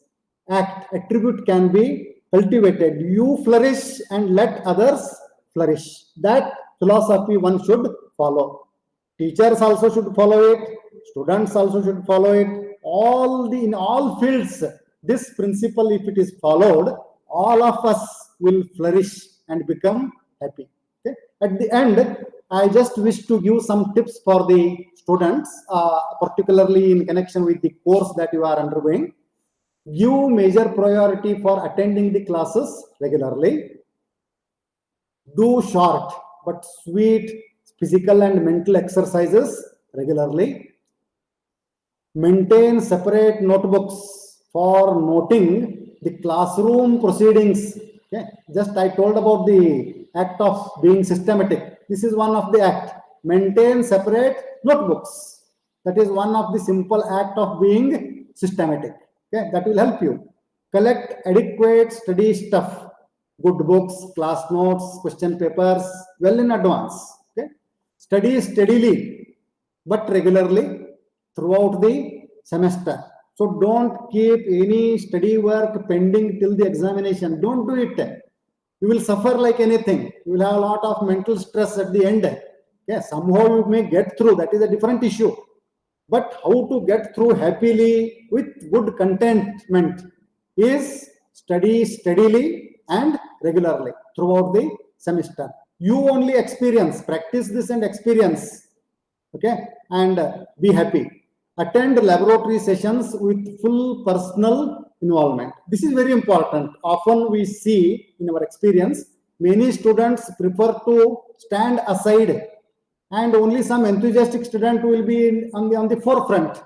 attribute can be cultivated. You flourish and let others flourish. That philosophy one should follow. Teachers also should follow it. Students also should follow it. In all fields, This principle, if it is followed, all of us will flourish and become happy. Okay? At the end, I just wish to give some tips for the students, particularly in connection with the course that you are undergoing. Give major priority for attending the classes regularly. Do short but sweet physical and mental exercises regularly. Maintain separate notebooks for noting the classroom proceedings. Okay? Just I told about the act of being systematic. This is one of the act. Maintain separate notebooks. That is one of the simple act of being systematic. Okay? That will help you. Collect adequate study stuff. Good books, class notes, question papers, well in advance. Okay? Study steadily but regularly throughout the semester. So don't keep any study work pending till the examination. Don't do it. You will suffer like anything. You will have a lot of mental stress at the end. Yeah, somehow you may get through. That is a different issue. But how to get through happily with good contentment is study steadily and regularly throughout the semester. You only experience, practice this and experience. Okay, and be happy. Attend laboratory sessions with full personal involvement. This is very important. Often we see in our experience, many students prefer to stand aside, and only some enthusiastic student will be on the forefront.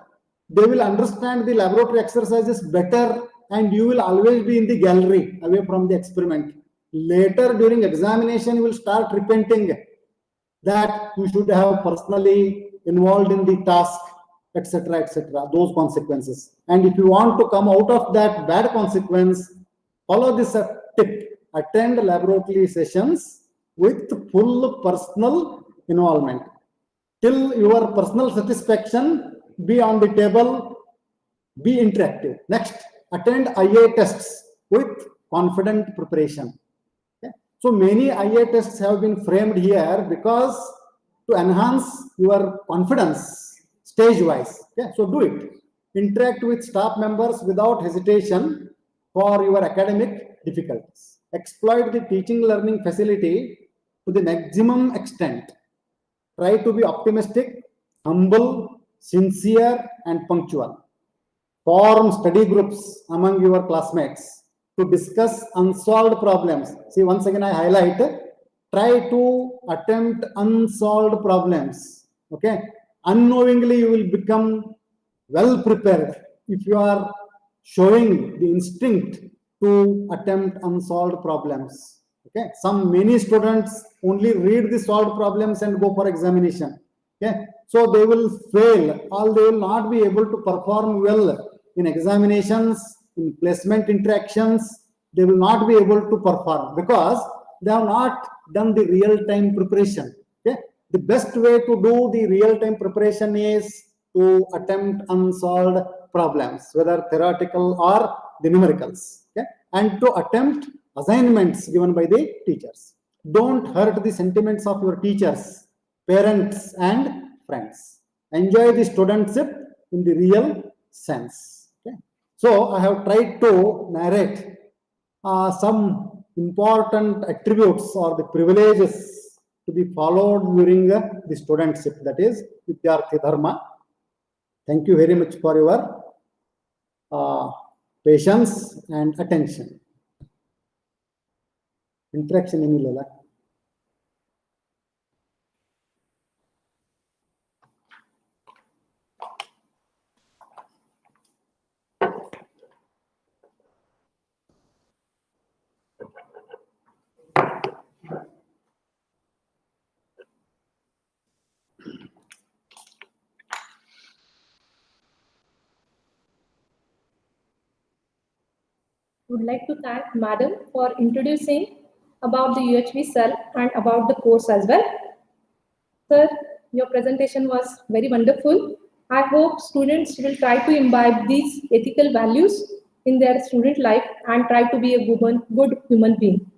They will understand the laboratory exercises better, and you will always be in the gallery away from the experiment. Later during examination, you will start repenting that you should have personally involved in the task, etc., etc., those consequences. And if you want to come out of that bad consequence, follow this tip. Attend laboratory sessions with full personal involvement. Till your personal satisfaction, be on the table, be interactive. Next, attend IA tests with confident preparation. Okay? So many IA tests have been framed here because to enhance your confidence stage-wise. Okay? So do it. Interact with staff members without hesitation for your academic difficulties. Exploit the teaching learning facility to the maximum extent. Try to be optimistic, humble, sincere, and punctual. Form study groups among your classmates to discuss unsolved problems. See, once again, I highlight, try to attempt unsolved problems. Okay? Unknowingly, you will become well prepared if you are showing the instinct to attempt unsolved problems. Okay, many students only read the solved problems and go for examination. Okay, so they will fail, or they will not be able to perform well in examinations, in placement interactions. They will not be able to perform because they have not done the real-time preparation. Okay, the best way to do the real-time preparation is to attempt unsolved problems, whether theoretical or the numericals. Okay, and to attempt assignments given by the teachers. Don't hurt the sentiments of your teachers, parents, and friends. Enjoy the studentship in the real sense. Okay? So I have tried to narrate some important attributes or the privileges to be followed during the studentship, that is Vidyarthi Dharma. Thank you very much for your patience and attention. Interaction ಏನಿಲ್ಲಲ್ಲ. Would like to thank Madam for introducing about the UHV cell and about the course as well. Sir, your presentation was very wonderful. I hope students will try to imbibe these ethical values in their student life and try to be a good human being.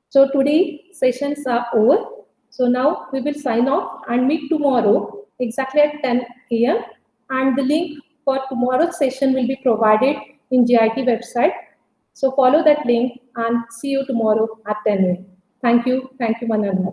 So today sessions are over. So now we will sign off and meet tomorrow exactly at 10 a.m. and the link for tomorrow's session will be provided in GIT website. So follow that link and see you tomorrow at 10 a.m. Thank you, Manana.